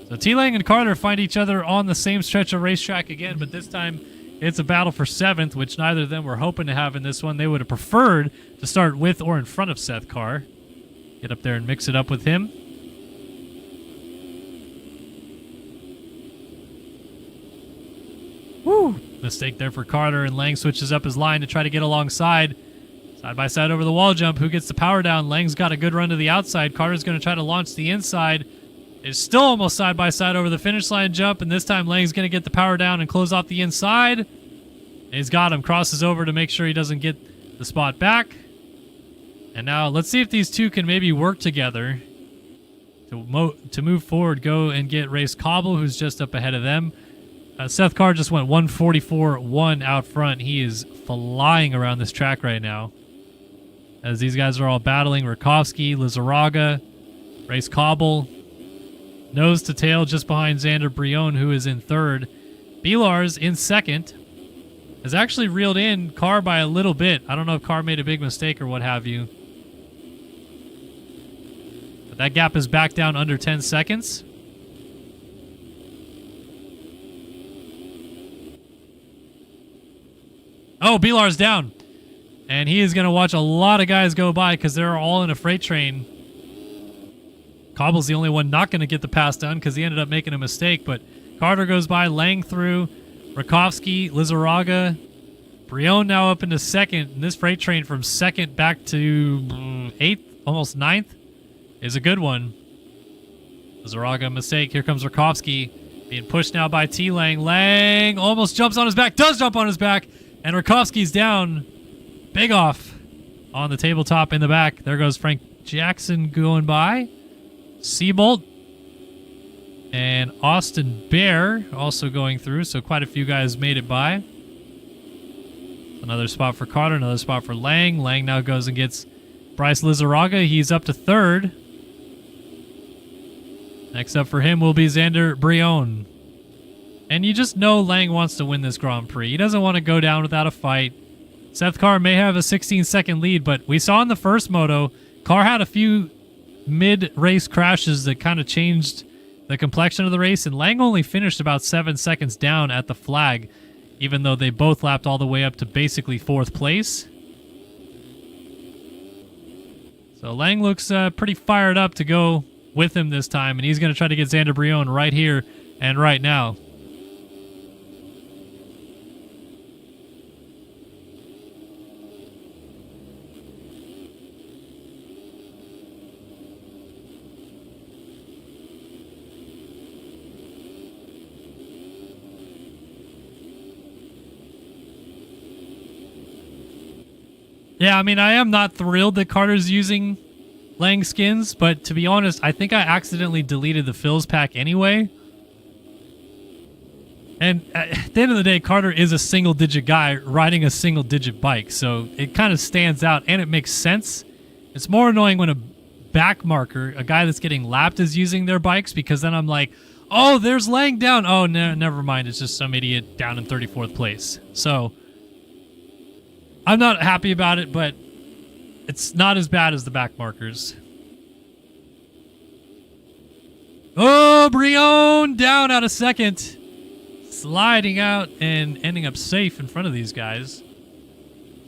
So T-Lang and Carter find each other on the same stretch of racetrack again, but this time it's a battle for 7th, which neither of them were hoping to have in this one. They would have preferred to start with or in front of Seth Carr. Get up there and mix it up with him. Woo! Mistake there for Carter, and Lang switches up his line to try to get alongside. Side by side over the wall jump. Who gets the power down? Lang's got a good run to the outside. Carter's going to try to launch the inside. It's still almost side by side over the finish line jump, and this time Lang's going to get the power down and close off the inside. And he's got him. Crosses over to make sure he doesn't get the spot back. And now let's see if these two can maybe work together to move forward. Go and get Race Cobble, who's just up ahead of them. Seth Carr just went 144.1 out front. He is flying around this track right now, as these guys are all battling. Rakovsky, Lizarraga, Race Cobble, nose to tail just behind Xander Brion, who is in third. B-Lars in second. Has actually reeled in Carr by a little bit. I don't know if Carr made a big mistake or what have you. But that gap is back down under 10 seconds. Oh, B-Lars down. And he is going to watch a lot of guys go by because they're all in a freight train. Cobble's the only one not going to get the pass done because he ended up making a mistake. But Carter goes by, Lang through, Rakovsky, Lizarraga, Brion now up into second. And this freight train from second back to 8th, almost 9th, is a good one. Lizarraga mistake. Here comes Rakovsky being pushed now by T-Lang. Lang almost jumps on his back, does jump on his back, and Rakovsky's down. Big off on the tabletop in the back. There goes Frank Jackson going by. Seabolt and Austin Bear also going through, so quite a few guys made it by. Another spot for Carter, another spot for Lang. Lang now goes and gets Bryce Lizarraga. He's up to third. Next up for him will be Xander Brion. And you just know Lang wants to win this Grand Prix. He doesn't want to go down without a fight. Seth Carr may have a 16-second lead, but we saw in the first moto, Carr had a few mid-race crashes that kind of changed the complexion of the race, and Lang only finished about 7 seconds down at the flag, even though they both lapped all the way up to basically 4th place. So Lang looks pretty fired up to go with him this time, and he's going to try to get Xander Brion right here and right now. Yeah, I mean, I am not thrilled that Carter's using Lang skins, but to be honest, I think I accidentally deleted the Phil's pack anyway. And at the end of the day, Carter is a single-digit guy riding a single-digit bike, so it kind of stands out, and it makes sense. It's more annoying when a back marker, a guy that's getting lapped, is using their bikes, because then I'm like, oh, there's Lang down. Oh, no, never mind. It's just some idiot down in 34th place. So I'm not happy about it, but it's not as bad as the back markers. Oh, Brion down out of second. Sliding out and ending up safe in front of these guys.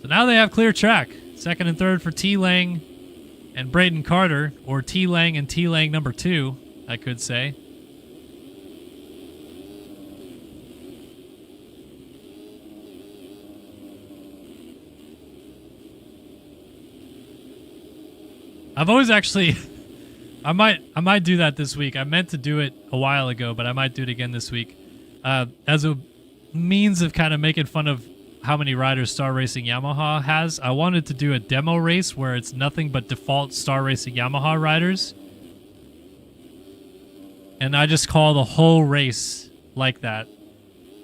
So now they have clear track. Second and third for T-Lang and Braden Carter, or T-Lang and T-Lang number 2, I could say. I've always actually, I might do that this week. I meant to do it a while ago, but I might do it again this week, as a means of kind of making fun of how many riders Star Racing Yamaha has. I wanted to do a demo race where it's nothing but default Star Racing Yamaha riders, and I just call the whole race like that.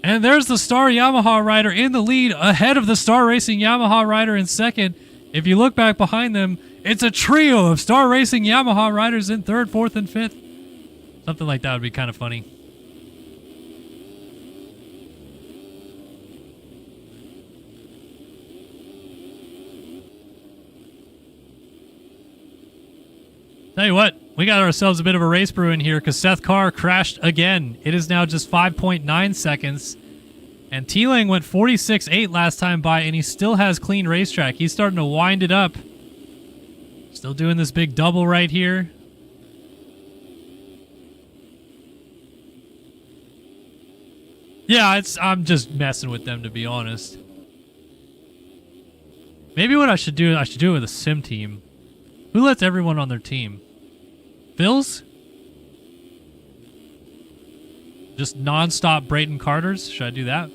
And there's the Star Yamaha rider in the lead, ahead of the Star Racing Yamaha rider in second. If you look back behind them, it's a trio of Star Racing Yamaha riders in third, fourth, and fifth. Something like that would be kind of funny. Tell you what, we got ourselves a bit of a race brew in here because Seth Carr crashed again. It is now just 5.9 seconds. And T-Lang went 46.8 last time by, and he still has clean racetrack. He's starting to wind it up. Still doing this big double right here. Yeah, I'm just messing with them, to be honest. Maybe what I should do it with a sim team. Who lets everyone on their team? Phil's? Just non-stop Braden Carters? Should I do that?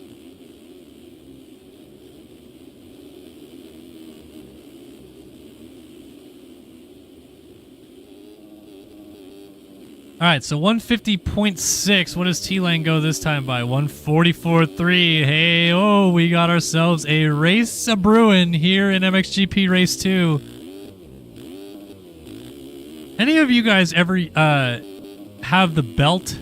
All right, so 150.6. What does T-Lang go this time by? 144.3. Hey, oh, we got ourselves a race a brewing here in MXGP Race 2. Any of you guys ever have the belt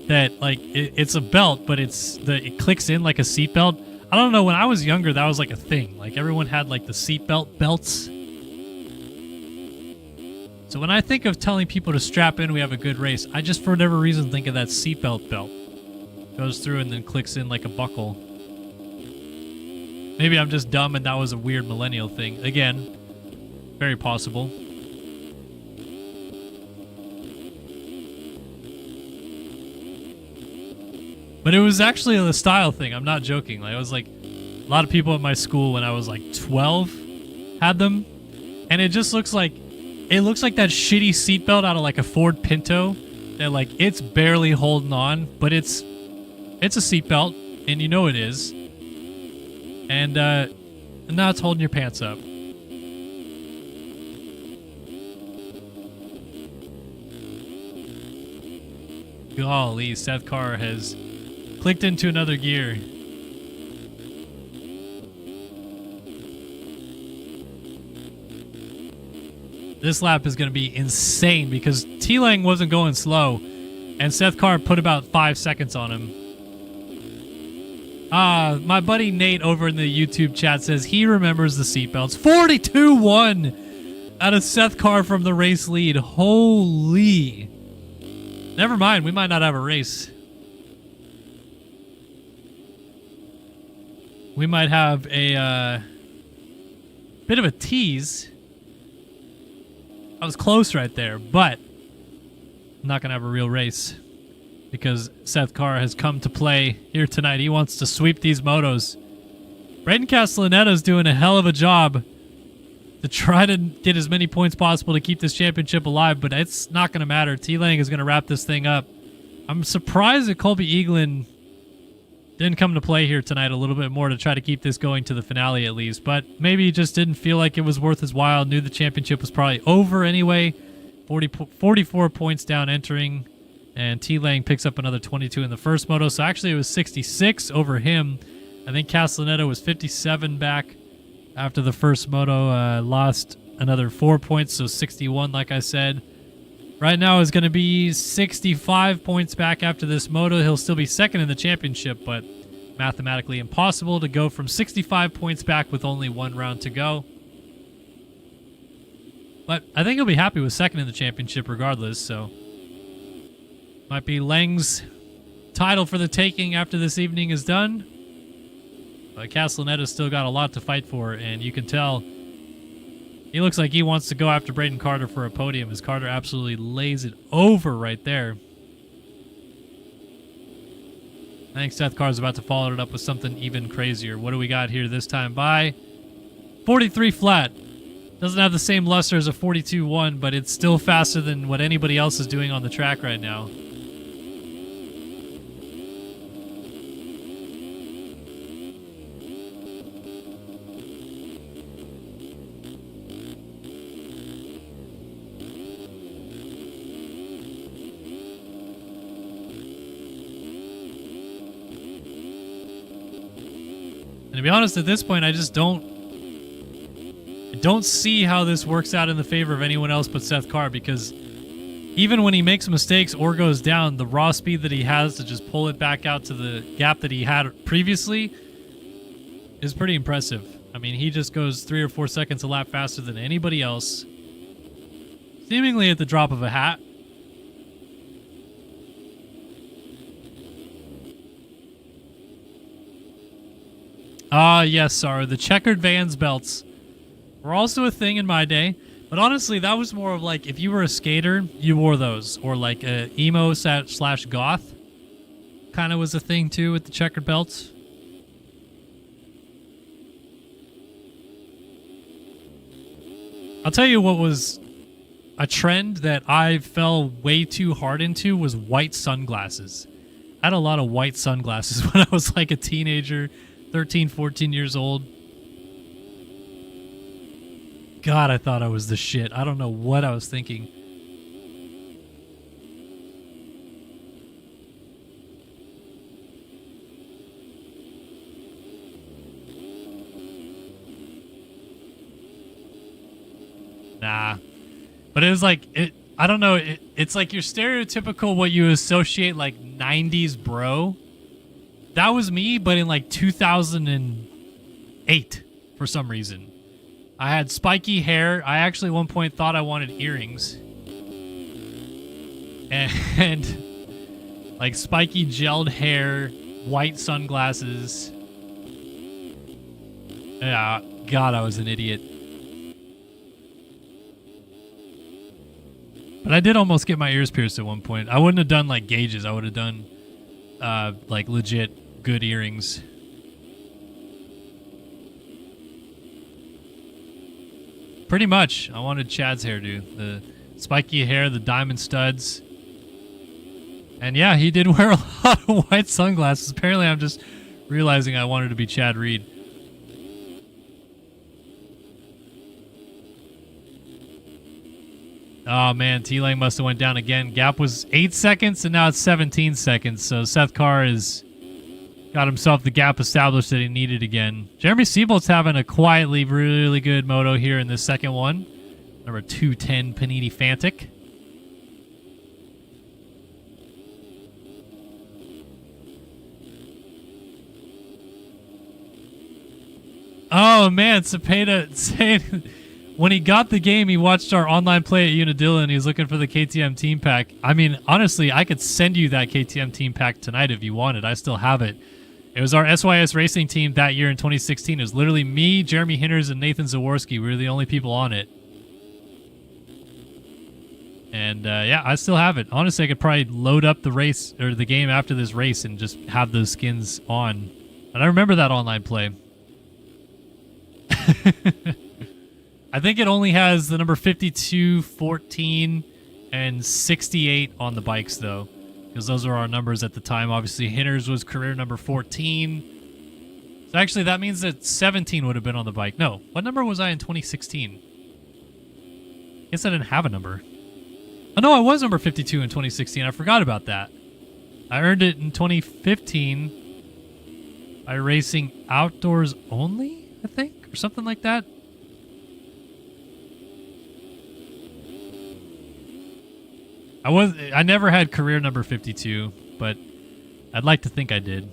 that, like, it's a belt, but it clicks in like a seatbelt? I don't know, when I was younger, that was like a thing. Like, everyone had, like, the seatbelt belts. So when I think of telling people to strap in, we have a good race, I just, for whatever reason, think of that seatbelt belt. Goes through and then clicks in like a buckle. Maybe I'm just dumb and that was a weird millennial thing. Again, very possible. But it was actually a style thing. I'm not joking. Like, it was like a lot of people at my school when I was like 12 had them. And it just looks like, it looks like that shitty seatbelt out of like a Ford Pinto that, like, it's barely holding on, but it's a seatbelt, and you know it is. And now it's holding your pants up. golly, Seth Carr has clicked into another gear. This lap is going to be insane because T-Lang wasn't going slow, and Seth Carr put about 5 seconds on him. My buddy Nate over in the YouTube chat says he remembers the seatbelts. 42-1 out of Seth Carr from the race lead. Holy. Never mind, we might not have a race. We might have a bit of a tease. I was close right there, but I'm not going to have a real race because Seth Carr has come to play here tonight. He wants to sweep these motos. Braden Castellaneta's doing a hell of a job to try to get as many points possible to keep this championship alive, but it's not going to matter. T-Lang is going to wrap this thing up. I'm surprised that Colby Eaglin didn't come to play here tonight a little bit more to try to keep this going to the finale at least, but maybe he just didn't feel like it was worth his while, knew the championship was probably over anyway. 44 points down entering, and T-Lang picks up another 22 in the first moto, so actually it was 66 over him. I think Castellaneta was 57 back after the first moto, lost another 4 points, so 61 like I said. Right now is going to be 65 points back after this moto. He'll still be second in the championship, but mathematically impossible to go from 65 points back with only one round to go. But I think he'll be happy with second in the championship regardless, so might be Lang's title for the taking after this evening is done. But Castellaneta's still got a lot to fight for, and you can tell he looks like he wants to go after Braden Carter for a podium, as Carter absolutely lays it over right there. I think Seth Carr's about to follow it up with something even crazier. What do we got here this time? By 43 flat. Doesn't have the same luster as a 42-1, but it's still faster than what anybody else is doing on the track right now. And to be honest, at this point, I just don't see how this works out in the favor of anyone else but Seth Carr, because even when he makes mistakes or goes down, the raw speed that he has to just pull it back out to the gap that he had previously is pretty impressive. I mean, he just goes 3 or 4 seconds a lap faster than anybody else, seemingly at the drop of a hat. Yes, sorry. The checkered Vans belts were also a thing in my day, but honestly, that was more of like if you were a skater, you wore those, or like a emo slash goth kind of was a thing too with the checkered belts. I'll tell you what was a trend that I fell way too hard into was white sunglasses. I had a lot of white sunglasses when I was like a teenager, 13, 14 years old. God, I thought I was the shit. I don't know what I was thinking. Nah. But it was like, I don't know, it's like your stereotypical what you associate like 90s bro. That was me, but in like 2008 for some reason. I had spiky hair. I actually at one point thought I wanted earrings. And like spiky gelled hair, white sunglasses. Yeah, God, I was an idiot. But I did almost get my ears pierced at one point. I wouldn't have done like gauges. I would have done like legit good earrings. Pretty much. I wanted Chad's hairdo. The spiky hair, the diamond studs. And yeah, he did wear a lot of white sunglasses. Apparently, I'm just realizing I wanted to be Chad Reed. Oh, man. T-Lane must have went down again. Gap was 8 seconds, and now it's 17 seconds. So Seth Carr has got himself the gap established that he needed again. Jeremy Seibolt's having a quietly really good moto here in this second one. Number 210 Panini Fantic. Oh, man. Cepeda saying when he got the game, he watched our online play at Unadilla, and he was looking for the KTM team pack. I mean, honestly, I could send you that KTM team pack tonight if you wanted. I still have it. It was our SYS racing team that year in 2016. It was literally me, Jeremy Hinters, and Nathan Zaworski. We were the only people on it. And, yeah, I still have it. Honestly, I could probably load up the race or the game after this race and just have those skins on. And I remember that online play. I think it only has the number 52, 14, and 68 on the bikes, though, because those are our numbers at the time. Obviously, Hinters was career number 14. So actually, that means that 17 would have been on the bike. No, what number was I in 2016? I guess I didn't have a number. Oh, no, I was number 52 in 2016. I forgot about that. I earned it in 2015 by racing outdoors only, I think, or something like that. I never had career number 52, but I'd like to think I did.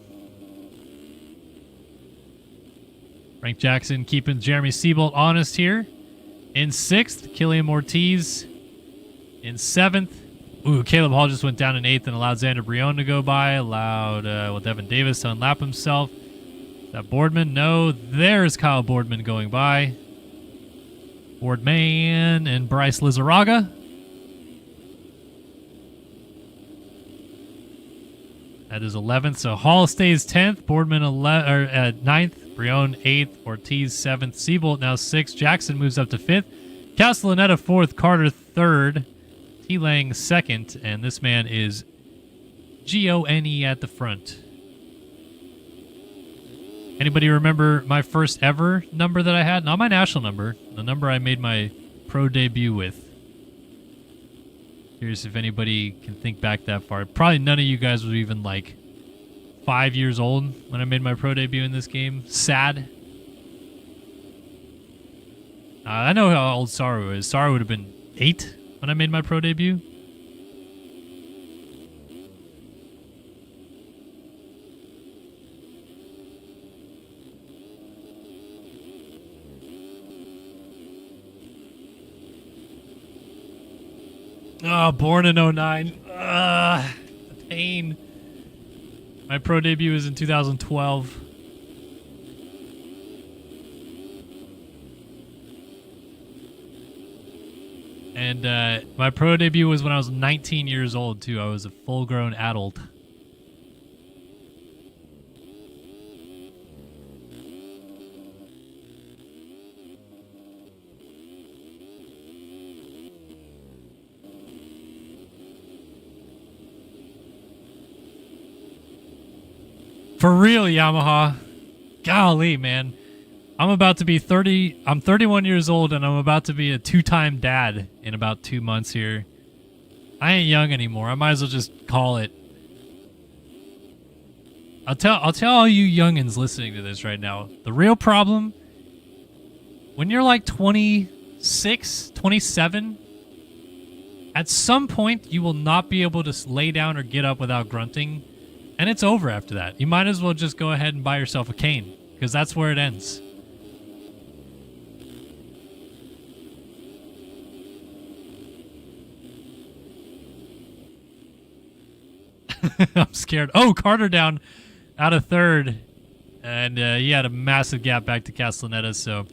Frank Jackson keeping Jeremy Seibolt honest here. In 6th, Killian Ortiz. In 7th, Caleb Hall just went down in 8th and allowed Xander Brion to go by. Allowed Devin Davis to unlap himself. Is that Boardman? No, there's Kyle Boardman going by. Boardman and Bryce Lizarraga. That is 11th. So Hall stays 10th. Boardman 9th. Brion 8th. Ortiz 7th. Seibolt now 6th. Jackson moves up to 5th. Castellaneta 4th. Carter 3rd. T-Lang 2nd. And this man is Gone at the front. Anybody remember my first ever number that I had? Not my national number. The number I made my pro debut with. Curious if anybody can think back that far. Probably none of you guys were even like 5 years old when I made my pro debut in this game. Sad. I know how old Saru is. Saru would have been 8 when I made my pro debut. Oh, born in 09. The pain. My pro debut was in 2012. And my pro debut was when I was 19 years old, too. I was a full-grown adult. For real, Yamaha. Golly, man. I'm about to be 30. I'm 31 years old, and I'm about to be a 2-time dad in about 2 months here. I ain't young anymore. I might as well just call it. I'll tell all you youngins listening to this right now. The real problem, when you're like 26, 27, at some point you will not be able to lay down or get up without grunting. And it's over after that. You might as well just go ahead and buy yourself a cane, because that's where it ends. I'm scared. Oh, Carter down out of 3rd. And he had a massive gap back to Castellaneta, so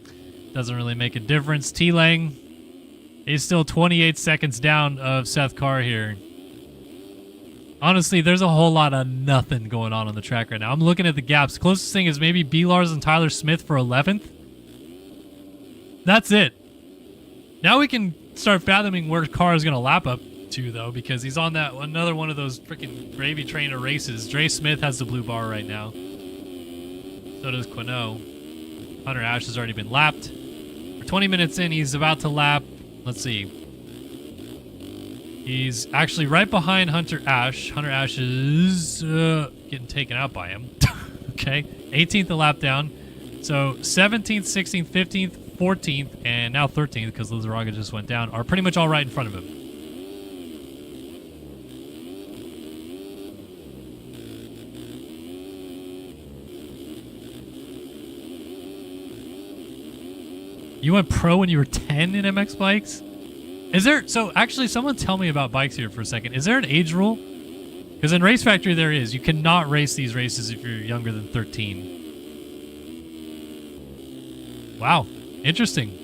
doesn't really make a difference. T-Lang is still 28 seconds down of Seth Carr here. Honestly, there's a whole lot of nothing going on the track right now. I'm looking at the gaps. Closest thing is maybe B-Lars and Tyler Smith for 11th. That's it. Now we can start fathoming where Carr is going to lap up to, though, because he's on that another one of those freaking gravy train of races. Dre Smith has the blue bar right now. So does Quino. Hunter Ash has already been lapped. For 20 minutes in, he's about to lap. Let's see. He's actually right behind Hunter Ash. Hunter Ash is getting taken out by him. Okay, 18th a lap down. So 17th, 16th, 15th, 14th, and now 13th because Lizaraga just went down, are pretty much all right in front of him. You went pro when you were 10 in MX bikes? Is there... So, actually, someone tell me about bikes here for a second. Is there an age rule? Because in Race Factory there is. You cannot race these races if you're younger than 13. Wow. Interesting.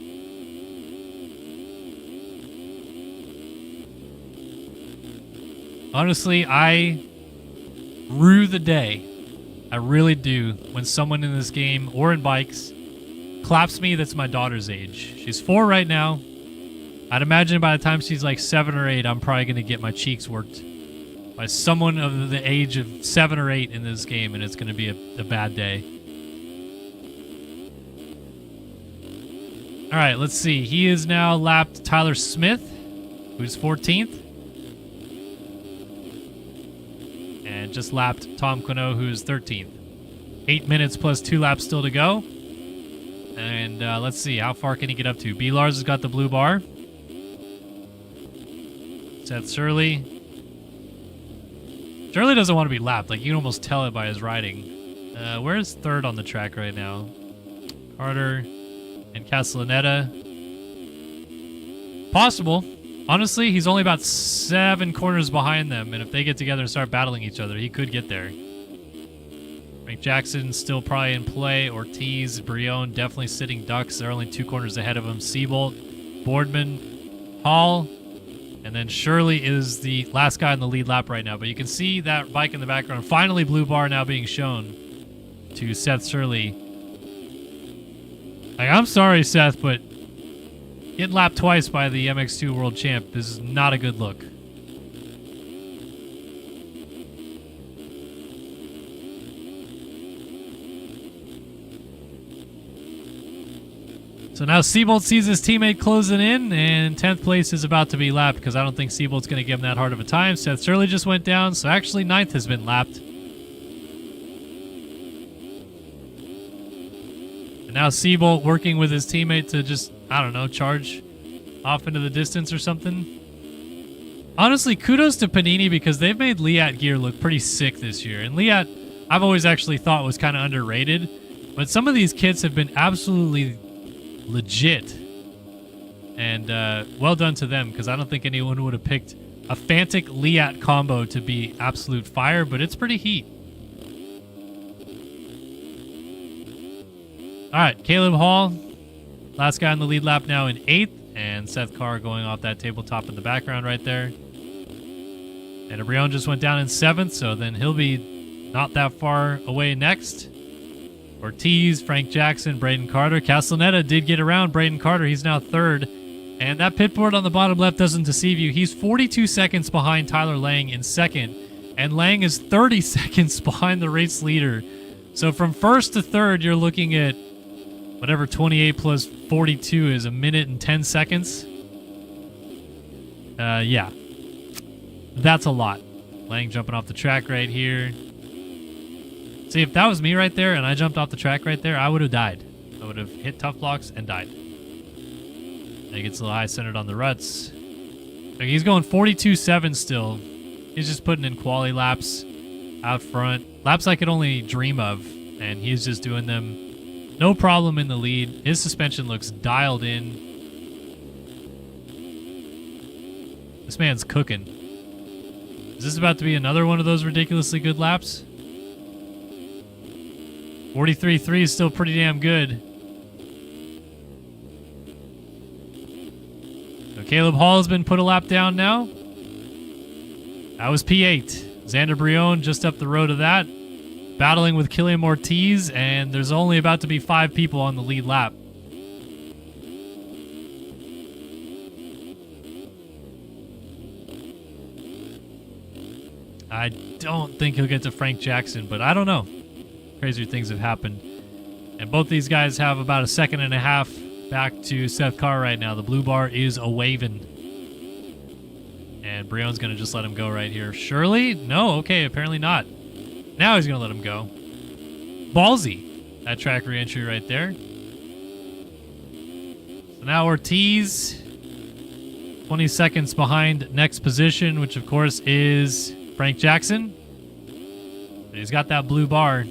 Honestly, I rue the day. I really do. When someone in this game, or in bikes, claps me that's my daughter's age. She's 4 right now. I'd imagine by the time she's like 7 or 8, I'm probably going to get my cheeks worked by someone of the age of 7 or 8 in this game, and it's going to be a bad day. All right, let's see. He is now lapped Tyler Smith, who's 14th. And just lapped Tom Quino, who's 13th. 8 minutes plus 2 laps still to go. And let's see, how far can he get up to? B. Lars has got the blue bar. Seth Shirley. Shirley doesn't want to be lapped. Like, you can almost tell it by his riding. Where's third on the track right now? Carter and Castellaneta. Possible. Honestly, he's only about 7 corners behind them, and if they get together and start battling each other, he could get there. Frank Jackson still probably in play. Ortiz, Brion definitely sitting ducks. They're only 2 corners ahead of him. Seabolt, Boardman, Hall, and then Shirley is the last guy on the lead lap right now. But you can see that bike in the background. Finally, blue bar now being shown to Seth Shirley. Like, I'm sorry, Seth, but getting lapped twice by the MX2 World Champ, this is not a good look. So now Seabolt sees his teammate closing in, and 10th place is about to be lapped because I don't think Seabolt's going to give him that hard of a time. Seth Shirley just went down, so actually 9th has been lapped. And now Seabolt working with his teammate to just, I don't know, charge off into the distance or something. Honestly, kudos to Panini because they've made Liat gear look pretty sick this year. And Liat, I've always actually thought was kind of underrated. But some of these kits have been absolutely legit. And well done to them because I don't think anyone would have picked a Fantic Liat combo to be absolute fire, but it's pretty heat. All right, Caleb Hall, last guy on the lead lap now in 8th, and Seth Carr going off that tabletop in the background right there. And Brion just went down in 7th, so then he'll be not that far away next. Ortiz, Frank Jackson, Braden Carter. Castellaneta did get around Braden Carter. He's now 3rd. And that pit board on the bottom left doesn't deceive you. He's 42 seconds behind Tyler Lang in 2nd. And Lang is 30 seconds behind the race leader. So from 1st to 3rd, you're looking at whatever 28 plus 42 is, 1 minute and 10 seconds. Yeah. That's a lot. Lang jumping off the track right here. See, if that was me right there and I jumped off the track right there, I would have died. I would have hit tough blocks and died. He gets a little high centered on the ruts. Like, he's going 42.7 still. He's just putting in quality laps out front. Laps I could only dream of. And he's just doing them no problem in the lead. His suspension looks dialed in. This man's cooking. Is this about to be another one of those ridiculously good laps? 43.3 is still pretty damn good. So Caleb Hall has been put a lap down now. That was P8. Xander Brion just up the road of that, battling with Killian Ortiz, and there's only about to be 5 people on the lead lap. I don't think he'll get to Frank Jackson, but I don't know. Crazier things have happened. And both these guys have about 1.5 seconds back to Seth Carr right now. The blue bar is a waving. And And Brion's going to just let him go right here. Surely? No, okay, apparently not. Now he's going to let him go. Ballsy. That track re-entry right there. So now Ortiz, 20 seconds behind next position, which of course is Frank Jackson. But he's got that blue bar.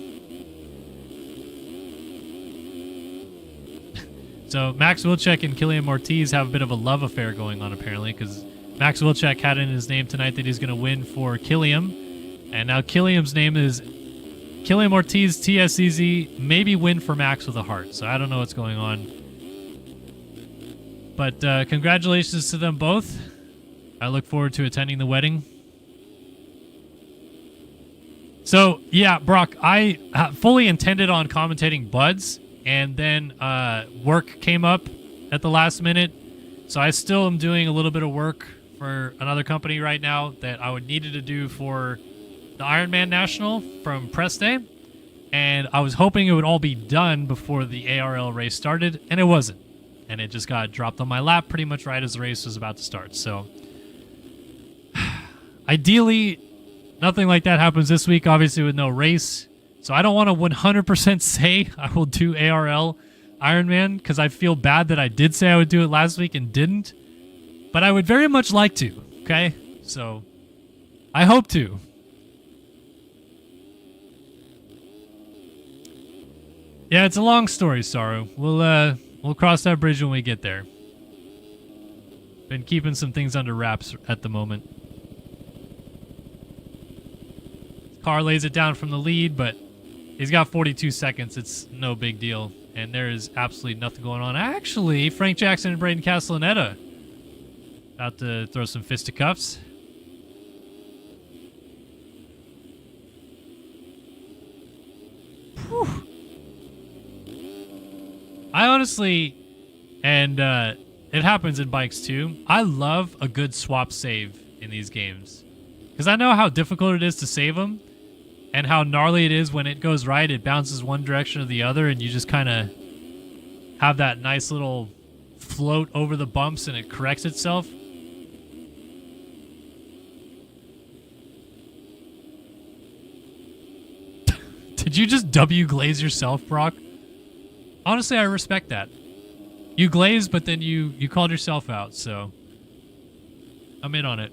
So Max Wilczek and Killian Ortiz have a bit of a love affair going on apparently, because Max Wilczek had in his name tonight that he's going to win for Killiam. And now Killiam's name is Killian Ortiz, TSCZ, maybe win for Max with a heart. So I don't know what's going on. But congratulations to them both. I look forward to attending the wedding. So, yeah, Brock, I fully intended on commentating Buds, and then work came up at the last minute. So I still am doing a little bit of work for another company right now that I would needed to do for the Ironman National from press day. And I was hoping it would all be done before the ARL race started, and it wasn't. And it just got dropped on my lap pretty much right as the race was about to start. So ideally, nothing like that happens this week, obviously with no race. So I don't want to 100% say I will do ARL Ironman because I feel bad that I did say I would do it last week and didn't. But I would very much like to, okay? So I hope to. Yeah, it's a long story, Saru. We'll cross that bridge when we get there. Been keeping some things under wraps at the moment. Car lays it down from the lead, but he's got 42 seconds. It's no big deal. And there is absolutely nothing going on. Actually, Frank Jackson and Braden Castellaneta about to throw some fisticuffs. Whew. I honestly, and it happens in bikes too, I love a good swap save in these games. Because I know how difficult it is to save them, and how gnarly it is when it goes right, it bounces one direction or the other, and you just kind of have that nice little float over the bumps and it corrects itself. Did you just W glaze yourself, Brock? Honestly, I respect that. You glazed, but then you called yourself out, so I'm in on it.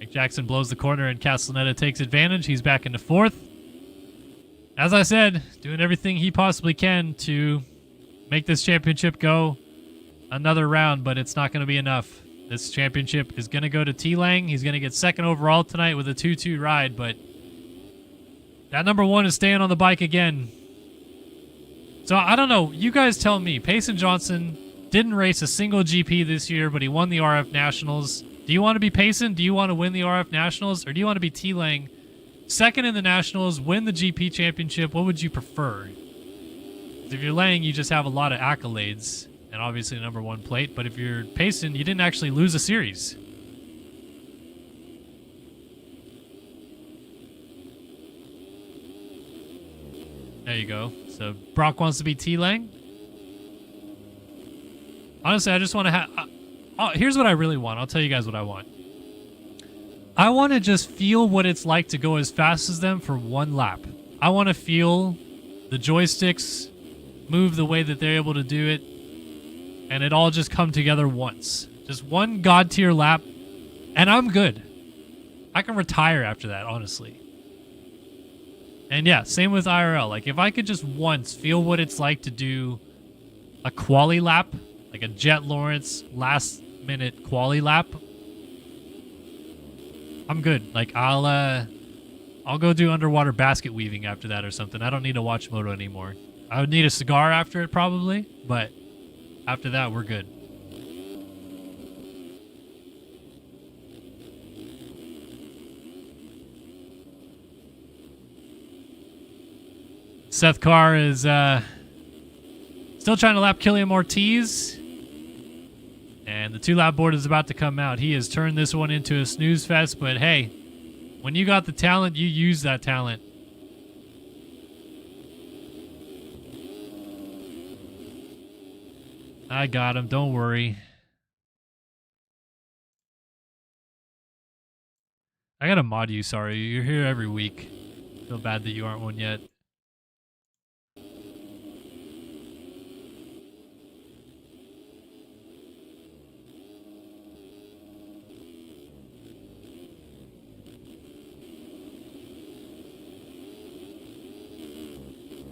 Mike Jackson blows the corner and Castellaneta takes advantage. He's back into fourth. As I said, doing everything he possibly can to make this championship go another round, but it's not going to be enough. This championship is going to go to T-Lang. He's going to get second overall tonight with a 2-2 ride, but that number one is staying on the bike again. So I don't know. You guys tell me. Payson Johnson didn't race a single GP this year, but he won the RF Nationals. Do you want to be Payson? Do you want to win the RF Nationals? Or do you want to be T-Lang, second in the Nationals, win the GP championship? What would you prefer? If you're Lang, you just have a lot of accolades and obviously a number one plate. But if you're Payson, you didn't actually lose a series. There you go. So Brock wants to be T-Lang. Honestly, I just want to have... here's what I really want. I'll tell you guys what I want. I want to just feel what it's like to go as fast as them for one lap. I want to feel the joysticks move the way that they're able to do it, and it all just come together once. Just one God tier lap, and I'm good. I can retire after that, honestly. And yeah, same with IRL. Like, if I could just once feel what it's like to do a quali lap, like a Jet Lawrence last minute quali lap, I'm good. Like, I'll go do underwater basket weaving after that or something. I don't need to watch moto anymore. I would need a cigar after it probably, but after that, we're good. Seth Carr is still trying to lap Killian Ortiz. And the 2-lap board is about to come out. He has turned this one into a snooze fest, but hey, when you got the talent, you use that talent. I got him, don't worry. I gotta mod you, sorry. You're here every week. Feel bad that you aren't one yet.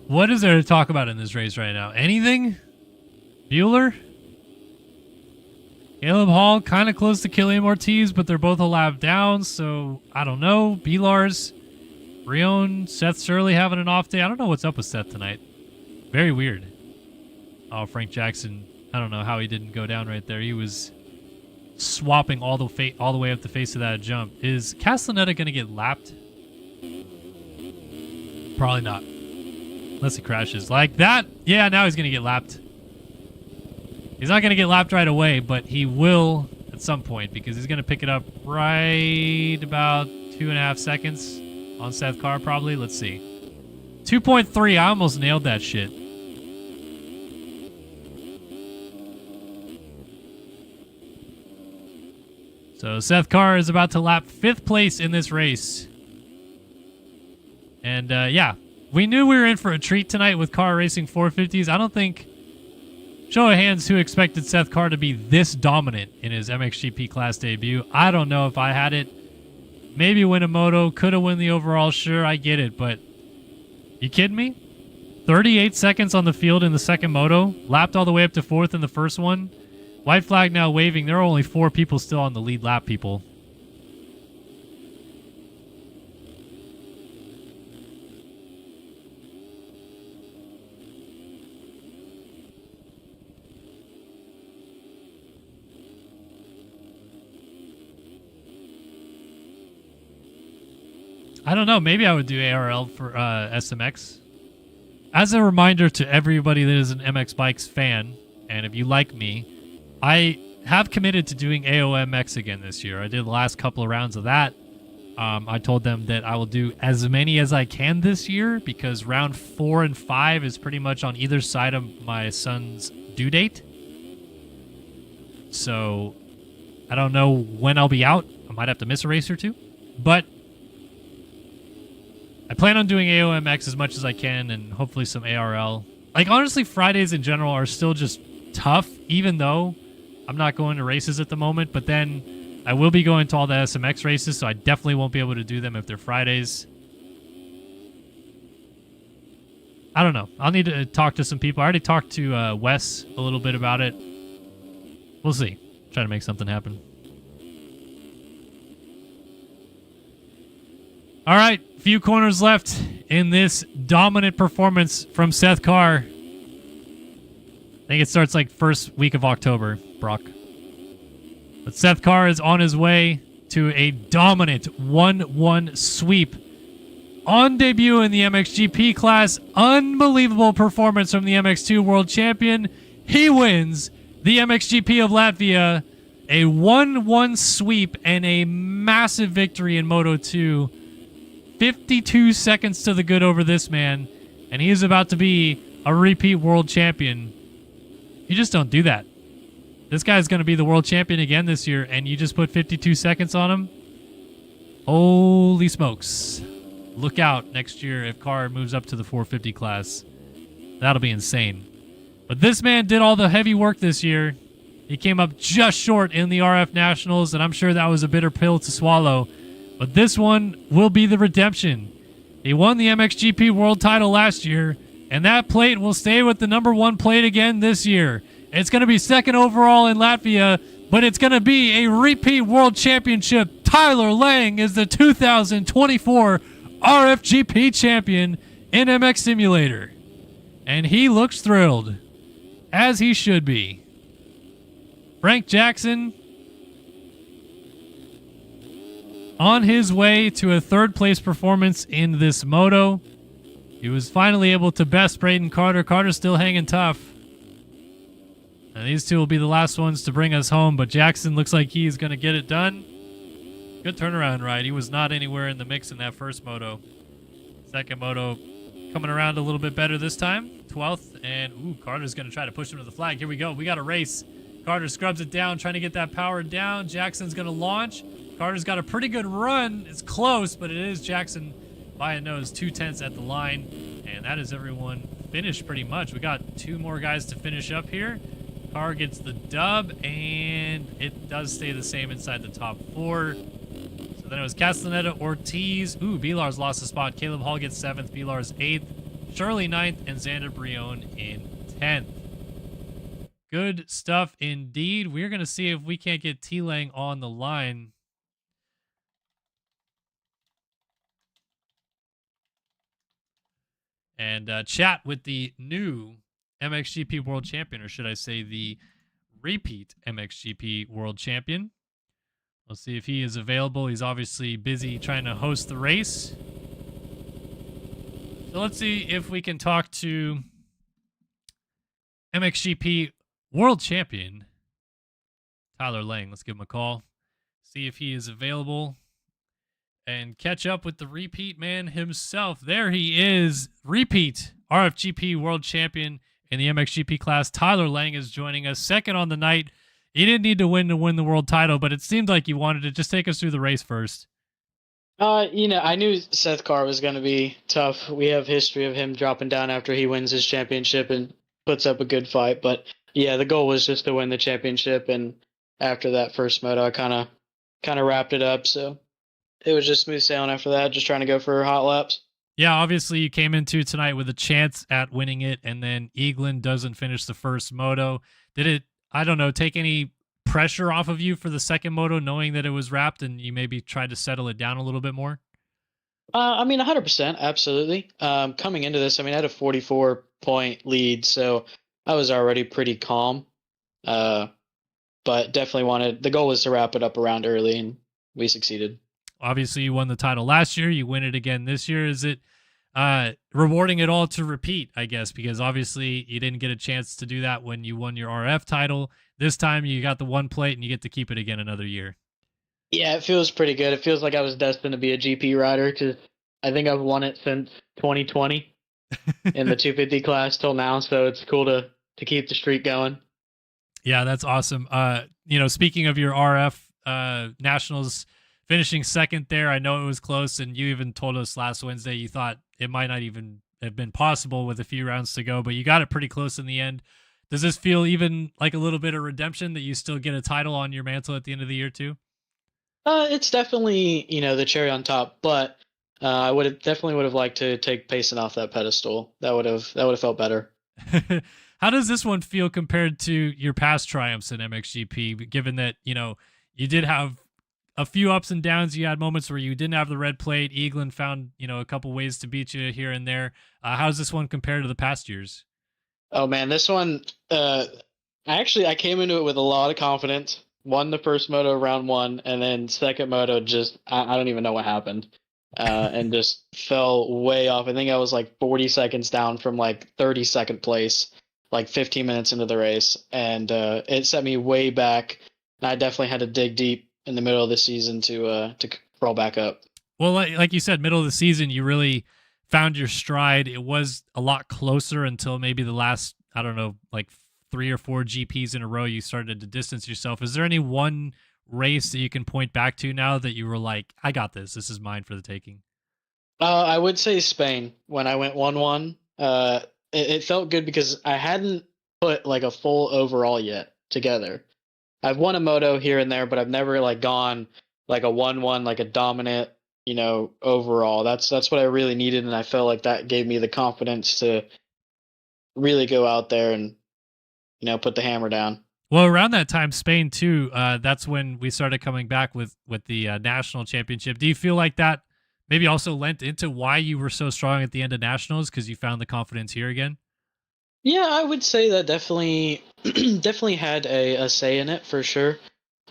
What is there to talk about in this race right now? Anything? Bueller? Caleb Hall kind of close to Killian Ortiz, but they're both a lap down, so I don't know. B-Lars, Brion, Seth Shirley having an off day. I don't know what's up with Seth tonight. Very weird. Oh, Frank Jackson. I don't know how he didn't go down right there. He was swapping all the way up the face of that jump. Is Castellaneta going to get lapped? Probably not. Unless he crashes. Like that? Yeah, now he's going to get lapped. He's not going to get lapped right away, but he will at some point because he's going to pick it up right about 2.5 seconds on Seth Carr probably. Let's see. 2.3. I almost nailed that shit. So Seth Carr is about to lap 5th place in this race. And yeah, we knew we were in for a treat tonight with Carr racing 450s. I don't think... Show of hands who expected Seth Carr to be this dominant in his MXGP class debut. I don't know if I had it. Maybe win a moto. Could have won the overall. Sure, I get it. But you kidding me? 38 seconds on the field in the second moto. Lapped all the way up to 4th in the first one. White flag now waving. There are only 4 people still on the lead lap, people. I don't know. Maybe I would do ARL for SMX. As a reminder to everybody that is an MX Bikes fan, and if you like me, I have committed to doing AOMX again this year. I did the last couple of rounds of that. I told them that I will do as many as I can this year because round 4 and 5 is pretty much on either side of my son's due date. So I don't know when I'll be out. I might have to miss a race or two. But I plan on doing AOMX as much as I can and hopefully some ARL. Like, honestly, Fridays in general are still just tough, even though I'm not going to races at the moment. But then I will be going to all the SMX races, so I definitely won't be able to do them if they're Fridays. I don't know. I'll need to talk to some people. I already talked to Wes a little bit about it. We'll see. Try to make something happen. All right, few corners left in this dominant performance from Seth Carr. I think it starts like first week of October, Brock. But Seth Carr is on his way to a dominant 1-1 sweep on debut in the MXGP class. Unbelievable performance from the MX2 world champion. He wins the MXGP of Latvia, a 1-1 sweep and a massive victory in Moto 2. 52 seconds to the good over this man, and he is about to be a repeat world champion. You just don't do that. This guy's going to be the world champion again this year, and you just put 52 seconds on him? Holy smokes. Look out next year if Carr moves up to the 450 class. That'll be insane. But this man did all the heavy work this year. He came up just short in the RF Nationals, and I'm sure that was a bitter pill to swallow. But this one will be the redemption. He won the MXGP world title last year, and that plate will stay with the #1 plate again this year. It's going to be second overall in Latvia, but it's going to be a repeat world championship. Tyler Lang is the 2024 RFGP champion in MX Simulator. And he looks thrilled, as he should be. Frank Jackson on his way to a 3rd place performance in this moto. He was finally able to best Braden Carter. Carter's still hanging tough. And these two will be the last ones to bring us home, but Jackson looks like he's going to get it done. Good turnaround ride. He was not anywhere in the mix in that first moto. Second moto coming around a little bit better this time. 12th, and ooh, Carter's going to try to push him to the flag. Here we go. We got a race. Carter scrubs it down, trying to get that power down. Jackson's going to launch. Carter's got a pretty good run. It's close, but it is Jackson by a nose, 2/10 at the line. And that is everyone finished pretty much. We got 2 more guys to finish up here. Carr gets the dub, and it does stay the same inside the top 4. So then it was Castellaneta, Ortiz. Ooh, Bilar's lost a spot. Caleb Hall gets 7th. Bilar's 8th. Shirley 9th, and Xander Brion in 10th. Good stuff indeed. We're going to see if we can't get T-Lang on the line. And chat with the new MXGP World Champion, or should I say the repeat MXGP World Champion. We'll see if he is available. He's obviously busy trying to host the race. So let's see if we can talk to MXGP World Champion Tyler Lang. Let's give him a call, see if he is available, and catch up with the repeat man himself. There he is, repeat RFGP World Champion in the MXGP class. Tyler Lang is joining us, second on the night. He didn't need to win the world title, but it seemed like he wanted to. Just take us through the race first. I knew Seth Carr was going to be tough. We have history of him dropping down after he wins his championship and puts up a good fight. But yeah, the goal was just to win the championship. And after that first moto, I kind of wrapped it up. So it was just smooth sailing after that, just trying to go for hot laps. Yeah, obviously you came into tonight with a chance at winning it, and then Eaglin doesn't finish the first moto. Did it, I don't know, take any pressure off of you for the second moto, knowing that it was wrapped and you maybe tried to settle it down a little bit more? 100%, absolutely. Coming into this, I had a 44-point lead, so I was already pretty calm. But definitely the goal was to wrap it up around early, and we succeeded. Obviously, you won the title last year. You win it again this year. Is it rewarding it all to repeat, I guess, because obviously you didn't get a chance to do that when you won your RF title. This time you got the one plate and you get to keep it again another year. Yeah, it feels pretty good. It feels like I was destined to be a GP rider because I think I've won it since 2020 in the 250 class till now. So it's cool to keep the streak going. Yeah, that's awesome. Speaking of your RF nationals, finishing second there, I know it was close, and you even told us last Wednesday you thought it might not even have been possible with a few rounds to go, but you got it pretty close in the end. Does this feel even like a little bit of redemption that you still get a title on your mantle at the end of the year too? It's definitely, the cherry on top, but I definitely would have liked to take Payson off that pedestal. That would have felt better. How does this one feel compared to your past triumphs in MXGP, given that, you did have a few ups and downs? You had moments where you didn't have the red plate. Eaglin found, a couple ways to beat you here and there. How does this one compare to the past years? Oh man, this one, I came into it with a lot of confidence. Won the first moto round 1, and then second moto just, I don't even know what happened. And just fell way off. I think I was like 40 seconds down from like 32nd place, like 15 minutes into the race. And it set me way back. And I definitely had to dig deep in the middle of the season to crawl back up. Well, like you said, middle of the season, you really found your stride. It was a lot closer until maybe the last, I don't know, like 3 or 4 GPs in a row, you started to distance yourself. Is there any one race that you can point back to now that you were like, I got this. This is mine for the taking? I would say Spain. When I went 1-1, it felt good because I hadn't put like a full overall yet together. I've won a moto here and there, but I've never like gone like a 1-1, like a dominant, overall. That's what I really needed, and I felt like that gave me the confidence to really go out there and put the hammer down. Well, around that time, Spain too, that's when we started coming back with the national championship. Do you feel like that maybe also lent into why you were so strong at the end of nationals, because you found the confidence here again? Yeah, I would say that definitely had a say in it for sure.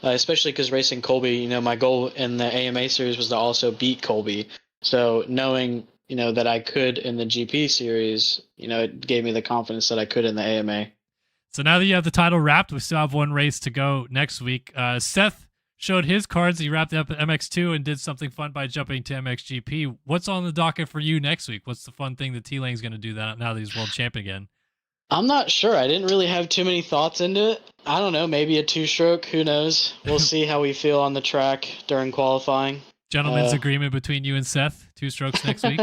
Especially because racing Colby, my goal in the AMA series was to also beat Colby. So knowing, that I could in the GP series, it gave me the confidence that I could in the AMA. So now that you have the title wrapped, we still have one race to go next week. Seth showed his cards. He wrapped it up at MX2 and did something fun by jumping to MXGP. What's on the docket for you next week? What's the fun thing that T-Lang's going to do now that he's world champ again? I'm not sure. I didn't really have too many thoughts into it. I don't know. Maybe a 2-stroke. Who knows? We'll see how we feel on the track during qualifying. Gentleman's agreement between you and Seth. 2 strokes next week.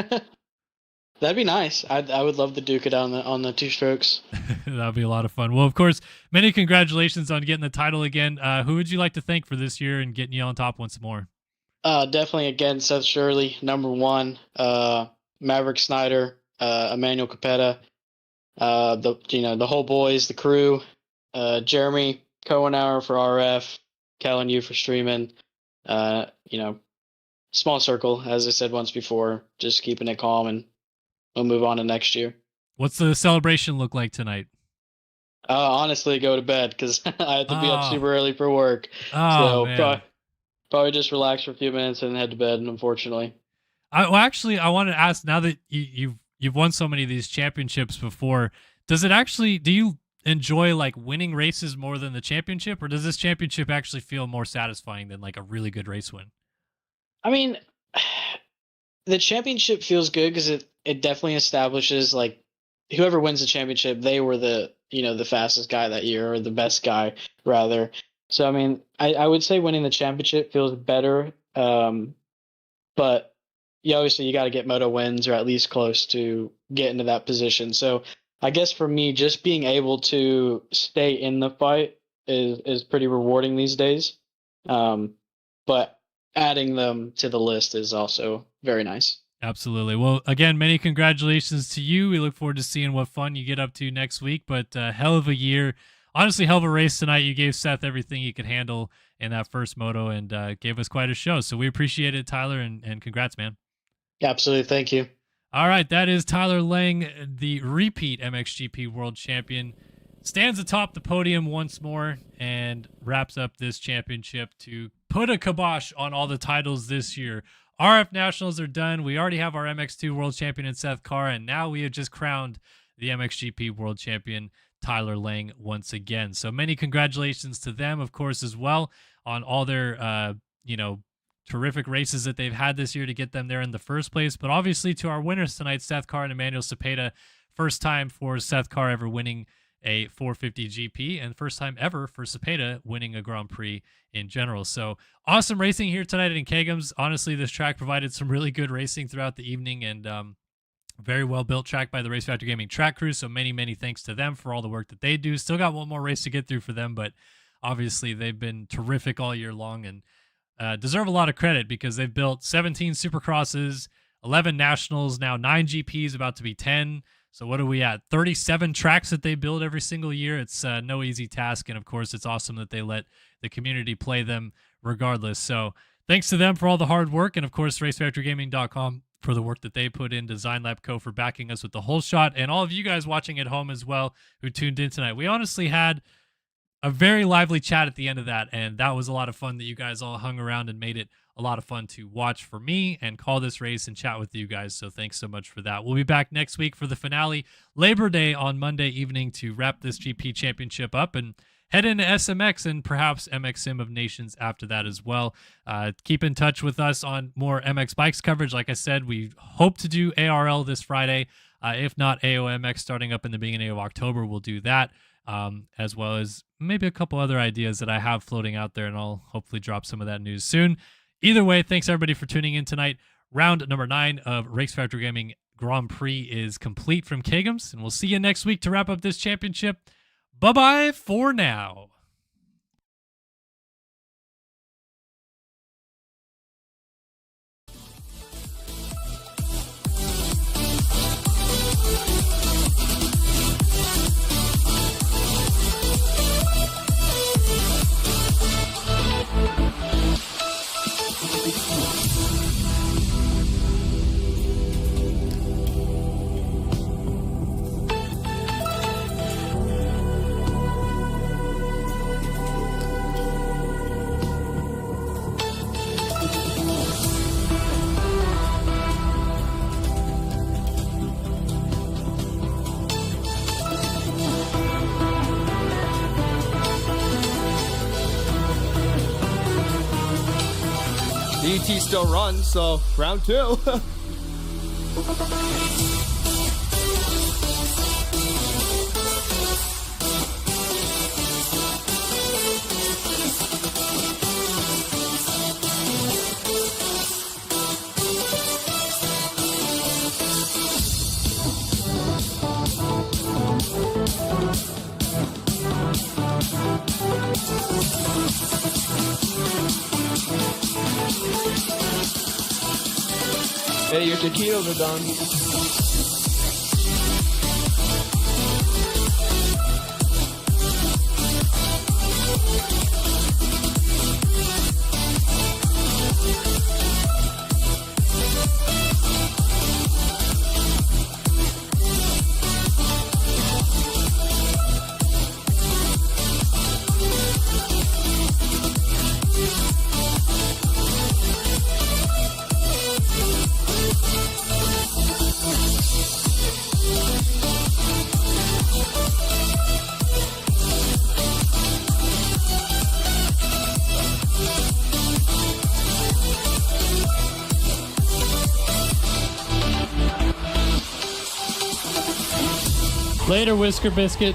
That'd be nice. I would love to duke it on the 2 strokes. That'll be a lot of fun. Well, of course, many congratulations on getting the title again. Who would you like to thank for this year and getting you on top once more? Definitely again, Seth Shirley, number 1. Maverick Snyder, Emmanuel Capetta, the whole boys, the crew, Jeremy Cohenauer for RF, Kellen you for streaming. Small circle, as I said once before, just keeping it calm, and we'll move on to next year. What's the celebration look like tonight? Honestly, go to bed because I have to be up super early for work. Oh, man. Probably just relax for a few minutes and head to bed, unfortunately. I wanted to ask, now that you've won so many of these championships before, do you enjoy like winning races more than the championship, or does this championship actually feel more satisfying than like a really good race win? I mean, the championship feels good because it definitely establishes like whoever wins the championship, they were the fastest guy that year, or the best guy rather. So I mean, I would say winning the championship feels better, but obviously you got to get moto wins or at least close to get into that position. So I guess for me, just being able to stay in the fight is pretty rewarding these days. But adding them to the list is also very nice. Absolutely. Well, again, many congratulations to you. We look forward to seeing what fun you get up to next week, but hell of a year. Honestly, hell of a race tonight. You gave Seth everything he could handle in that first moto and gave us quite a show. So we appreciate it, Tyler, and congrats, man. Absolutely. Thank you. All right. That is Tyler Lang, the repeat MXGP world champion. Stands atop the podium once more and wraps up this championship to put a kibosh on all the titles this year. RF Nationals are done. We already have our MX2 world champion in Seth Carr, and now we have just crowned the MXGP world champion Tyler Lang once again. So many congratulations to them, of course, as well, on all their terrific races that they've had this year to get them there in the first place. But obviously to our winners tonight, Seth Carr and Emmanuel Cepeda. First time for Seth Carr ever winning a 450 GP, and first time ever for Cepeda winning a Grand Prix in general. So awesome racing here tonight in Kegums. Honestly, this track provided some really good racing throughout the evening, and very well built track by the Race Factory Gaming track crew. So many thanks to them for all the work that they do. Still got one more race to get through for them, but obviously they've been terrific all year long and deserve a lot of credit because they've built 17 Supercrosses, 11 Nationals, now 9 GPs, about to be 10. So what are we at? 37 tracks that they build every single year. It's no easy task. And of course, it's awesome that they let the community play them regardless. So thanks to them for all the hard work. And of course, RaceFactoryGaming.com for the work that they put in, Design Lab Co. for backing us with the whole shot, and all of you guys watching at home as well who tuned in tonight. We honestly had a very lively chat at the end of that, and that was a lot of fun that you guys all hung around and made it a lot of fun to watch for me and call this race and chat with you guys. So thanks so much for that. We'll be back next week for the finale, Labor Day on Monday evening, to wrap this GP championship up and head into SMX and perhaps MX Sim of Nations after that as well. Keep in touch with us on more MX Bikes coverage. Like I said, we hope to do ARL this Friday. If not AOMX starting up in the beginning of October, we'll do that, as well as maybe a couple other ideas that I have floating out there, and I'll hopefully drop some of that news soon. Either way, thanks everybody for tuning in tonight. Round number 9 of Race Factory Gaming Grand Prix is complete from Kegums, and we'll see you next week to wrap up this championship. Bye-bye for now. DT still runs, so round 2. Hey, your taquitos are done. Later, Whisker Biscuit.